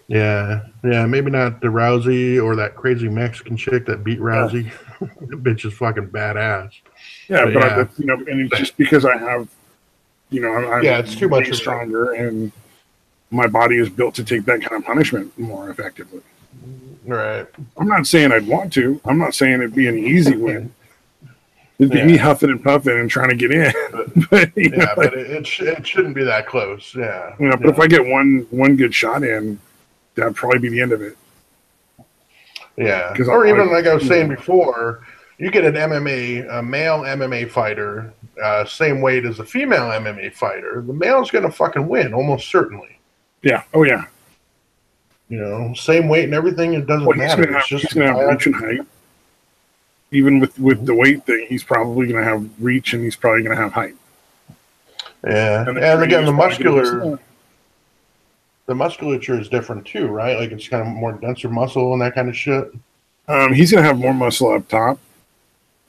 Yeah, maybe not the Rousey or that crazy Mexican chick that beat Rousey. That bitch is fucking badass. Yeah, but yeah, and it's just because I have, I'm it's too much way stronger, and my body is built to take that kind of punishment more effectively. Right. I'm not saying I'd want to. I'm not saying it'd be an easy win. It'd be me huffing and puffing and trying to get in. But, but it shouldn't be that close. Yeah. But if I get one good shot in, that'd probably be the end of it. Yeah. Or even like I was saying before, you get a male MMA fighter, same weight as a female MMA fighter. The male's going to fucking win, almost certainly. Yeah. Oh, yeah. Same weight and everything. It doesn't matter. He's going to have reach and height. Even with the weight thing, he's probably going to have reach and he's probably going to have height. Yeah. And again, the musculature is different too, right? Like it's kind of more denser muscle and that kind of shit. He's going to have more muscle up top.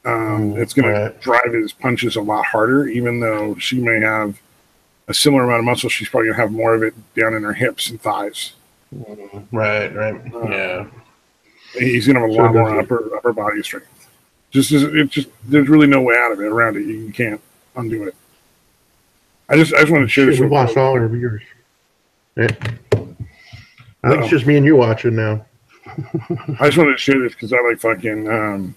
It's going to drive his punches a lot harder, even though she may have a similar amount of muscle. She's probably going to have more of it down in her hips and thighs. Right. Yeah. He's going to have a lot more upper body strength. There's really no way out of it around it. You can't undo it. I just want to share this. We watched all our viewers. Yeah. I think it's just me and you watching now. I just wanted to share this because I like fucking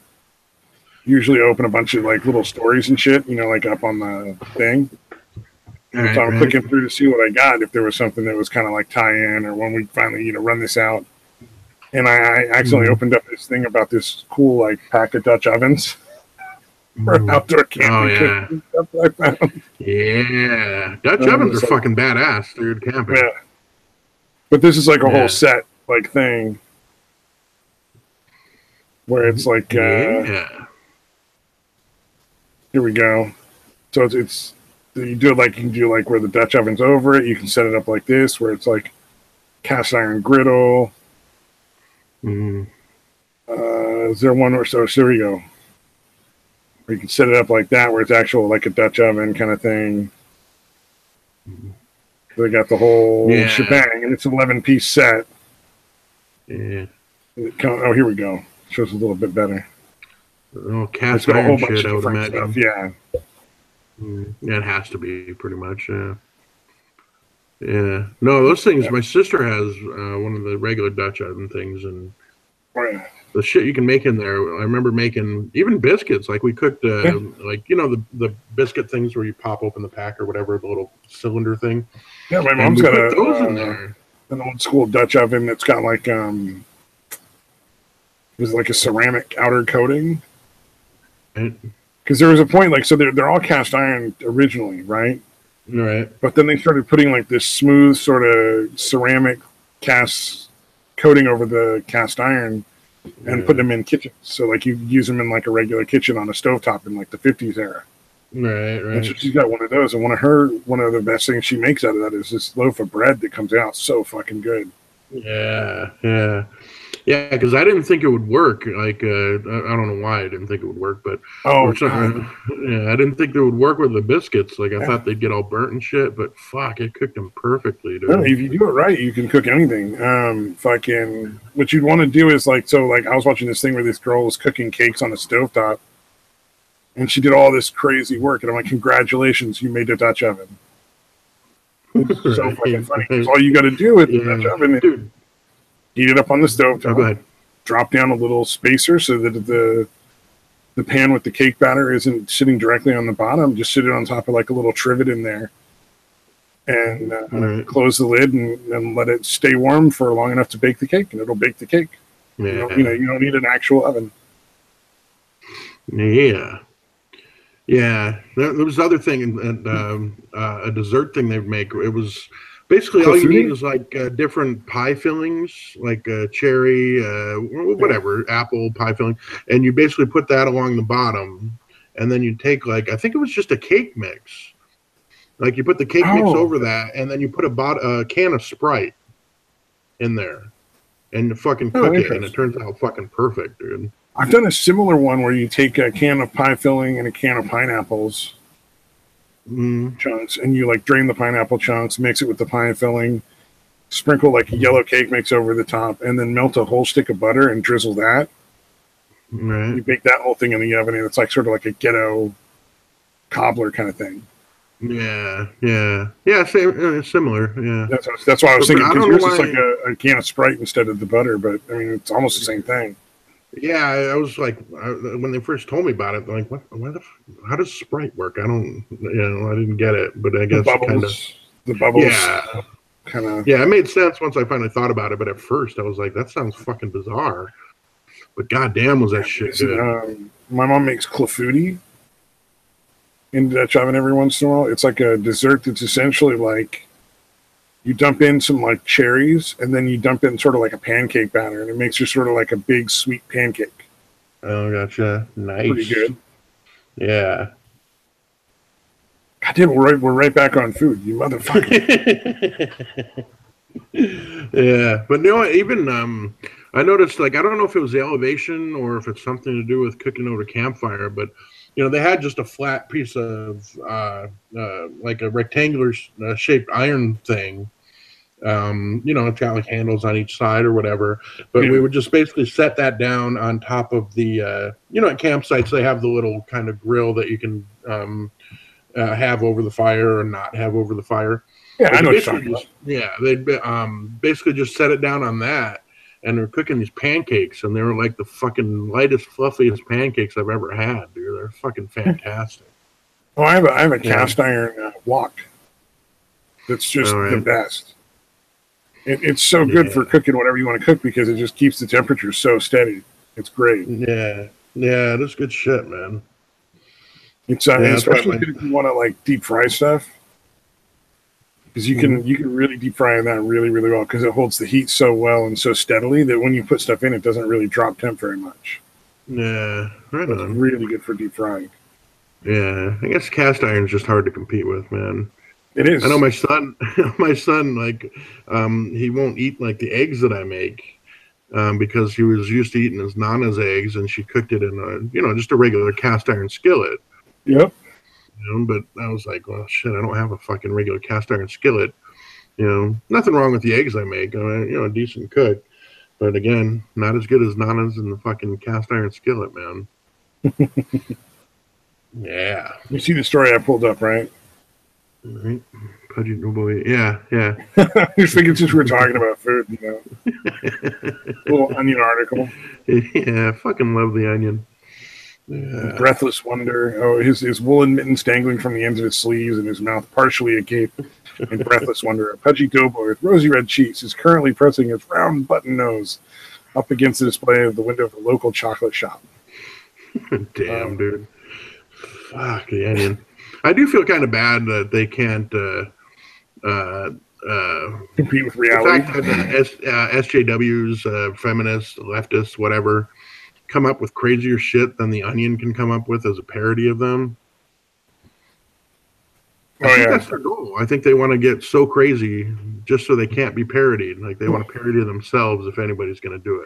usually open a bunch of like little stories and shit, like up on the thing. And so I'm clicking through to see what I got, if there was something that was kind of like tie-in or when we finally, run this out. And I accidentally opened up this thing about this cool like pack of Dutch ovens for outdoor camping. Stuff I found. Yeah, Dutch ovens are fucking badass, dude. Camping. Yeah, but this is like a whole set like thing where it's like here we go. So it's you do it like you can do like where the Dutch oven's over it. You can set it up like this where it's like cast iron griddle. Is there one or so there we go. Or you can set it up like that where it's actual like a Dutch oven kind of thing. They got the whole shebang, and it's an 11-piece set. Yeah. Here we go. Shows a little bit better. Oh, cast iron shit, I would imagine. Stuff. Yeah. Yeah, it has to be pretty much. Yeah. No, those things. My sister has one of the regular Dutch oven things, and the shit you can make in there. I remember making even biscuits. Like we cooked, like the biscuit things where you pop open the pack or whatever, the little cylinder thing. Yeah, my mom's got those in there. An old school Dutch oven that's got like it was like a ceramic outer coating. Because there was a point like so they're all cast iron originally, right? Right. But then they started putting like this smooth sort of ceramic cast coating over the cast iron and put them in kitchens. So like you use them in like a regular kitchen on a stovetop in like the 50s era. Right. And so she's got one of those, and one of the best things she makes out of that is this loaf of bread that comes out so fucking good. Yeah, because I didn't think it would work. Like, I don't know why I didn't think it would work, but I didn't think it would work with the biscuits. Like, I thought they'd get all burnt and shit, but fuck, it cooked them perfectly, dude. No, if you do it right, you can cook anything. Fucking, what you'd want to do is like, so like, I was watching this thing where this girl was cooking cakes on a stovetop, and she did all this crazy work, and I'm like, congratulations, you made a Dutch oven. It's so fucking funny. Because all you got to do with the Dutch oven is heat it up on the stove top, drop down a little spacer so that the pan with the cake batter isn't sitting directly on the bottom. Just sit it on top of like a little trivet in there, and close the lid and let it stay warm for long enough to bake the cake, and it'll bake the cake. You don't need an actual oven. Yeah, there was other thing, a dessert thing they'd make. It was basically all you need is like different pie fillings, like cherry, whatever, apple pie filling, and you basically put that along the bottom, and then you take like I think it was just a cake mix, Like you put the cake mix over that, and then you put a can of Sprite in there, and you fucking cook it, and it turns out fucking perfect, dude. I've done a similar one where you take a can of pie filling and a can of pineapples chunks, and you like drain the pineapple chunks, mix it with the pie filling, sprinkle like a yellow cake mix over the top, and then melt a whole stick of butter and drizzle that. Right. You bake that whole thing in the oven, and it's like sort of like a ghetto cobbler kind of thing. Yeah. Same, similar. Yeah. That's why I was thinking, because yours is like a can of Sprite instead of the butter, but I mean it's almost the same thing. Yeah, I was like, when they first told me about it, like, how does Sprite work? I didn't get it, but I guess the bubbles. Yeah. Kind of. Yeah, it made sense once I finally thought about it, but at first I was like, that sounds fucking bizarre. But goddamn, was that shit good. My mom makes clafouti in the Dutch oven every once in a while. It's like a dessert that's essentially like you dump in some like cherries, and then you dump in sort of like a pancake batter, and it makes you sort of like a big sweet pancake. Oh, gotcha. Nice. Pretty good. Yeah. God damn, we're right back on food, you motherfucker. Yeah, but even I noticed, like, I don't know if it was the elevation or if it's something to do with cooking over campfire, but they had just a flat piece of like a rectangular shaped iron thing. It's got like handles on each side or whatever, but we would just basically set that down on top of the at campsites they have the little kind of grill that you can have over the fire or not have over the fire. Yeah, I know what you're talking about. Yeah, they basically just set it down on that, and they're cooking these pancakes, and they were like the fucking lightest, fluffiest pancakes I've ever had, dude. They're fucking fantastic. Oh, I have a cast iron wok that's just the best. It's so good for cooking whatever you want to cook because it just keeps the temperature so steady. It's great. Yeah, that's good shit, man. It's especially good if you want to like deep fry stuff, because you can really deep fry that really, really well because it holds the heat so well and so steadily that when you put stuff in, it doesn't really drop temp very much. Yeah, right on. It's really good for deep frying. Yeah, I guess cast iron's just hard to compete with, man. It is. I know my son, like, he won't eat like the eggs that I make because he was used to eating his nana's eggs, and she cooked it in just a regular cast iron skillet. Yep. But I was like, well, shit, I don't have a fucking regular cast iron skillet. Nothing wrong with the eggs I make. A decent cook, but again, not as good as Nana's in the fucking cast iron skillet, man. Yeah. You see the story I pulled up, right? Right. Pudgy boy. Yeah. I was thinking since we were talking about food, little onion article. Yeah, I fucking love the onion. Yeah. Breathless wonder. Oh, his woolen mittens dangling from the ends of his sleeves and his mouth partially agape in breathless wonder. A pudgy doughboy with rosy red cheeks is currently pressing his round button nose up against the display of the window of a local chocolate shop. Damn, dude. Fuck the onion. I do feel kind of bad that they can't compete with reality. The fact that SJWs, feminists, leftists, whatever, come up with crazier shit than the Onion can come up with as a parody of them. I think that's their goal. I think they want to get so crazy just so they can't be parodied. Like they want to parody themselves if anybody's going to do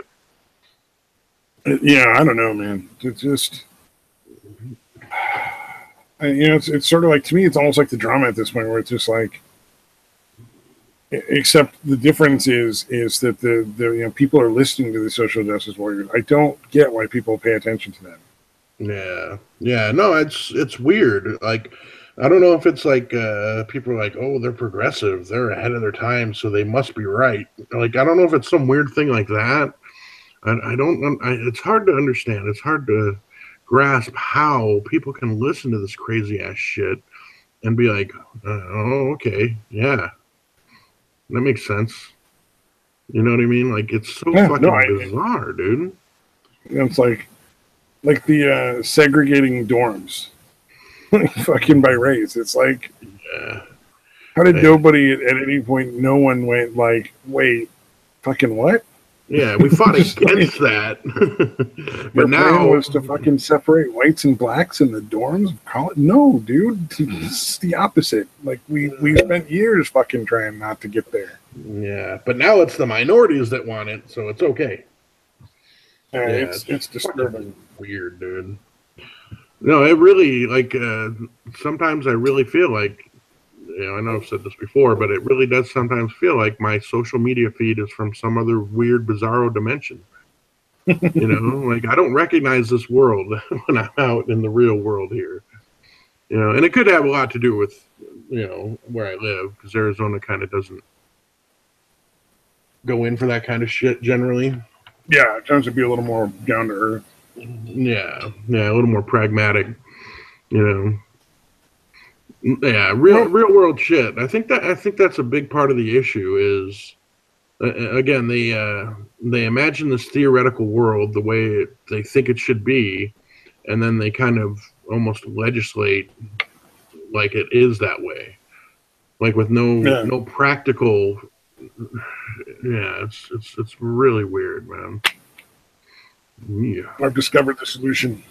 it. Yeah, I don't know, man. It's just, it's sort of like, to me, it's almost like the drama at this point where it's just like, except the difference is that the people are listening to the social justice warriors. I don't get why people pay attention to them. Yeah. No, it's weird. Like, I don't know if it's like people are like, oh, they're progressive, they're ahead of their time, so they must be right. Like, I don't know if it's some weird thing like that. It's hard to understand. It's hard to grasp how people can listen to this crazy ass shit and be like, oh, okay, yeah. That makes sense. You know what I mean? Like, it's so fucking bizarre, dude. It's like the segregating dorms. Fucking by race. It's like, how did nobody at any point, no one went like, wait, fucking what? Yeah, we fought against that. Your But plan now was to fucking separate whites and blacks in the dorms of college. No, dude, it's the opposite. Like we spent years fucking trying not to get there. yeah, but now it's the minorities that want it, so it's okay. And Yeah, it's disturbing. Weird, dude. No, it really like sometimes I really feel like I know I've said this before, but it really does sometimes feel like my social media feed is from some other weird, bizarro dimension. Like I don't recognize this world when I'm out in the real world here. And it could have a lot to do with where I live, because Arizona kind of doesn't go in for that kind of shit generally. Yeah, it tends to be a little more down to earth. Yeah, a little more pragmatic. Yeah, real world shit. I think that's a big part of the issue is again they imagine this theoretical world the way they think it should be, and then they kind of almost legislate like it is that way, like with no practical. Yeah, it's really weird, man. Yeah, I've discovered the solution.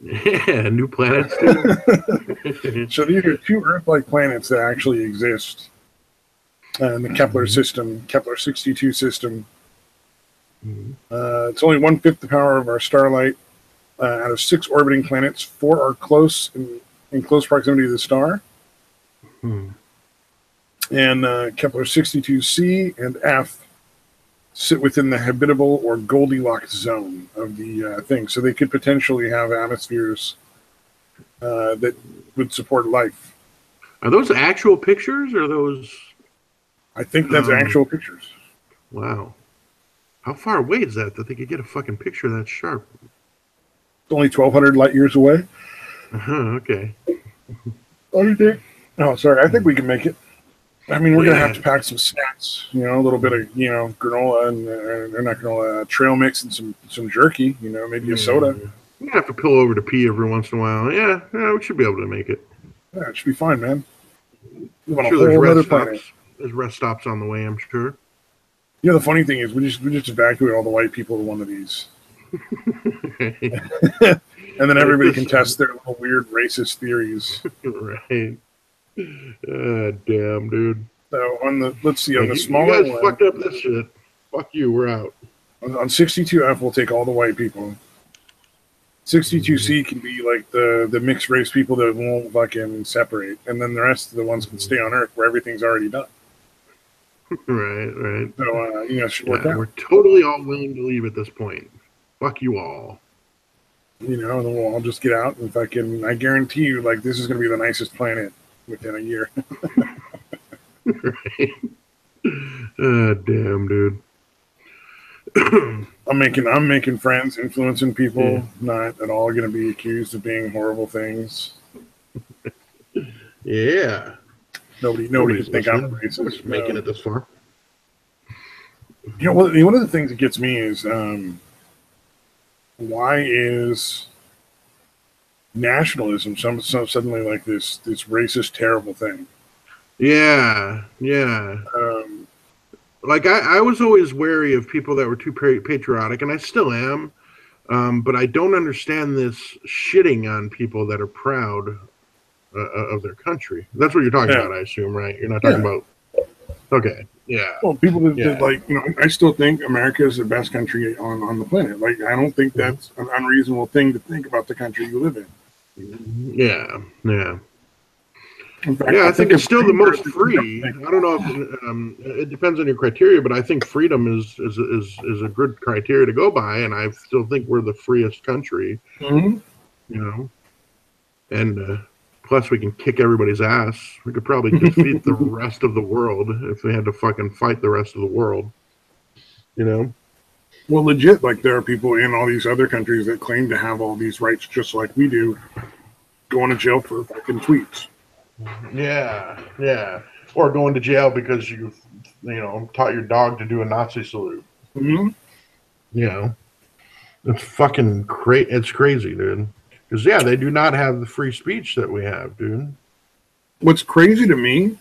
Yeah, new planets too. So these are two Earth-like planets that actually exist in the Kepler system, Kepler 62 system. It's only 1/5 the power of our starlight. Out of 6 orbiting planets, 4 are close in close proximity to the star. And Kepler 62c and F sit within the habitable or Goldilocks zone of the thing. So they could potentially have atmospheres that would support life. Are those actual pictures, or are those? I think that's actual pictures. Wow. How far away is that they could get a fucking picture that sharp? It's only 1,200 light years away. Okay. What do you think? Oh, sorry. I think we can make it. I mean, we're going to have to pack some snacks, a little bit of, granola and not granola, trail mix and some jerky, maybe a soda. We have to pull over to pee every once in a while. Yeah, we should be able to make it. Yeah, it should be fine, man. I'm sure there's rest stops on the way, I'm sure. The funny thing is we just evacuate all the white people to one of these. And then everybody can test their little weird racist theories. Right. Damn, dude. So let's see, on the smaller you guys fucked up this shit. Fuck you, we're out. On 62F, we'll take all the white people. 62C can be like the mixed race people that won't fucking separate, and then the rest of the ones can stay on Earth where everything's already done. Right. So it should work out. We're totally all willing to leave at this point. Fuck you all. And then we'll all just get out and I guarantee you, like, this is going to be the nicest planet within a year. Right. Damn, dude. I'm making friends, influencing people, not at all going to be accused of being horrible things. Yeah. Nobody can think I'm racist. Making it this far. One of the things that gets me is why is nationalism suddenly like this racist, terrible thing? Yeah. Like I was always wary of people that were too patriotic, and I still am. But I don't understand this shitting on people that are proud of their country. That's what you're talking about, I assume, right? You're not talking about. Okay. Yeah. Well, people that like, I still think America is the best country on the planet. Like, I don't think that's an unreasonable thing to think about the country you live in. Yeah. In fact, I think it's still the most free. I don't know if it depends on your criteria, but I think freedom is a good criteria to go by, and I still think we're the freest country. Mm-hmm. And plus we can kick everybody's ass. We could probably defeat the rest of the world if we had to fucking fight the rest of the world. Well, legit, like there are people in all these other countries that claim to have all these rights just like we do, going to jail for fucking tweets. Yeah. Or going to jail because you taught your dog to do a Nazi salute. Mm-hmm. It's fucking crazy. It's crazy, dude. Because they do not have the free speech that we have, dude. What's crazy to me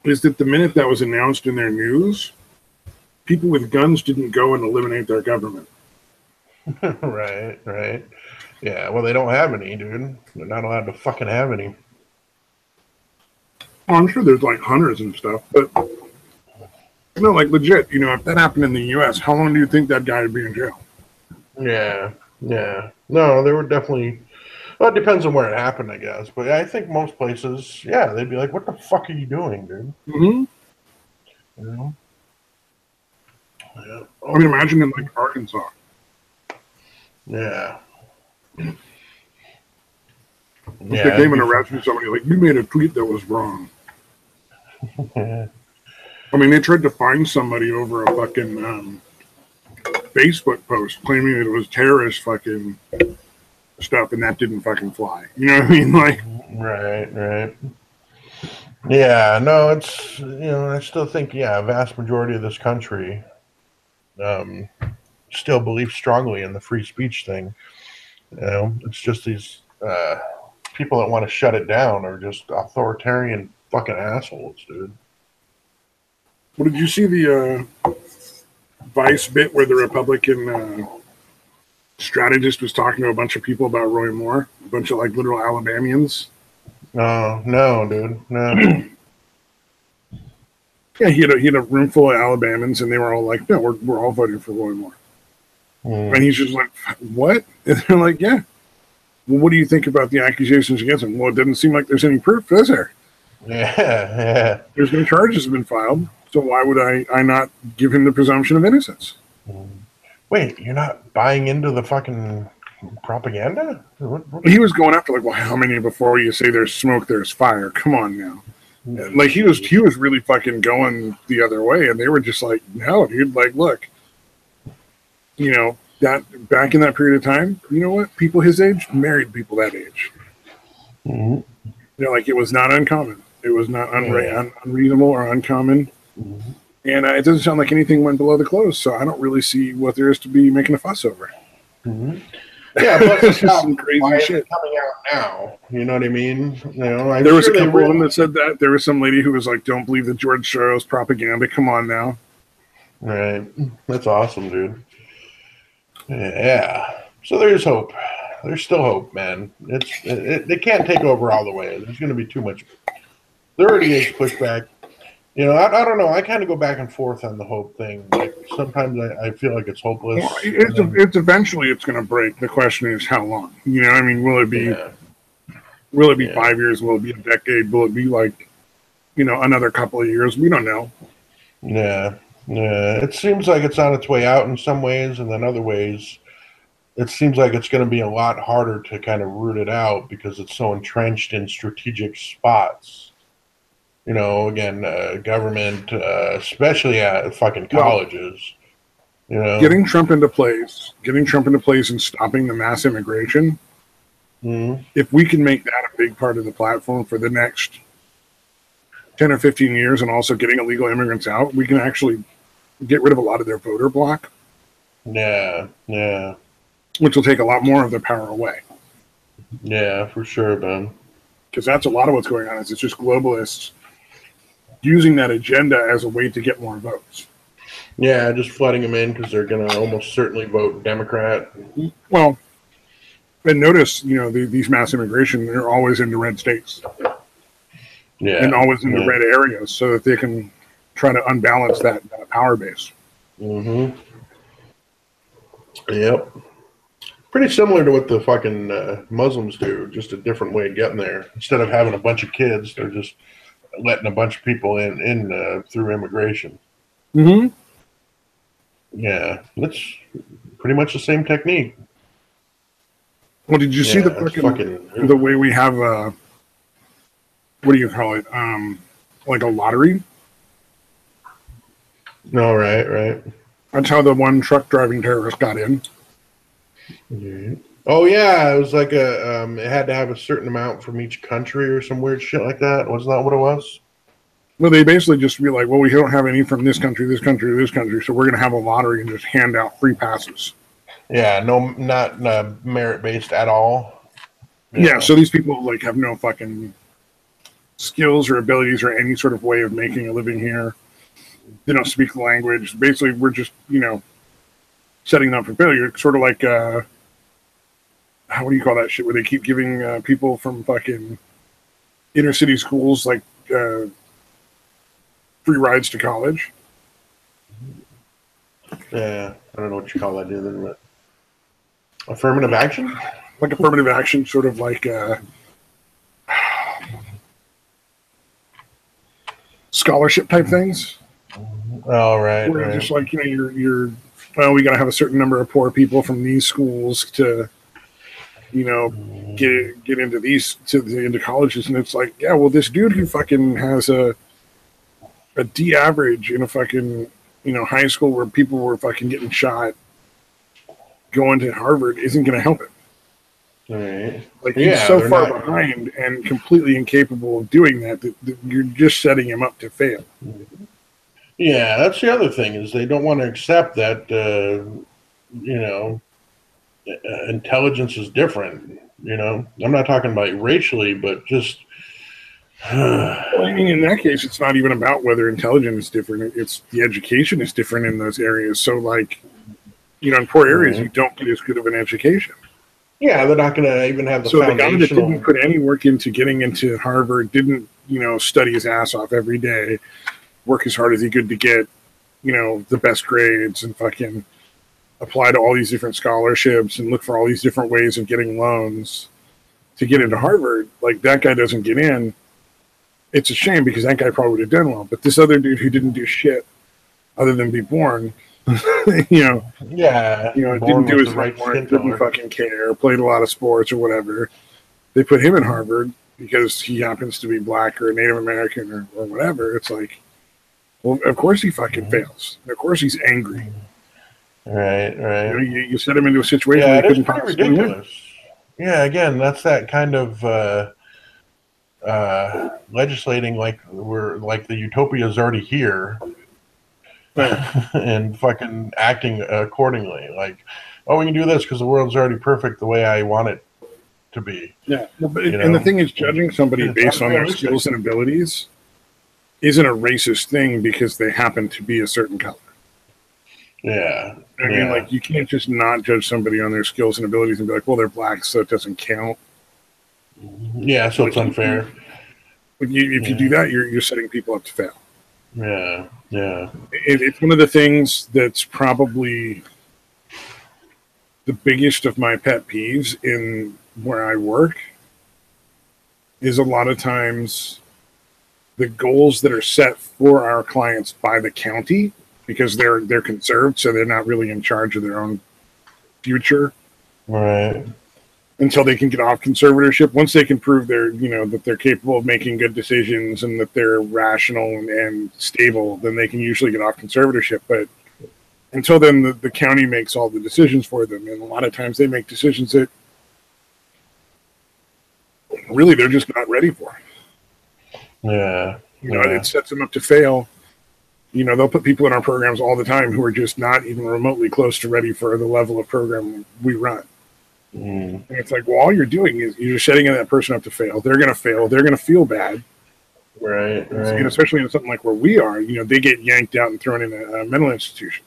is that the minute that was announced in their news, people with guns didn't go and eliminate their government. Right, right. Yeah, well, they don't have any, dude. They're not allowed to fucking have any. Oh, I'm sure there's like hunters and stuff, but no, like legit, you know, if that happened in the U.S., how long do you think that guy would be in jail? Yeah, yeah. No, they were definitely. Well, it depends on where it happened, I guess. But I think most places, yeah, they'd be like, "What the fuck are you doing, dude?" Mm-hmm. You know? Yeah. I mean, imagine in like Arkansas. Yeah. If they Yeah. came and arrested somebody, like, you made a tweet that was wrong. I mean, they tried to find somebody over a fucking Facebook post claiming that it was terrorist fucking stuff, and that didn't fucking fly. You know what I mean? Like, Right, right. Yeah, no, it's, I still think, yeah, a vast majority of this country um, still believes strongly in the free speech thing. It's just these people that want to shut it down are just authoritarian fucking assholes, dude. what did you see the Vice bit where the Republican strategist was talking to a bunch of people about Roy Moore, a bunch of like literal Alabamians? No, dude, no. Yeah, he had a room full of Alabamans, and they were all like, "No, we're all voting for Roy Moore." And he's just like, "What?" And they're like, "Yeah." Well, what do you think about the accusations against him? Well, it doesn't seem like there's any proof, is there? Yeah, yeah. There's no charges have been filed, so why would I not give him the presumption of innocence? Wait, you're not buying into the fucking propaganda? He was going after like, well, how many before you say there's smoke, there's fire? Come on now. Like he was really fucking going the other way, and they were just like, no, dude. Like, look, that back in that period of time, you know what? People his age married people that age. Mm-hmm. Like it was not uncommon. It was not unreasonable or uncommon. Mm-hmm. And it doesn't sound like anything went below the clothes, so I don't really see what there is to be making a fuss over. Mm-hmm. Yeah, plus it's just some crazy shit coming out now. You know what I mean? There was a couple of them that said that. There was some lady who was like, "Don't believe the George Soros propaganda." Come on now. Right. That's awesome, dude. Yeah. So there's hope. There's still hope, man. They can't take over all the way. There's going to be too much. There already is pushback. I don't know. I kind of go back and forth on the hope thing. Like sometimes I feel like it's hopeless. Well, it's eventually it's going to break. The question is how long. I mean, will it be? Yeah. Will it be 5 years? Will it be a decade? Will it be like, another couple of years? We don't know. Yeah. Yeah. It seems like it's on its way out in some ways, and then other ways, it seems like it's going to be a lot harder to kind of root it out because it's so entrenched in strategic spots. Again, government, especially at fucking colleges. Getting Trump into place and stopping the mass immigration. Mm-hmm. If we can make that a big part of the platform for the next 10 or 15 years and also getting illegal immigrants out, we can actually get rid of a lot of their voter block. Yeah, yeah. Which will take a lot more of their power away. Yeah, for sure, Ben. Because that's a lot of what's going on. It's just globalists using that agenda as a way to get more votes. Yeah, just flooding them in because they're going to almost certainly vote Democrat. Well, and notice, these mass immigration, they're always in the red states. Yeah. And always in the red areas so that they can try to unbalance that power base. Mm-hmm. Yep. Pretty similar to what the fucking Muslims do, just a different way of getting there. Instead of having a bunch of kids, they're just letting a bunch of people in through immigration. Mm-hmm. Yeah, that's pretty much the same technique. Well, did you see the way we have what do you call it? Like a lottery? No, right. That's how the one truck driving terrorist got in. Mm-hmm. Oh yeah, it was like it had to have a certain amount from each country or some weird shit like that. Wasn't that what it was? Well, they basically just be like, well, we don't have any from this country, this country, this country, so we're going to have a lottery and just hand out free passes. Yeah, no, not merit based at all. Yeah, so these people like have no fucking skills or abilities or any sort of way of making a living here. They don't speak the language. Basically, we're just, setting them up for failure. Sort of like, what do you call that shit? Where they keep giving people from fucking inner city schools like free rides to college. Yeah, I don't know what you call that either, but affirmative action? Like affirmative action, sort of like scholarship type things. Oh, right. Where just like, you're well, we got to have a certain number of poor people from these schools to, get into into colleges, and it's like, yeah, well, this dude who fucking has a D average in a fucking high school where people were fucking getting shot, going to Harvard isn't going to help him. Right. Like, he's so far behind and completely incapable of doing that you're just setting him up to fail. Yeah, that's the other thing, is they don't want to accept that, intelligence is different. I'm not talking about racially, but just. Well, I mean, in that case, it's not even about whether intelligence is different. It's the education is different in those areas. So, like, in poor areas, you don't get as good of an education. Yeah, they're not going to even have the foundational. So the guy that didn't put any work into getting into Harvard, didn't, study his ass off every day, work as hard as he could to get, the best grades and fucking apply to all these different scholarships and look for all these different ways of getting loans to get into Harvard. Like, that guy doesn't get in. It's a shame, because that guy probably would have done well. But this other dude who didn't do shit other than be born, didn't do his homework, didn't fucking care, played a lot of sports or whatever. They put him in Harvard because he happens to be black or Native American or whatever. It's like, well, of course he fucking fails. Of course he's angry. Right. You set him into a situation where he couldn't possibly win. Yeah, again, that's that kind of legislating like the utopia is already here. And fucking acting accordingly. Like, we can do this because the world's already perfect the way I want it to be. Yeah, and the thing is, judging somebody based on their skills and abilities isn't a racist thing because they happen to be a certain color. Yeah. I mean, like, you can't just not judge somebody on their skills and abilities and be like, well, they're black, so it doesn't count. Yeah, so it's unfair. If you do that, you're setting people up to fail. Yeah. It's one of the things that's probably the biggest of my pet peeves in where I work is a lot of times the goals that are set for our clients by the county, because they're conserved, so they're not really in charge of their own future. Right. Until they can get off conservatorship. Once they can prove that they're capable of making good decisions and that they're rational and stable, then they can usually get off conservatorship. But until then, the county makes all the decisions for them. And a lot of times they make decisions that really they're just not ready for. Yeah. It sets them up to fail. They'll put people in our programs all the time who are just not even remotely close to ready for the level of program we run. And it's like, well, all you're doing is you're setting that person up to fail. They're going to fail. They're going to feel bad. Right. And especially in something like where we are, they get yanked out and thrown in a mental institution.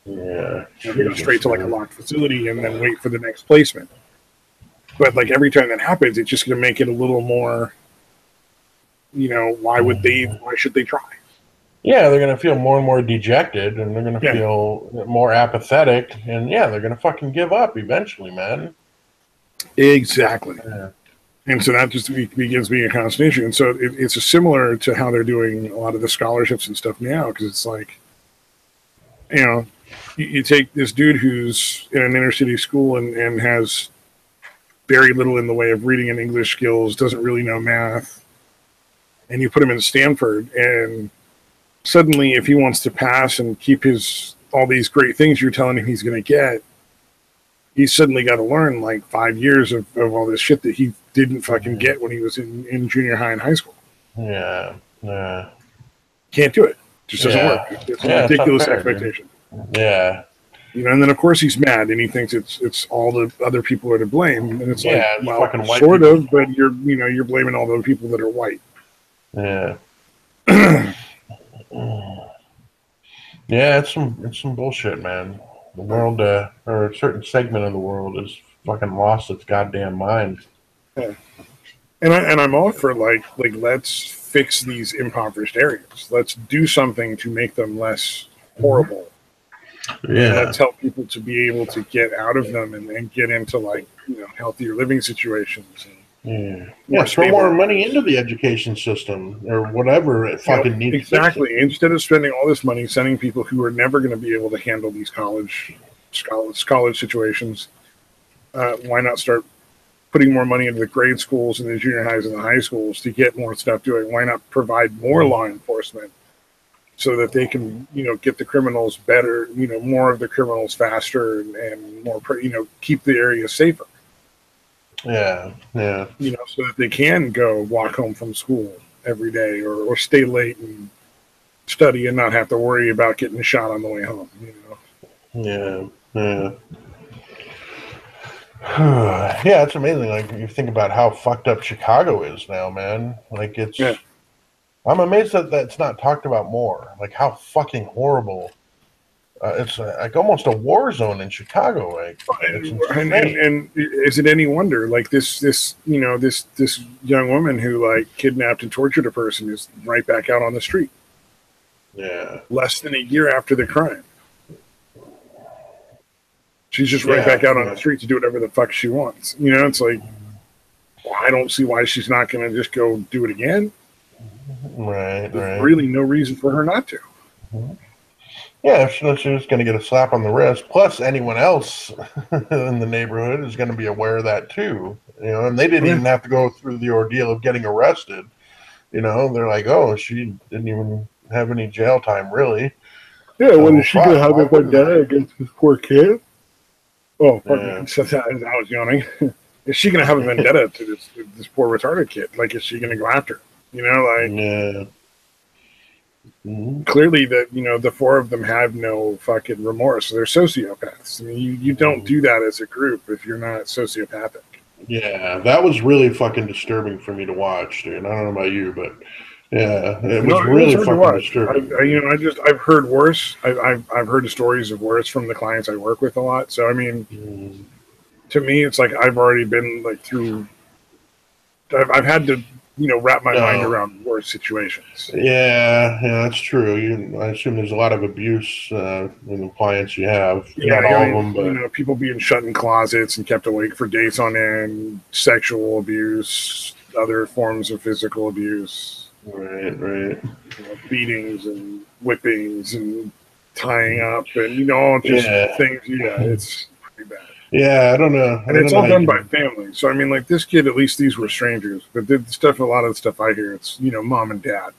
Yeah. They go straight to like a locked facility and then wait for the next placement. But like every time that happens, it's just going to make it a little more, why should they try? Yeah, they're going to feel more and more dejected, and they're going to feel more apathetic, and they're going to fucking give up eventually, man. Exactly. Yeah. And so that just begins being a consternation. And so it's similar to how they're doing a lot of the scholarships and stuff now, because it's like, you take this dude who's in an inner city school and has very little in the way of reading and English skills, doesn't really know math, and you put him in Stanford, and suddenly, if he wants to pass and keep all these great things you're telling him he's going to get, he's suddenly got to learn like 5 years of all this shit that he didn't fucking get when he was in junior high and high school. Yeah. Can't do it. Just doesn't work. It's a ridiculous expectation. Yeah. And then of course he's mad and he thinks it's all the other people are to blame, and it's like, well, fucking white sort people. of, but you're blaming all the people that are white. Yeah. Yeah, it's some bullshit, man. The world, or a certain segment of the world, is fucking lost its goddamn mind. Yeah. And I'm all for like let's fix these impoverished areas. Let's do something to make them less horrible, and Yeah, let's help people to be able to get out of them and get into like healthier living situations and yeah, more yeah. Throw stable more money lives. into the education system or whatever it fucking needs fixing. Exactly. Instead of spending all this money sending people who are never going to be able to handle these college situations, why not start putting more money into the grade schools and the junior highs and the high schools to get more stuff doing? Why not provide more law enforcement so that they can, get the criminals better, more of the criminals faster and more, keep the area safer, Yeah, yeah, so that they can go walk home from school every day or stay late and study and not have to worry about getting shot on the way home. yeah, yeah. Yeah, it's amazing. Like you think about how fucked up Chicago is now, man. Like Yeah. I'm amazed that that's not talked about more. Like how fucking horrible. It's like almost a war zone in Chicago. Like it's insane. And is it any wonder? Like this young woman who like kidnapped and tortured a person is right back out on the street Yeah, less than a year after the crime. She's just right yeah, back out on the yeah. street to do whatever the fuck she wants. It's like, well, I don't see why she's not going to just go do it again. Right, There's right. really no reason for her not to. Yeah, she's just going to get a slap on the wrist. Plus, anyone else in the neighborhood is going to be aware of that too. And they didn't Yeah, even have to go through the ordeal of getting arrested. They're like, oh, she didn't even have any jail time, really. yeah. When So is she going to fuck, have why a wouldn't vendetta I? against this poor kid? Oh, pardon Yeah, me. So that, I was yawning. Is she going to have a vendetta to this poor retarded kid? Like, is she going to go after him? Like yeah. Mhm. clearly that the four of them have no fucking remorse. They're sociopaths. I mean, you don't do that as a group if you're not sociopathic. Yeah, that was really fucking disturbing for me to watch, dude. I don't know about you, but yeah, it No, was it was really hard to fucking watch. disturbing. I've heard worse. I've heard the stories of worse from the clients I work with a lot. So I mean, Mm. to me, it's like I've already been like through. I've had to wrap my mind No, around worse situations. yeah, yeah, that's true. I assume there's a lot of abuse in the clients you have. Yeah, Not I all of mean, them, but people being shut in closets and kept awake for days on end, sexual abuse, other forms of physical abuse, right, right. beatings and whippings and tying up and all just Yeah, things. Yeah, it's pretty bad. yeah. I don't know. I And it's don't know all how you done by can. family. So I mean, like this kid, at least these were strangers. But the stuff, a lot of the stuff I hear, it's mom and dad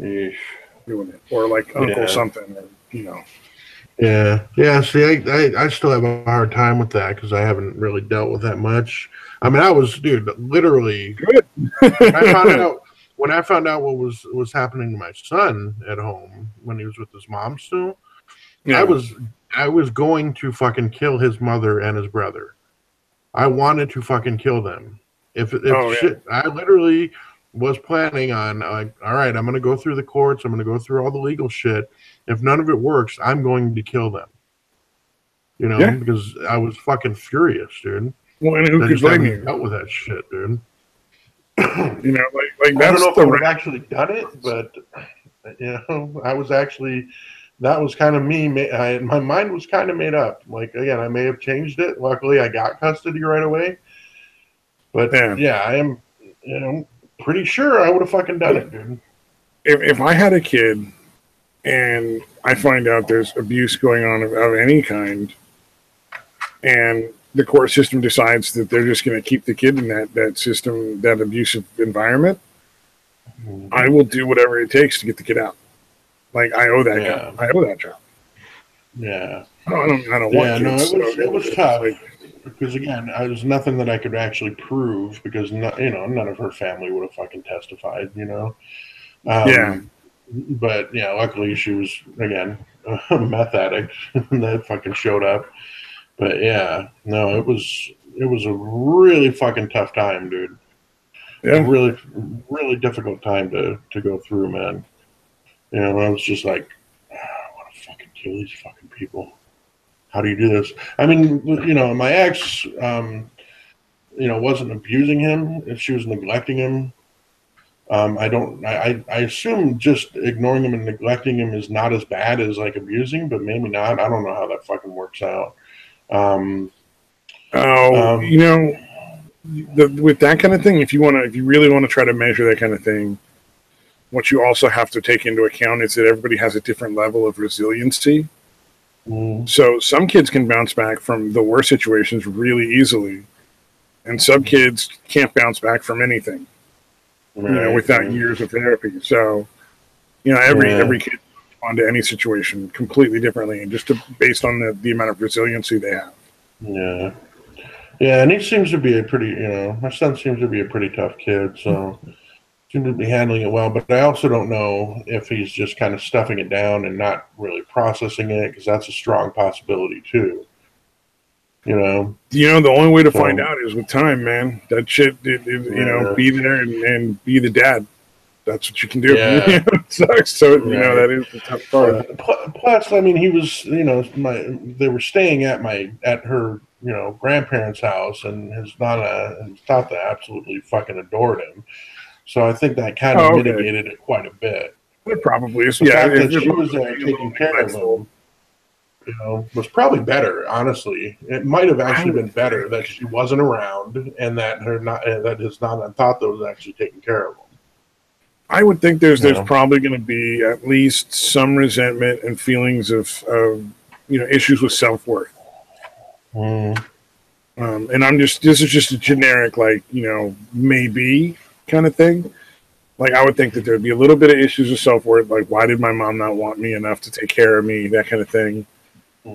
Eesh. doing it, or like uncle Yeah, something, or yeah, yeah. See, I still have a hard time with that because I haven't really dealt with that much. I mean, I was, dude, literally Good. when I found out what was happening to my son at home when he was with his mom still. I Yeah. was I was going to fucking kill his mother and his brother. I wanted to fucking kill them. If Oh yeah. shit, I literally was planning on like, all right, I'm gonna go through the courts. I'm gonna go through all the legal shit. If none of it works, I'm going to kill them. Yeah. Because I was fucking furious, dude. Well, and who I could just blame haven't you? dealt with that shit, dude. I Like don't that's know if I the would right have actually done it, response. but I was actually that was kind of me. My mind was kind of made up. Like again, I may have changed it. Luckily, I got custody right away. But Yeah. yeah, I am, pretty sure I would have fucking done it, dude. If I had a kid and I find out there's abuse going on of any kind, and the court system decides that they're just going to keep the kid in that system, that abusive environment, I will do whatever it takes to get the kid out. Like I owe that guy. Yeah, I owe that job. yeah, I don't want yeah. No, kids. So it was it's tough like, because again, I was nothing that I could actually prove because none of her family would have fucking testified. yeah, Um, but yeah, luckily she was again a meth addict that fucking showed up. But yeah, no, it was a really fucking tough time, dude. A yeah. really really difficult time to go through, man. I was just like, kill these fucking people. How do you do this? I mean, my ex, wasn't abusing him. If she was neglecting him, I assume just ignoring him and neglecting him is not as bad as like abusing, but maybe not. I don't know how that fucking works out. Um, with that kind of thing, if you really want to try to measure that kind of thing, what you also have to take into account is that everybody has a different level of resiliency. So some kids can bounce back from the worst situations really easily, and some kids can't bounce back from anything, without years of therapy. So, every kid responds to any situation completely differently, and based on the amount of resiliency they have. Yeah. Yeah, and he seems to be my son seems to be a pretty tough kid, so seems to be handling it well. But I also don't know if he's just kind of stuffing it down and not really processing it, because that's a strong possibility too. The only way to find out is with time, man. That shit, be there and be the dad. That's what you can do. Yeah. It sucks. So, that is the tough part. Plus, I mean, he was, they were staying at her, grandparents' house, and his tata absolutely fucking adored him. So I think that kind of mitigated it quite a bit. It probably is. The fact that she was there taking care of him, was probably better. Honestly, it might have actually been better that she wasn't around and that his tata was actually taking care of him. I would think there's probably going to be at least some resentment and feelings of issues with self-worth. And this is just a generic, maybe kind of thing. Like, I would think that there'd be a little bit of issues with self-worth, like, why did my mom not want me enough to take care of me, that kind of thing. But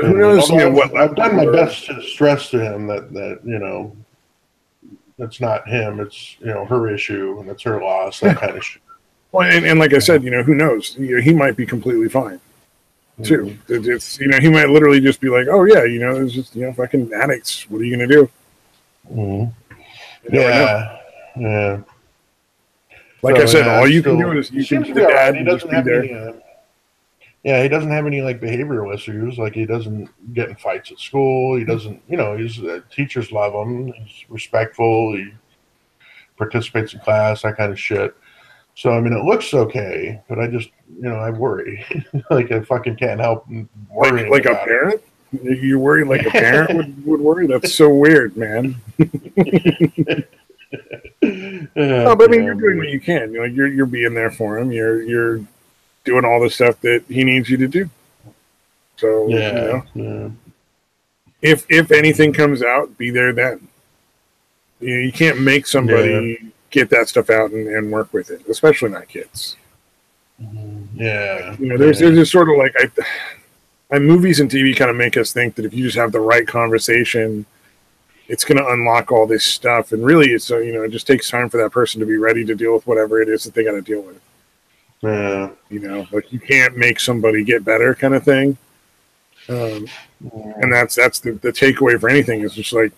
who knows? I've done my best to stress to him that it's not him, it's her issue, and it's her loss, that kind of shit. Well, and like I said, who knows? He might be completely fine too. It's he might literally just be like, oh yeah, it's just fucking addicts. What are you gonna do? Yeah. Like I said, all you can do is you can be the dad and just be there. He doesn't have any behavioral issues. Like, he doesn't get in fights at school. He doesn't, he's teachers love him. He's respectful. He participates in class, that kind of shit. So, I mean, it looks okay, but I just, I worry. I fucking can't help worrying. Like a parent? You worry like a parent would worry? That's so weird, man. No, but I mean, you're doing what you can. You're being there for him. You're doing all the stuff that he needs you to do. So, if anything comes out, be there then. You can't make somebody get that stuff out and work with it, especially not kids. There's this sort of movies and TV kind of make us think that if you just have the right conversation, it's going to unlock all this stuff. And really, it's it just takes time for that person to be ready to deal with whatever it is that they got to deal with. You can't make somebody get better, kind of thing. And that's the takeaway for anything, is just like,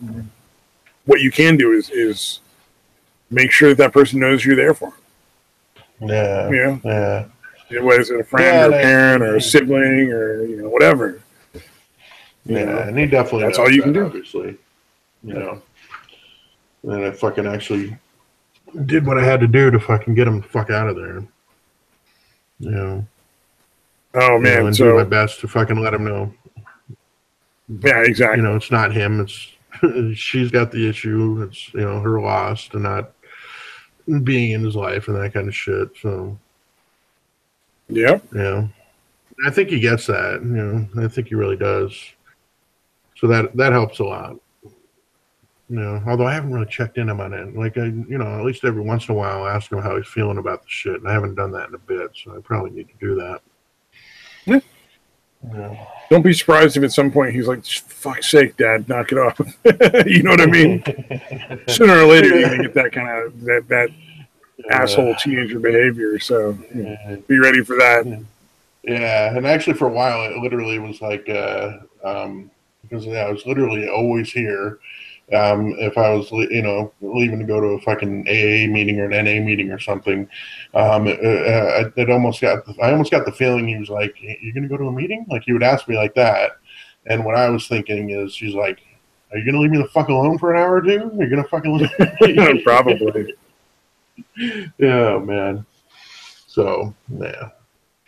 what you can do is make sure that person knows you're there for them. Whether it's a friend or a parent or a sibling or whatever. And he definitely that's all you can do. Obviously, And I fucking actually did what I had to do to fucking get him the fuck out of there. Oh man, and do my best to fucking let him know. Yeah, exactly. It's not him. It's she's got the issue. It's her loss to not being in his life and that kind of shit. So yeah. I think he gets that. I think he really does. So that helps a lot. Although I haven't really checked in on it. At least every once in a while, I ask him how he's feeling about the shit, and I haven't done that in a bit, so I probably need to do that. Yeah. Don't be surprised if at some point he's like, "Fuck's sake, Dad, knock it off." You know what I mean? Sooner or later, you're gonna get that kind of that asshole teenager behavior. So be ready for that. Yeah, and actually, for a while, it literally was like because I was literally always here. If I was, leaving to go to a fucking AA meeting or an NA meeting or something, I almost got the feeling he was like, "You're gonna go to a meeting?" Like he would ask me like that, and what I was thinking is, she's like, "Are you gonna leave me the fuck alone for an hour or two? Are you gonna fucking leave me?" Probably. Yeah, man. So yeah,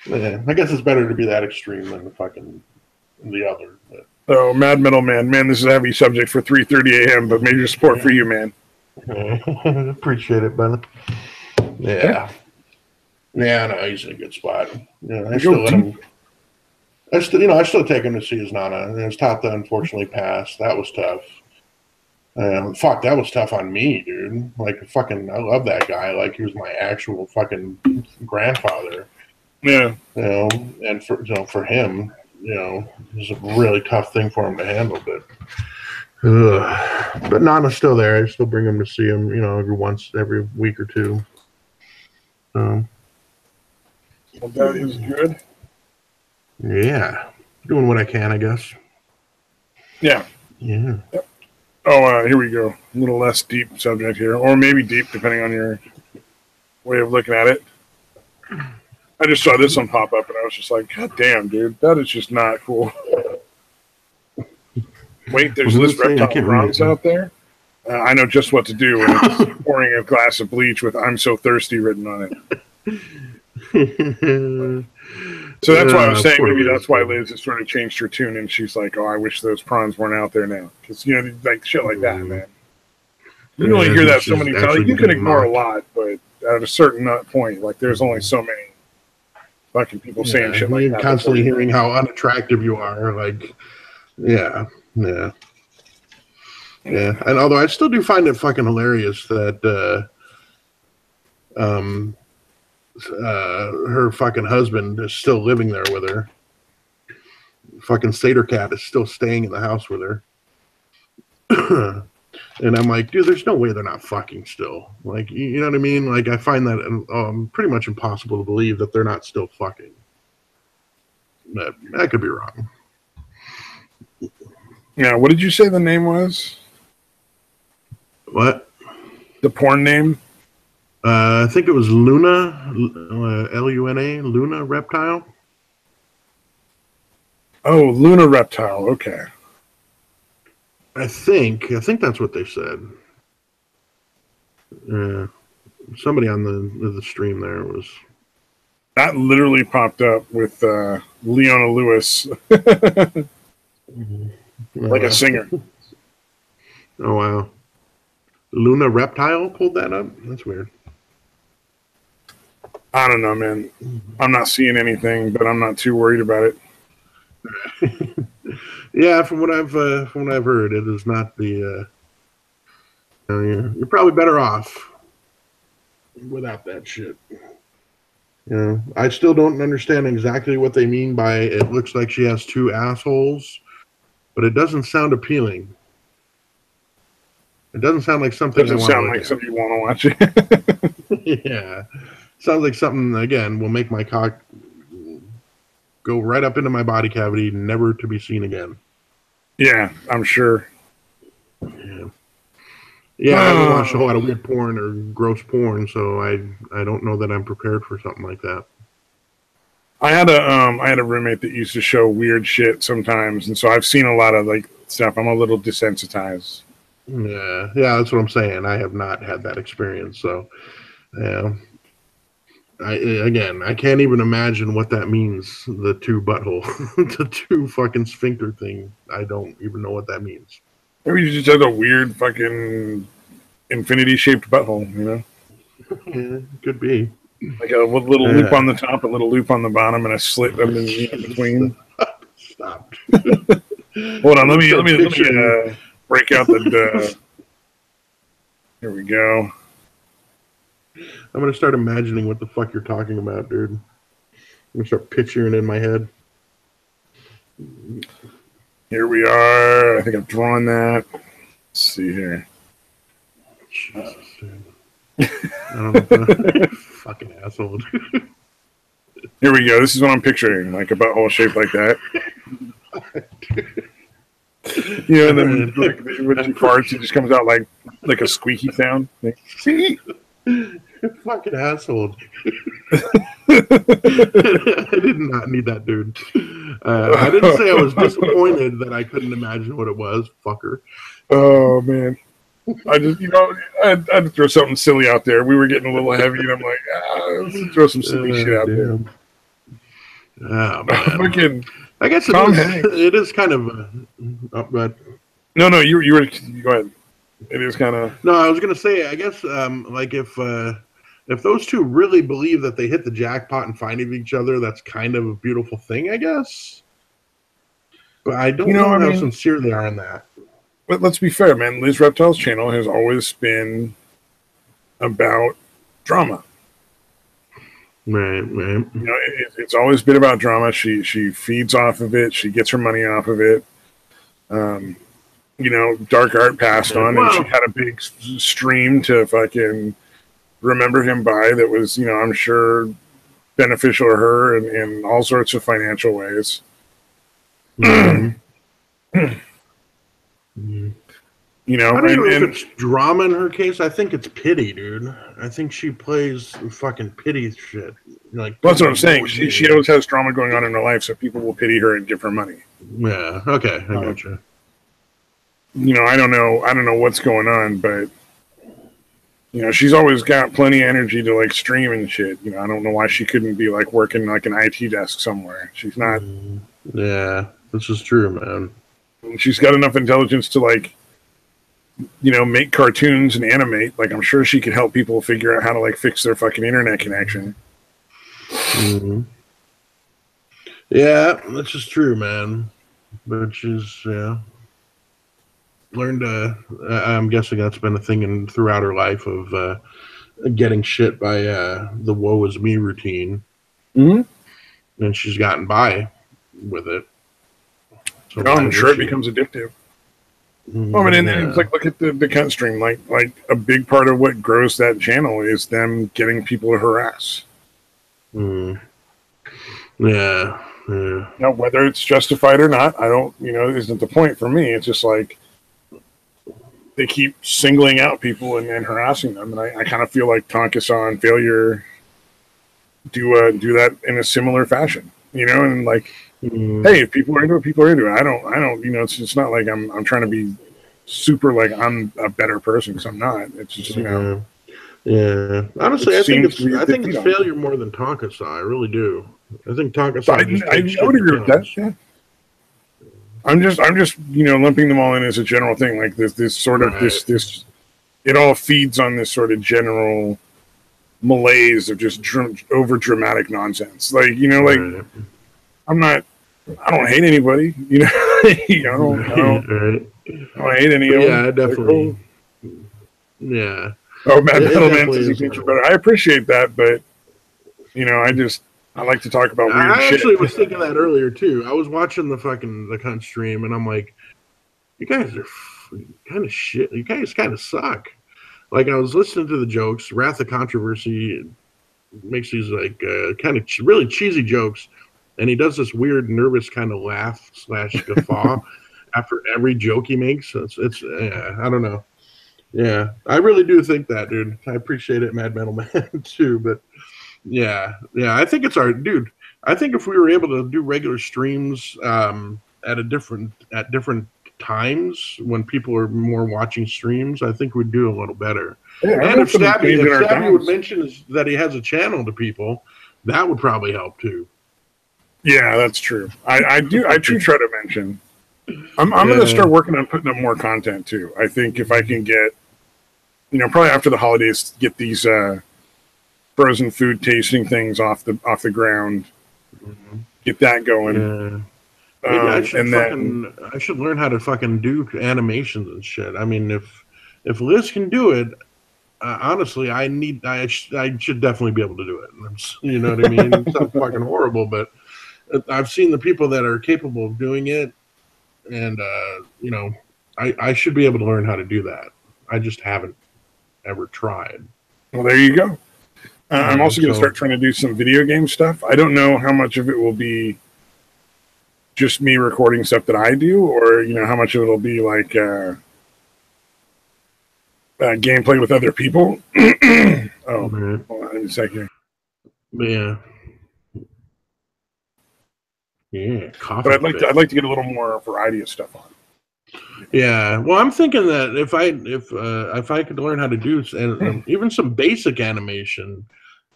I guess it's better to be that extreme than the other. But. Oh, Mad Metal Man. Man, this is a heavy subject for 3:30 a.m., but major support for you, man. Appreciate it, brother. Yeah. Yeah, no, he's in a good spot. Yeah, I still let him. I still take him to see his nana. His tata unfortunately passed. That was tough. Fuck, that was tough on me, dude. Like, fucking, I love that guy. Like, he was my actual fucking grandfather. Yeah. And for him, it was a really tough thing for him to handle. But Nana's still there. I still bring him to see him, every week or two. Well, that is good. Yeah, doing what I can, I guess. Yeah. Yeah. Yep. Oh, here we go. A little less deep subject here, or maybe deep, depending on your way of looking at it. I just saw this one pop up, and I was just like, "God damn, dude, that is just not cool." Wait, there's this reptile prawns out there. I know just what to do, and it's pouring a glass of bleach with "I'm so thirsty" written on it. So that's why I was saying maybe that's why Liz has sort of changed her tune, and she's like, "Oh, I wish those prawns weren't out there now," because like shit like that, man. You only hear that so many times. Like, you can ignore a lot, but at a certain point, like there's only so many fucking people saying shit like that. Constantly hearing how unattractive you are, like, yeah. And although I still do find it fucking hilarious that her fucking husband is still living there with her. Fucking Satyr Cat is still staying in the house with her. And I'm like, dude, there's no way they're not fucking still. Like, you know what I mean? Like, I find that pretty much impossible to believe that they're not still fucking. But I could be wrong. Yeah, what did you say the name was? What? The porn name? I think it was Luna, Luna, Luna Reptile. Oh, Luna Reptile. Okay. I think that's what they said. Somebody on the stream there was. That literally popped up with Leona Lewis, like a singer. Oh wow! Luna Reptile pulled that up. That's weird. I don't know, man. I'm not seeing anything, but I'm not too worried about it. Yeah, from what I've heard, it is not the. You're probably better off without that shit. I still don't understand exactly what they mean by it looks like she has two assholes, but it doesn't sound appealing. It doesn't sound like something you want to watch it. Yeah. Sounds like something, again, will make my cock go right up into my body cavity, never to be seen again. Yeah, I'm sure. Yeah, I haven't watched a whole lot of weird porn or gross porn, so I don't know that I'm prepared for something like that. I had a roommate that used to show weird shit sometimes, and so I've seen a lot of like stuff. I'm a little desensitized. Yeah, that's what I'm saying. I have not had that experience, so yeah. I can't even imagine what that means. The two butthole, the two fucking sphincter thing. I don't even know what that means. Maybe you just have a weird fucking infinity-shaped butthole, you know? Yeah, could be. Like a little loop on the top, a little loop on the bottom, and a slit in between. Stop. Hold on, let me break out the. Here we go. I'm gonna start imagining what the fuck you're talking about, dude. I'm gonna start picturing it in my head. Here we are. I think I've drawn that. Let's see here. Jesus, I don't know. Fucking asshole. Here we go. This is what I'm picturing, like a butthole shaped like that. Yeah, and then when she farts, it just comes out like a squeaky sound. Like, see? Fucking asshole. I did not need that dude. I didn't say I was disappointed that I couldn't imagine what it was. Fucker. Oh, man. I just, I had to throw something silly out there. We were getting a little heavy, and I'm like, let's throw some silly shit out there. Oh, man. Fucking I guess Tom Hanks. It is kind of. But no, you were. Go ahead. It is kind of. No, I was gonna say. I guess like if those two really believe that they hit the jackpot and finding each other, that's kind of a beautiful thing, I guess. But I don't know how sincere they are in that. But let's be fair, man. Liz Reptile's channel has always been about drama. Right. It's always been about drama. She feeds off of it. She gets her money off of it. Dark Art passed on, and she had a big stream to fucking remember him by that was, I'm sure beneficial to her in all sorts of financial ways. Mm-hmm. I don't know if it's drama in her case. I think it's pity, dude. I think she plays fucking pity shit. Like that's what I'm saying. She always has drama going on in her life, so people will pity her and give her money. Yeah. Okay. I gotcha. I don't know what's going on, but she's always got plenty of energy to like stream and shit. I don't know why she couldn't be like working like an IT desk somewhere. She's not. Yeah, this is true, man. She's got enough intelligence to like, make cartoons and animate. Like, I'm sure she could help people figure out how to like fix their fucking internet connection. Mm-hmm. Yeah, this is true, man. But she's learned I'm guessing that's been a thing throughout her life of getting shit by the woe is me routine. Mm-hmm. And she's gotten by with it. So I'm sure it becomes addictive. And it's like, look at the cunt stream. Like a big part of what grows that channel is them getting people to harass. Yeah. Now, whether it's justified or not, I don't, isn't the point for me. It's just like they keep singling out people and harassing them. And I kind of feel like Tonka and Failure do that in a similar fashion, and like, hey, if people are into it, people are into it. I don't, it's not like I'm trying to be super like I'm a better person because I'm not. It's just, Yeah. Honestly, I think it's Failure more than Tonka. I really do. I think Tonka. I would agree with that. Yeah. I'm just lumping them all in as a general thing. Like this sort of this it all feeds on this sort of general malaise of just over dramatic nonsense. Like I don't hate anybody. I don't hate any of them. Yeah, definitely. Yeah. Oh, Mad Metal Man says he thinks you're better. I appreciate that, but I like to talk about weird shit. I actually was thinking that earlier too. I was watching the cunt stream, and I'm like, you guys are kind of shit. You guys kind of suck. Like, I was listening to the jokes. Wrath of Controversy makes these like kind of really cheesy jokes, and he does this weird, nervous kind of laugh / guffaw after every joke he makes. It's I don't know. Yeah, I really do think that, dude. I appreciate it, Mad Metal Man, too. But yeah, I think it's our dude. I think if we were able to do regular streams at different times when people are more watching streams, I think we'd do a little better. Yeah, and if Stabby would mention that he has a channel to people, that would probably help too. Yeah, that's true. I do try to mention. I'm going to start working on putting up more content too. I think if I can get, probably after the holidays, get these frozen food tasting things off the ground, get that going. Yeah. I should learn how to fucking do animations and shit. I mean, if Liz can do it, honestly, I should definitely be able to do it. You know what I mean? It sounds fucking horrible, but I've seen the people that are capable of doing it, and I should be able to learn how to do that. I just haven't ever tried. Well, there you go. I'm also going to start trying to do some video game stuff. I don't know how much of it will be just me recording stuff that I do, or how much of it'll be like gameplay with other people. Oh, Right. hold on a second. Yeah. Yeah, coffee. But I'd like to get a little more variety of stuff on. Yeah, well, I'm thinking that if I could learn how to do even some basic animation,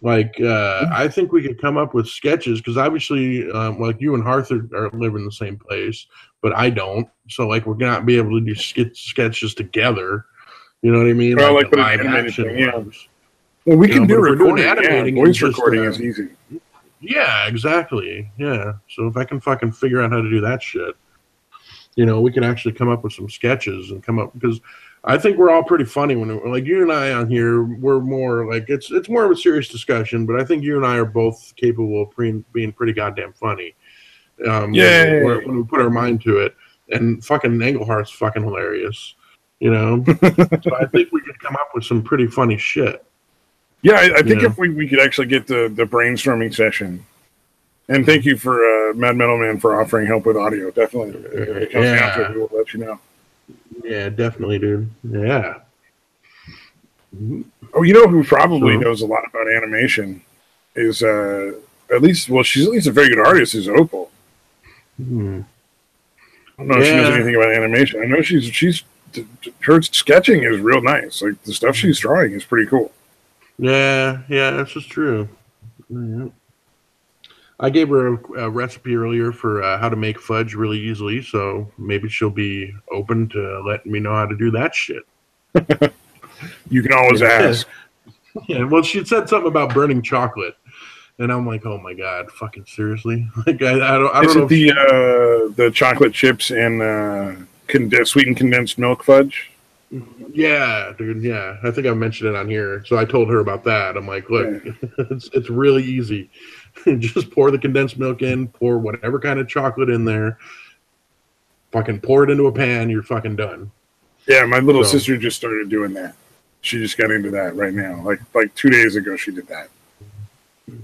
like I think we could come up with sketches, because obviously, like you and Arthur live in the same place, but I don't. So like we're gonna be able to do sketches together. You know what I mean? Well, like the an live animated action thing, yeah. ones. Well, we can do but if we're doing recording. animating, Voice just, recording is easy. Yeah, exactly. Yeah. So if I can fucking figure out how to do that shit, we can actually come up with some sketches and come up, because I think we're all pretty funny when like you and I on here. We're more like it's more of a serious discussion, but I think you and I are both capable of being pretty goddamn funny. When we put our mind to it, and fucking Englehart's fucking hilarious, So I think we could come up with some pretty funny shit. Yeah, I think if we could actually get the brainstorming session. And thank you for Mad Metal Man for offering help with audio. Definitely. If it comes down to it, we will let you know. Yeah, definitely, dude. Yeah. Oh, who probably knows a lot about animation is she's at least a very good artist, is Opal. I don't know if she knows anything about animation. I know she's her sketching is real nice. Like the stuff she's drawing is pretty cool. Yeah, that's just true. Yeah. I gave her a recipe earlier for how to make fudge really easily, so maybe she'll be open to letting me know how to do that shit. You can always ask. Yeah, well, she said something about burning chocolate, and I'm like, oh my god, fucking seriously? Like, I don't Is know. It the chocolate chips and sweetened condensed milk fudge? Yeah, dude. Yeah, I think I mentioned it on here. So I told her about that. I'm like, look, it's really easy. Just pour the condensed milk in, pour whatever kind of chocolate in there, fucking pour it into a pan, you're fucking done. Yeah, my little sister just started doing that. She just got into that right now. Like 2 days ago, she did that.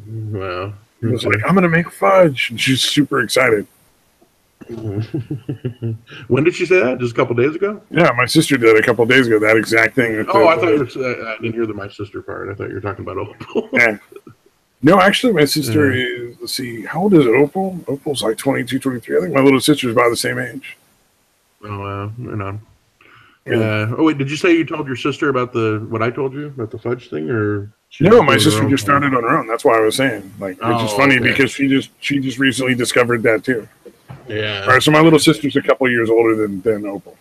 Well, she was like, I'm going to make fudge. And she's super excited. When did she say that? Just a couple days ago? Yeah, my sister did a couple days ago, that exact thing. I didn't hear the my sister part. I thought you were talking about Opal. Yeah. No, actually, my sister is, let's see, how old is Opal? Opal's like 22, 23. I think my little sister's about the same age. Oh, right on. Yeah. Oh, wait, did you say you told your sister about what I told you about the fudge thing, or? No, my sister just started on her own. That's why I was saying, which is funny because she just recently discovered that too. Yeah. All right, so my little sister's a couple years older than Opal.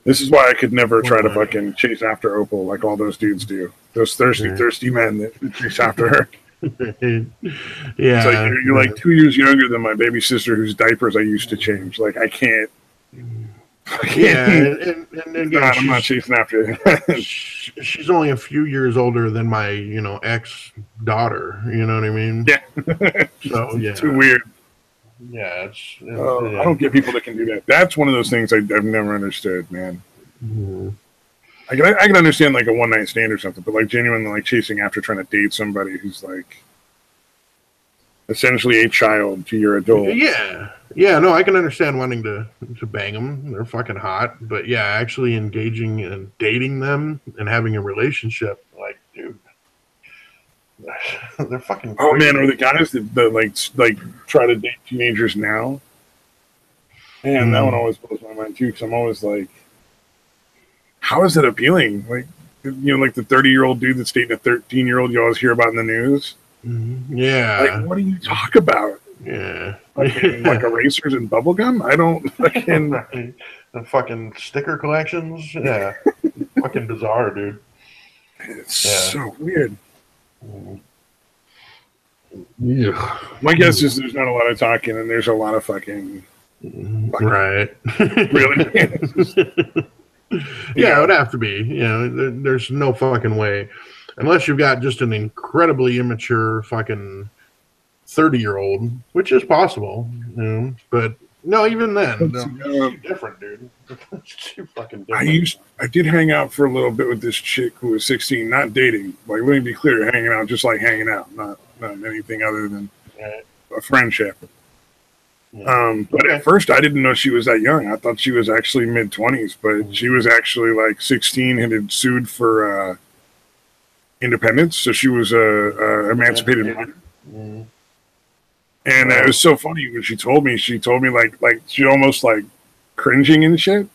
This is why I could never try to fucking chase after Opal like all those dudes do. Those thirsty men that chase after her. Yeah. It's like you're like 2 years younger than my baby sister whose diapers I used to change. Like I can't. Yeah, and again, I'm not chasing after her. She's only a few years older than my, ex daughter. You know what I mean? Yeah. So yeah, too weird. Yeah, I don't get people that can do that. That's one of those things I've never understood, man. Mm-hmm. I can understand like a one night stand or something, but like genuinely like chasing after trying to date somebody who's like essentially a child to your adult. Yeah, no, I can understand wanting to bang them. They're fucking hot, but yeah, actually engaging and dating them and having a relationship, like, dude, they're fucking crazy. Oh man, or the guys that like try to date teenagers now. Man, that one always blows my mind too, because I'm always like, how is it appealing? Like, like the 30-year-old dude that's dating a 13-year-old you always hear about in the news. Yeah. Like, what do you talk about? Yeah. Like erasers and bubblegum? I don't fucking... The fucking sticker collections? Yeah. Fucking bizarre, dude. It's so weird. Yeah. My guess is there's not a lot of talking and there's a lot of fucking right. Really? Yeah, it would have to be. There's no fucking way. Unless you've got just an incredibly immature fucking 30-year-old, which is possible. But no, even then, it's different, dude. It's too fucking different. I did hang out for a little bit with this chick who was 16, not dating. Like, let me be clear, hanging out, just like hanging out, not anything other than a friendship. But at first, I didn't know she was that young. I thought she was actually mid-20s, but she was actually like 16 and had sued for independence. So she was a emancipated minor. And it was so funny when she told me like she almost like cringing and shit.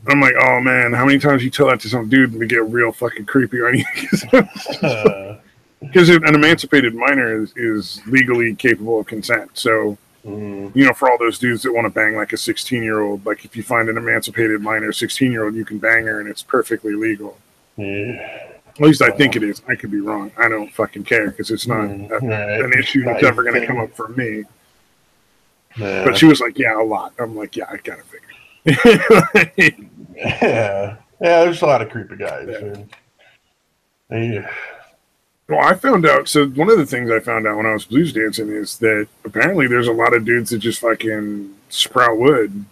I'm like, oh man, how many times you tell that to some dude and they get real fucking creepy on you? Because an emancipated minor is legally capable of consent. So, you know, for all those dudes that want to bang like a 16-year-old, like if you find an emancipated minor 16-year-old, you can bang her and it's perfectly legal. At least I think it is. I could be wrong. I don't fucking care because it's not an issue that's ever going to come up for me. But she was like, yeah, a lot. I'm like, yeah, I gotta figure. Yeah, there's a lot of creepy guys. Well, I found out. So one of the things I found out when I was blues dancing is that apparently there's a lot of dudes that just fucking sprout wood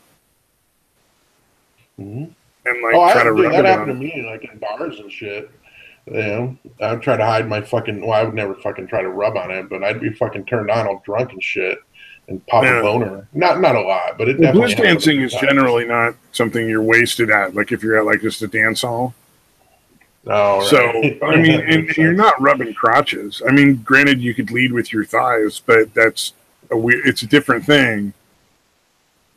and like try to rub that it happened on. to me, like in bars and shit. You know, I would try to hide my fucking. Well, I would never fucking try to rub on it, but I'd be fucking turned on, all drunk and shit, and pop a boner. Not a lot, but it definitely. Blues dancing is generally not something you're wasted at. Like if you're at like just a dance hall. Oh, right. So I mean, and you're not rubbing crotches. I mean, granted, you could lead with your thighs, but that's it's a different thing.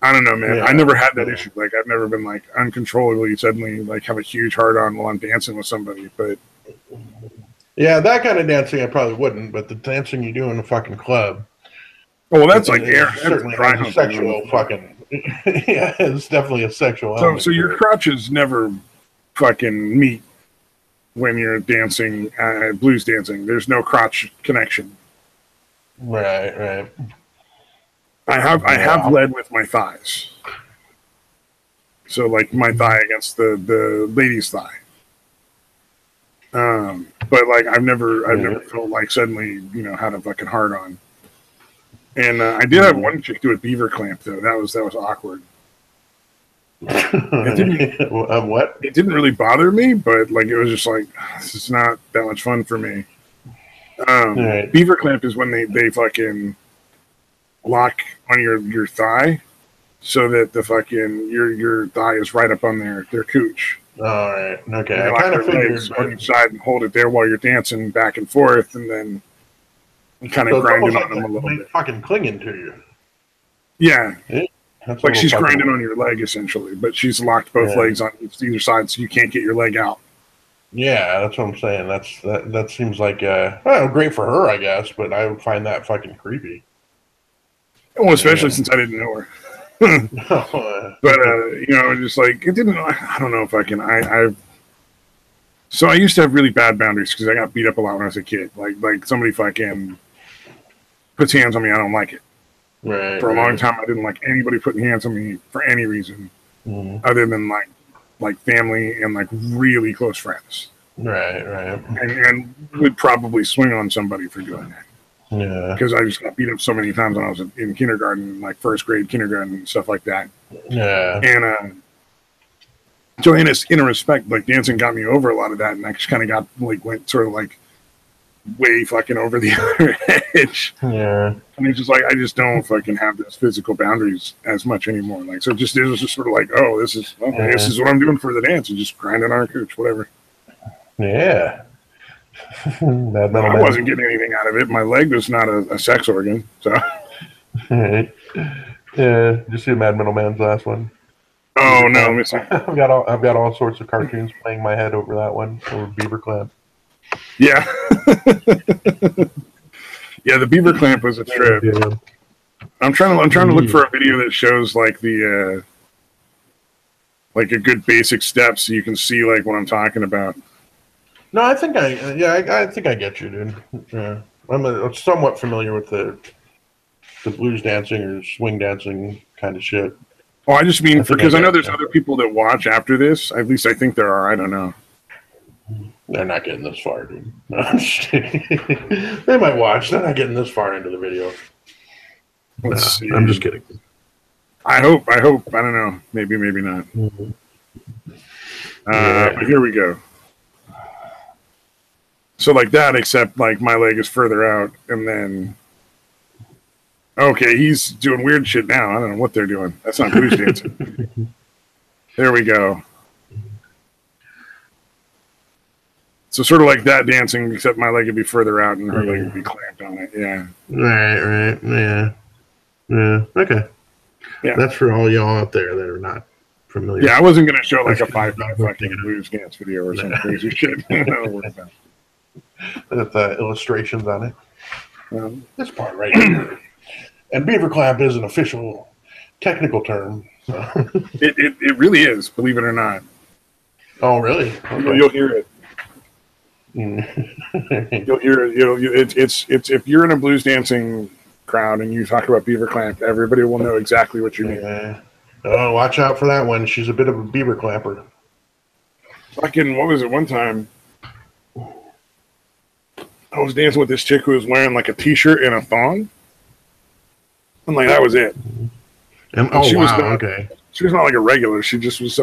I don't know, man. Yeah. I never had that issue. Like I've never been like uncontrollably suddenly like have a huge hard on while I'm dancing with somebody, but. Yeah, that kind of dancing I probably wouldn't, but the dancing you do in a fucking club. Well, that's like certainly a sexual fucking. Yeah, it's definitely a sexual element. So your crotches never fucking meet when you're dancing, blues dancing. There's no crotch connection. Right. I have led with my thighs. So like my thigh against the lady's thigh. But like I've never felt like suddenly, you know, had a fucking hard on. And I did have one chick do a beaver clamp though. That was awkward. It didn't what? It didn't really bother me, but like it was just like this is not that much fun for me. Beaver clamp is when they fucking lock on your thigh so that the fucking your thigh is right up on their cooch. All right. Okay. I kind of figured on each side and hold it there while you're dancing back and forth, and then kind of grinding on them a little bit. Fucking clinging to you. Yeah. Like she's grinding on your leg essentially, but she's locked both legs on either side, so you can't get your leg out. Yeah, that's what I'm saying. That seems like great for her, I guess, but I would find that fucking creepy. Well, especially since I didn't know her. But you know, just like it didn't. I don't know if I can. So I used to have really bad boundaries because I got beat up a lot when I was a kid. Like somebody fucking puts hands on me, I don't like it. Right. For a long time, I didn't like anybody putting hands on me for any reason, other than like family and like really close friends. Right. And would probably swing on somebody for doing that. Yeah. Because I just got beat up so many times when I was in kindergarten, like first grade kindergarten and stuff like that. Yeah. And so in a respect, like dancing got me over a lot of that, and I just kind of went sort of like way fucking over the other edge. Yeah. And it's just like I just don't fucking have those physical boundaries as much anymore. Like so, it was just sort of like, oh, this is what I'm doing for the dance, and just grinding on a cooch, whatever. Yeah. I wasn't getting anything out of it. My leg was not a sex organ, so. Yeah. Did you see Mad Metal Man's last one? Oh no! I've got all sorts of cartoons playing in my head over that one, over Beaver Clamp. Yeah. Yeah, the Beaver Clamp was a trip. Yeah. I'm trying to look for a video that shows like the like a good basic steps so you can see like what I'm talking about. No, I think I think I get you, dude. Yeah. I'm somewhat familiar with the blues dancing or swing dancing kind of shit. Oh, I just mean because I know there's other people that watch after this. At least I think there are. I don't know. They're not getting this far, dude. No, I'm just kidding. They might watch. They're not getting this far into the video. Let's see. I'm just kidding. I hope. I don't know. Maybe not. Mm-hmm. But here we go. So like that, except like my leg is further out, and then Okay, he's doing weird shit now. I don't know what they're doing. That's not blues dancing. There we go. So sort of like that dancing, except my leg would be further out and her leg would be clamped on it. Yeah. Right. Yeah. Okay. Yeah. That's for all y'all out there that are not familiar. Yeah, I wasn't going to show like a 5-minute fucking blues dance video or some crazy shit. With illustrations on it. This part right here. And beaver clap is an official technical term. So. It really is, believe it or not. Oh, really? Okay. You'll hear it. You'll hear it. It's if you're in a blues dancing crowd and you talk about beaver clamp, everybody will know exactly what you mean. Oh, watch out for that one. She's a bit of a beaver clapper. Fucking, what was it? One time, I was dancing with this chick who was wearing like a t-shirt and a thong, and like that was it. And she was not, okay. She was not like a regular. She just was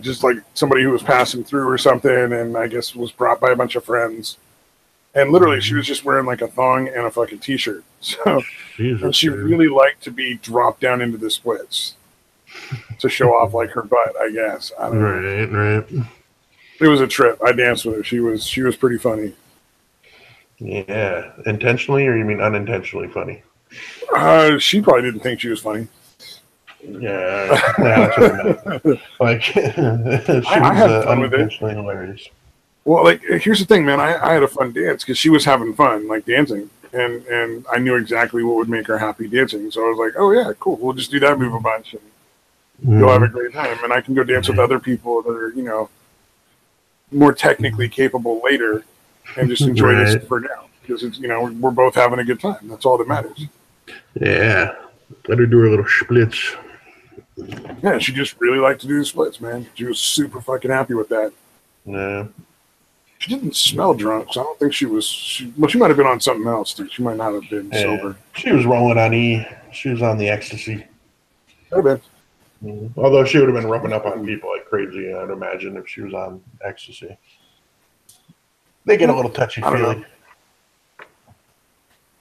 just like somebody who was passing through or something, and I guess was brought by a bunch of friends. And literally, she was just wearing like a thong and a fucking t-shirt. So, and she really liked to be dropped down into the splits to show off like her butt, I guess. I don't know. Right. It was a trip. I danced with her. She was pretty funny. Yeah, intentionally, or you mean unintentionally funny? She probably didn't think she was funny. Yeah, that's what I meant. Like, she was unintentionally hilarious. Well, like, here's the thing, man. I had a fun dance because she was having fun, like dancing, and I knew exactly what would make her happy dancing. So I was like, oh yeah, cool. We'll just do that move a bunch, and you'll have a great time. And I can go dance with other people that are, more technically capable later, and just enjoy this for now because it's, we're both having a good time. That's all that matters. Yeah, let her do her little splits. Yeah, she just really liked to do the splits, man. She was super fucking happy with that. Yeah. She didn't smell drunk, so I don't think she was. She might have been on something else, too. She might not have been sober. She was rolling on E. She was on the ecstasy. Could have been. Although she would have been rubbing up on people like crazy, I'd imagine, if she was on ecstasy. They get a little touchy-feely.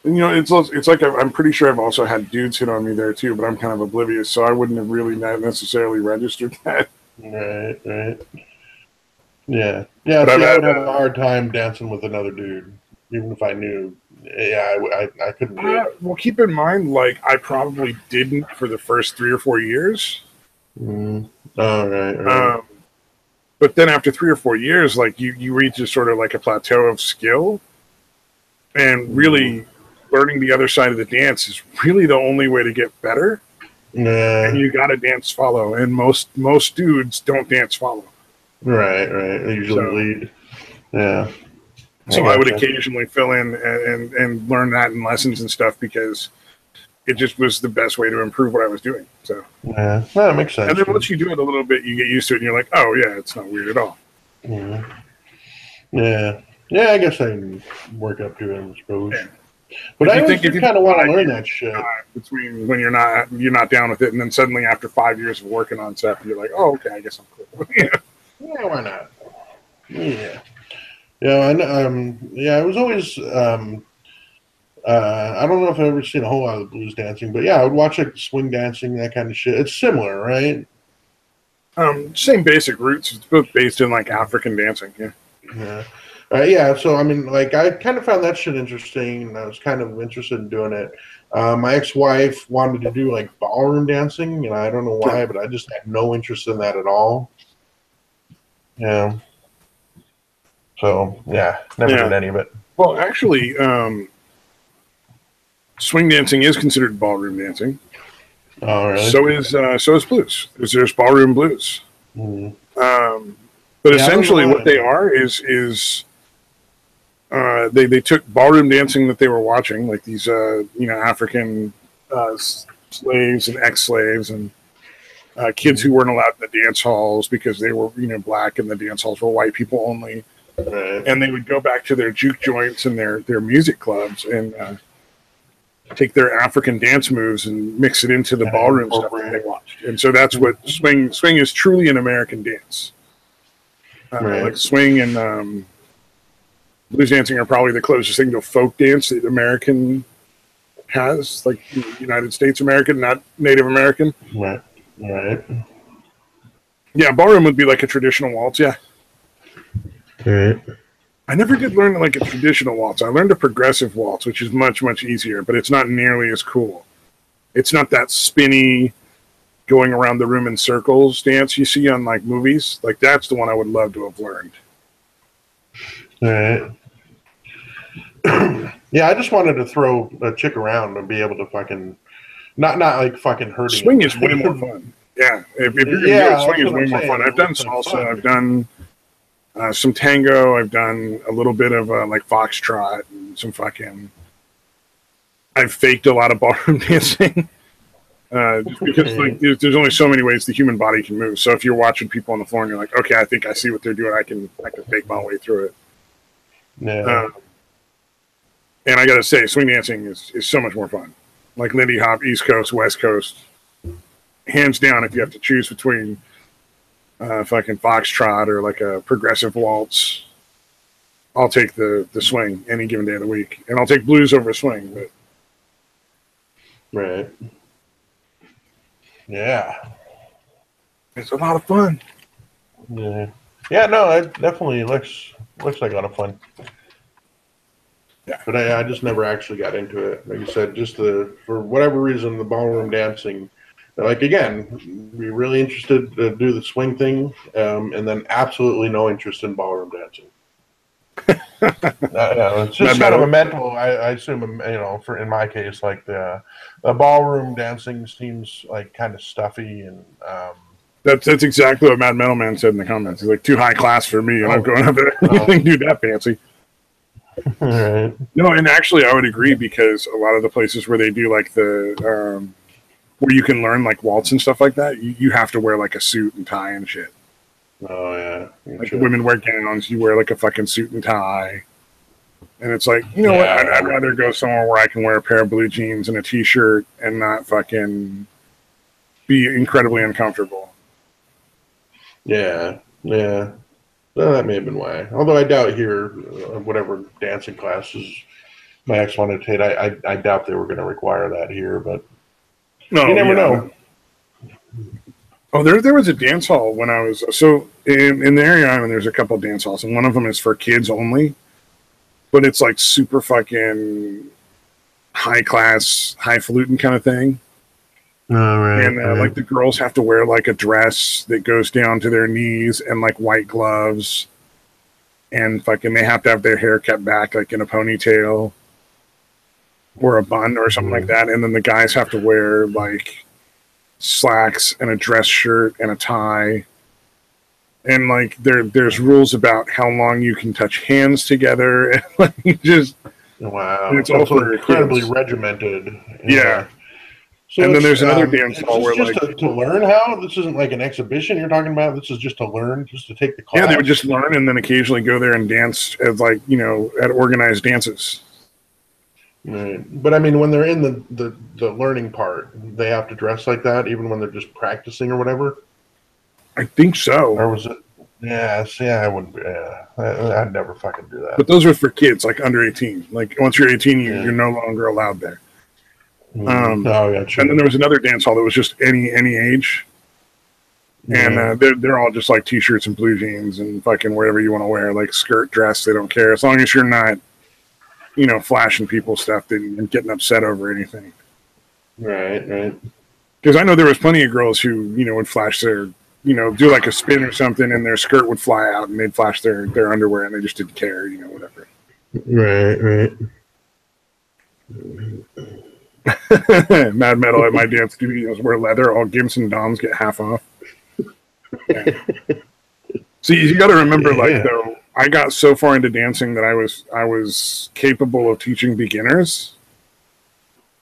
It's like I'm pretty sure I've also had dudes hit on me there, too, but I'm kind of oblivious, so I wouldn't have really necessarily registered that. Right. Yeah. Yeah, I would have a hard time dancing with another dude, even if I knew. Yeah, I couldn't do it. Well, keep in mind, like, I probably didn't for the first 3 or 4 years. Oh, right. But then after 3 or 4 years, like, you reach a sort of like a plateau of skill, and really learning the other side of the dance is really the only way to get better. Yeah. And you got to dance follow, and most dudes don't dance follow. Right. They usually lead. Yeah. So I would occasionally fill in and learn that in lessons and stuff because it just was the best way to improve what I was doing. So yeah, that makes sense. And then once you do it a little bit, you get used to it, and you're like, oh yeah, it's not weird at all. Yeah. I guess I can work up to it, I suppose. Yeah. But I think you kind of want to learn that shit between when you're not down with it, and then suddenly after 5 years of working on stuff, you're like, oh okay, I guess I'm cool. Yeah, why not? Yeah. Yeah, I was always I don't know if I've ever seen a whole lot of blues dancing, but yeah, I would watch like swing dancing, that kind of shit. It's similar, right? Same basic roots. It's both based in like African dancing, yeah. Yeah, so I mean, like, I kind of found that shit interesting, and I was kind of interested in doing it. My ex-wife wanted to do like ballroom dancing, and I don't know why, but I just had no interest in that at all. Yeah. So yeah, never did any of it. Well, actually, swing dancing is considered ballroom dancing. Oh, really? So is blues. There's ballroom blues. But essentially, what they are is they took ballroom dancing that they were watching, like these African slaves and ex-slaves and kids who weren't allowed in the dance halls because they were black and the dance halls were white people only. Right. And they would go back to their juke joints and their music clubs and take their African dance moves and mix it into the ballroom stuff that they watched. And so that's what swing is truly an American dance. Like swing and blues dancing are probably the closest thing to folk dance that American has, like United States American, not Native American. Right. Right. Yeah, ballroom would be like a traditional waltz. Yeah. Right. I never did learn like a traditional waltz. I learned a progressive waltz, which is much, much easier, but it's not nearly as cool. It's not that spinny, going around the room in circles dance you see on like movies. Like that's the one I would love to have learned. Right. Yeah, I just wanted to throw a chick around and be able to fucking not like fucking hurting. Swing is way more fun. Yeah, if you're gonna do it, swing is way more fun. I've done salsa. I've done some tango. I've done a little bit of like foxtrot and some fucking. I've faked a lot of ballroom dancing because like there's only so many ways the human body can move. So if you're watching people on the floor and you're like, okay, I think I see what they're doing. I can fake my way through it. Yeah. And I gotta say, swing dancing is so much more fun. Like Lindy Hop, East Coast, West Coast, hands down. If you have to choose between fucking foxtrot or like a progressive waltz, I'll take the swing any given day of the week, and I'll take blues over swing. But right, yeah, it's a lot of fun. Yeah, yeah, no, it definitely looks like a lot of fun. Yeah, but I just never actually got into it. Like you said, just for whatever reason, the ballroom dancing. Like again, be really interested to do the swing thing, and then absolutely no interest in ballroom dancing. It's just kind of a mental. I assume, for in my case, like the ballroom dancing seems like kind of stuffy and. That's exactly what Mad Metal Man said in the comments. He's like, too high class for me, and I'm going up there. Anything do that fancy. Right. No, and actually, I would agree because a lot of the places where they do like the where you can learn like waltz and stuff like that, you have to wear like a suit and tie and shit. Oh yeah. Like the women wear gowns, you wear like a fucking suit and tie. And it's like, you know what? I'd rather go somewhere where I can wear a pair of blue jeans and a t-shirt and not fucking be incredibly uncomfortable. Yeah, yeah. Well, that may have been why. Although I doubt here, whatever dancing classes my ex wanted to take, I doubt they were going to require that here. But you never know. Oh, there was a dance hall when I was in the area I'm in. There's a couple of dance halls, and one of them is for kids only. But it's like super fucking high class, highfalutin kind of thing. And like the girls have to wear like a dress that goes down to their knees and like white gloves, and fucking they have to have their hair cut back like in a ponytail or a bun or something like that. And then the guys have to wear like slacks and a dress shirt and a tie. And like there's rules about how long you can touch hands together, and like just wow, it's also incredibly regimented. Yeah. So and then there's another dance hall where just like to learn how. This isn't like an exhibition you're talking about. This is just to learn, just to take the class. Yeah, they would just learn and then occasionally go there and dance as like at organized dances. Right. But I mean, when they're in the learning part, they have to dress like that, even when they're just practicing or whatever. I think so. Or was it? Yeah. See, I wouldn't. Yeah, I'd never fucking do that. But those are for kids, like under 18. Like once you're 18, you're no longer allowed there. Oh, yeah, true. And then there was another dance hall that was just any age, and they're all just like t-shirts and blue jeans and fucking whatever you want to wear, like skirt, dress. They don't care as long as you're not, flashing people stuff and getting upset over anything. Right. Because I know there was plenty of girls who would flash their, do like a spin or something, and their skirt would fly out, and they'd flash their underwear, and they just didn't care, whatever. Right. Mad Metal at my dance studios wear leather. All Gimps and Doms get half off. Yeah. See, you got to remember, though, I got so far into dancing that I was capable of teaching beginners,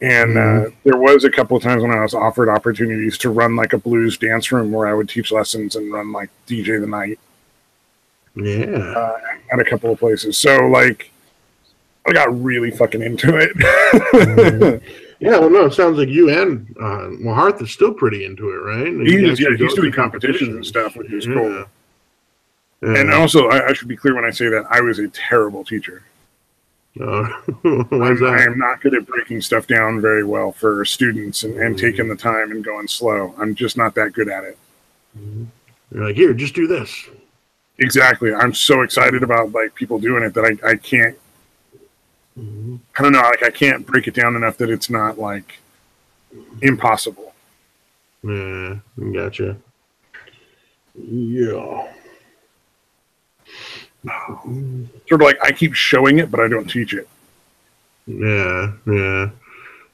and there was a couple of times when I was offered opportunities to run like a blues dance room where I would teach lessons and run like DJ the night. Yeah, at a couple of places. So like, I got really fucking into it. Yeah, well, no, it sounds like you and Harth is still pretty into it, right? He's doing competitions and stuff, which is cool. And also, I should be clear when I say that I was a terrible teacher. Why is that? I am not good at breaking stuff down very well for students and taking the time and going slow. I'm just not that good at it. You're like, here, just do this. Exactly. I'm so excited about like people doing it that I can't. I don't know. Like I can't break it down enough that it's not like impossible. Yeah, gotcha. Yeah. Sort of like I keep showing it, but I don't teach it. Yeah.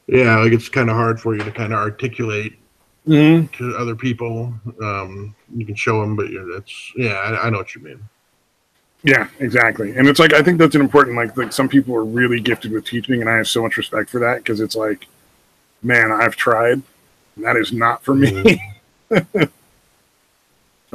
Like it's kind of hard for you to kind of articulate to other people. You can show them, but I know what you mean. Yeah, exactly. And it's like I think that's an important like some people are really gifted with teaching, and I have so much respect for that because it's like, man, I've tried, and that is not for me. I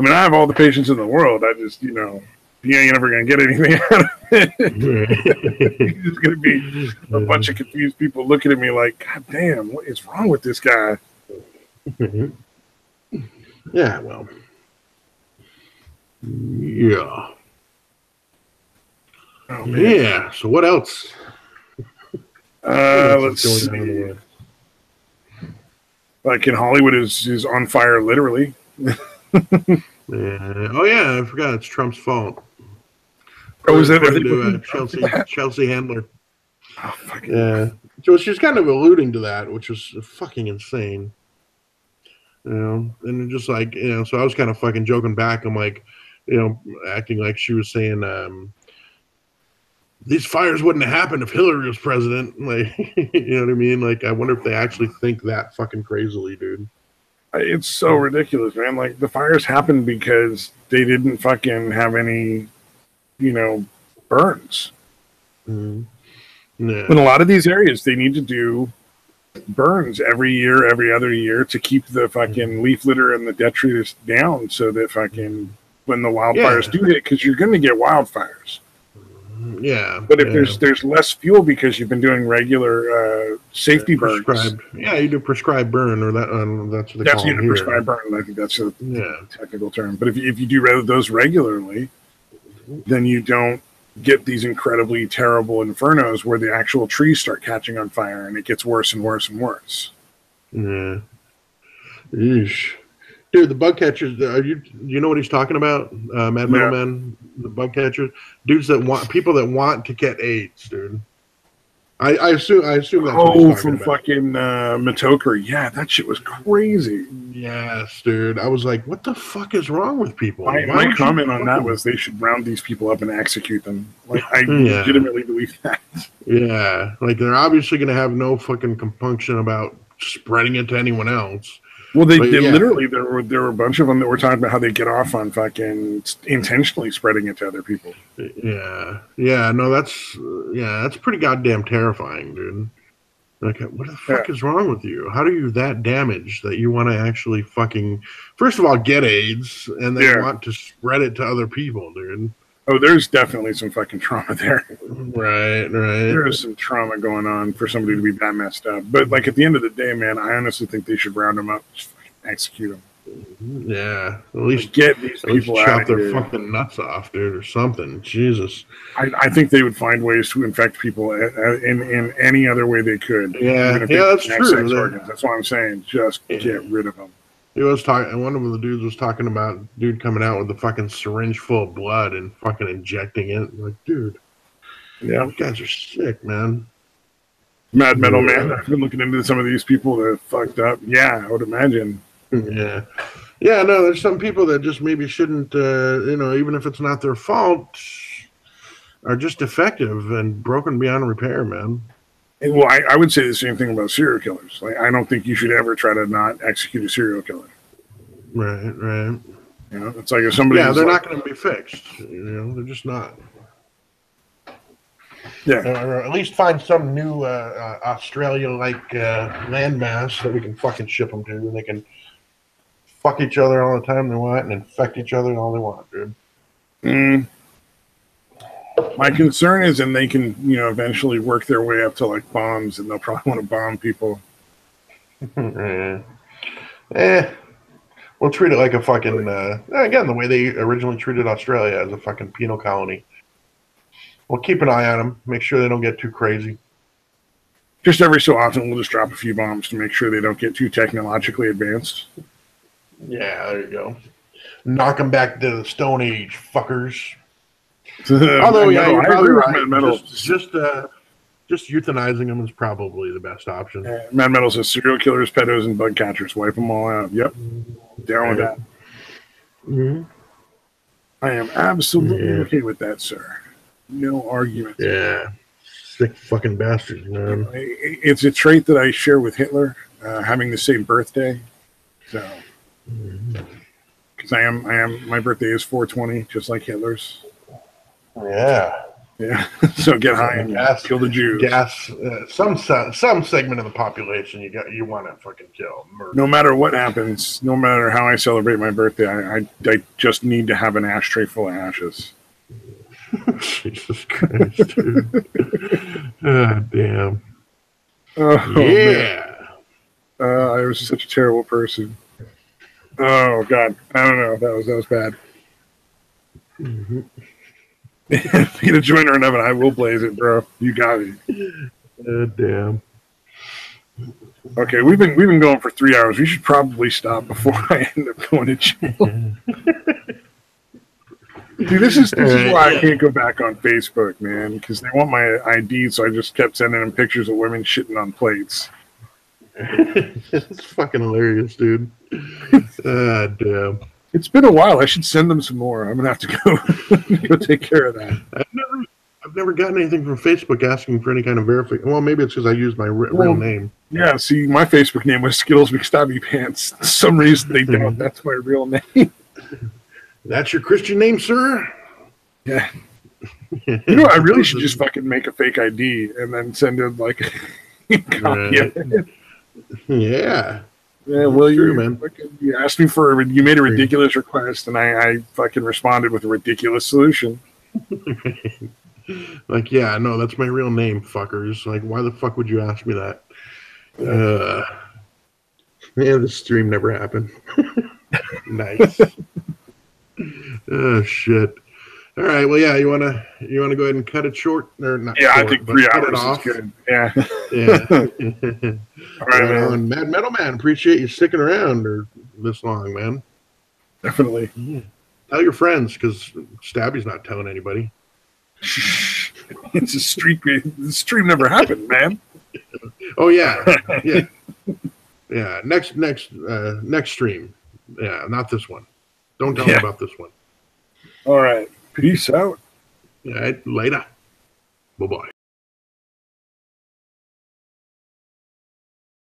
mean, I have all the patience in the world. I just, you ain't never going to get anything out of it. It's just going to be a bunch of confused people looking at me like, God damn, what is wrong with this guy? Yeah, well. Yeah. Oh, man. Yeah, so what else? Let's see. Like in Hollywood is on fire, literally. Oh yeah, I forgot it's Trump's fault. Oh, is that Chelsea Handler? Oh, fucking yeah. So she's kind of alluding to that, which was fucking insane. And just like so I was kind of fucking joking back. I'm like, acting like she was saying, these fires wouldn't have happened if Hillary was president. Like, you know what I mean? Like, I wonder if they actually think that fucking crazily, dude. It's so ridiculous, man. Like the fires happened because they didn't fucking have any, burns. Mm-hmm. Yeah. In a lot of these areas, they need to do burns every year, every other year to keep the fucking leaf litter and the detritus down so that fucking when the wildfires do hit, because you're going to get wildfires. Yeah. But if there's less fuel because you've been doing regular safety burns. Yeah, you do prescribed burn, or that's what they call it here. Prescribed burn. I think that's a technical term. But if you do those regularly, then you don't get these incredibly terrible infernos where the actual trees start catching on fire and it gets worse and worse and worse. Yeah. Eesh. Dude, the bug catchers, do you know what he's talking about? Mad Middleman, the bug catchers? Dudes people that want to get AIDS, dude. I assume that's what he's talking from about. Fucking Matoker. Yeah, that shit was crazy. Yes, dude. I was like, what the fuck is wrong with people? My comment on that was they should round these people up and execute them. Like, I legitimately believe that. Yeah, like they're obviously going to have no fucking compunction about spreading it to anyone else. Well, they literally, there were a bunch of them that were talking about how they get off on fucking intentionally spreading it to other people. Yeah. No, that's pretty goddamn terrifying, dude. Like, what the fuck is wrong with you? How are you that damaged that you want to actually fucking, first of all, get AIDS and then want to spread it to other people, dude? Oh, there's definitely some fucking trauma there. Right. There is some trauma going on for somebody to be that messed up. But, like, at the end of the day, man, I honestly think they should round them up, just execute them. Yeah. At least get these people out chop their fucking nuts off, dude, or something. Jesus. I think they would find ways to infect people in any other way they could. Yeah, that's true. That's what I'm saying. Just get rid of them. He was talking. One of the dudes was talking about dude coming out with the fucking syringe full of blood and fucking injecting it. Like, dude, you guys are sick, man. Mad Metal Man. I've been looking into some of these people that are fucked up. Yeah, I would imagine. Yeah. No, there's some people that just maybe shouldn't, even if it's not their fault, are just defective and broken beyond repair, man. Well, I would say the same thing about serial killers. Like, I don't think you should ever try to not execute a serial killer. Right. It's like if somebody. Yeah, they're not going to be fixed. They're just not. Yeah. Or at least find some new Australia-like landmass that we can fucking ship them to, and they can fuck each other all the time they want and infect each other all they want, dude. My concern is, and they can, eventually work their way up to like bombs, and they'll probably want to bomb people. We'll treat it like a fucking again the way they originally treated Australia as a fucking penal colony. We'll keep an eye on them, make sure they don't get too crazy. Just every so often, we'll just drop a few bombs to make sure they don't get too technologically advanced. Yeah, there you go. Knock them back to the Stone Age, fuckers. Although, yeah, you're probably right. Metal. Just euthanizing them is probably the best option. Mad Metal says serial killers, pedos, and bug catchers. Wipe them all out. Yep. Down with that. Mm-hmm. I am absolutely okay with that, sir. No argument. Yeah. Sick fucking bastards, man. It's a trait that I share with Hitler, having the same birthday. So, because my birthday is 4/20, just like Hitler's. Yeah. Yeah. So get high and kill the Jews. Some segment of the population you want to fucking kill. Murder. No matter what happens, no matter how I celebrate my birthday, I just need to have an ashtray full of ashes. Jesus Christ, dude. Damn. Oh, yeah. I was such a terrible person. Oh, God. I don't know. That was bad. Mm-hmm. Get a joiner in oven. I will blaze it, bro. You got it. Damn. Okay, we've been going for 3 hours. We should probably stop before I end up going to jail. Dude, this is why I can't go back on Facebook, man, because they want my ID, so I just kept sending them pictures of women shitting on plates. It's fucking hilarious, dude. Damn. It's been a while. I should send them some more. I'm gonna have to go take care of that. I've never gotten anything from Facebook asking for any kind of verification. Well, maybe it's because I used my real name. Yeah, see, my Facebook name was Skittles McStabby Pants. For some reason they don't. That's my real name. That's your Christian name, sir? Yeah. You know, I really should just fucking make a fake ID and then send in like a copy of it. Yeah. Yeah, well, man. You asked me you made a ridiculous request, and I fucking responded with a ridiculous solution. Like, yeah, no, that's my real name, fuckers. Like, why the fuck would you ask me that? Yeah, this stream never happened. Nice. Oh shit. All right. Well, yeah. You wanna go ahead and cut it short or not? Yeah, short, I think 3 hours is good. Yeah. Yeah. All right, man. Mad Metal Man, appreciate you sticking around or this long, man. Definitely. Yeah. Tell your friends because Stabby's not telling anybody. It's a streak. The stream never happened, man. Oh yeah, yeah, yeah. Next stream. Yeah, not this one. Don't tell them about this one. All right. Peace out. All right. Later. Bye bye.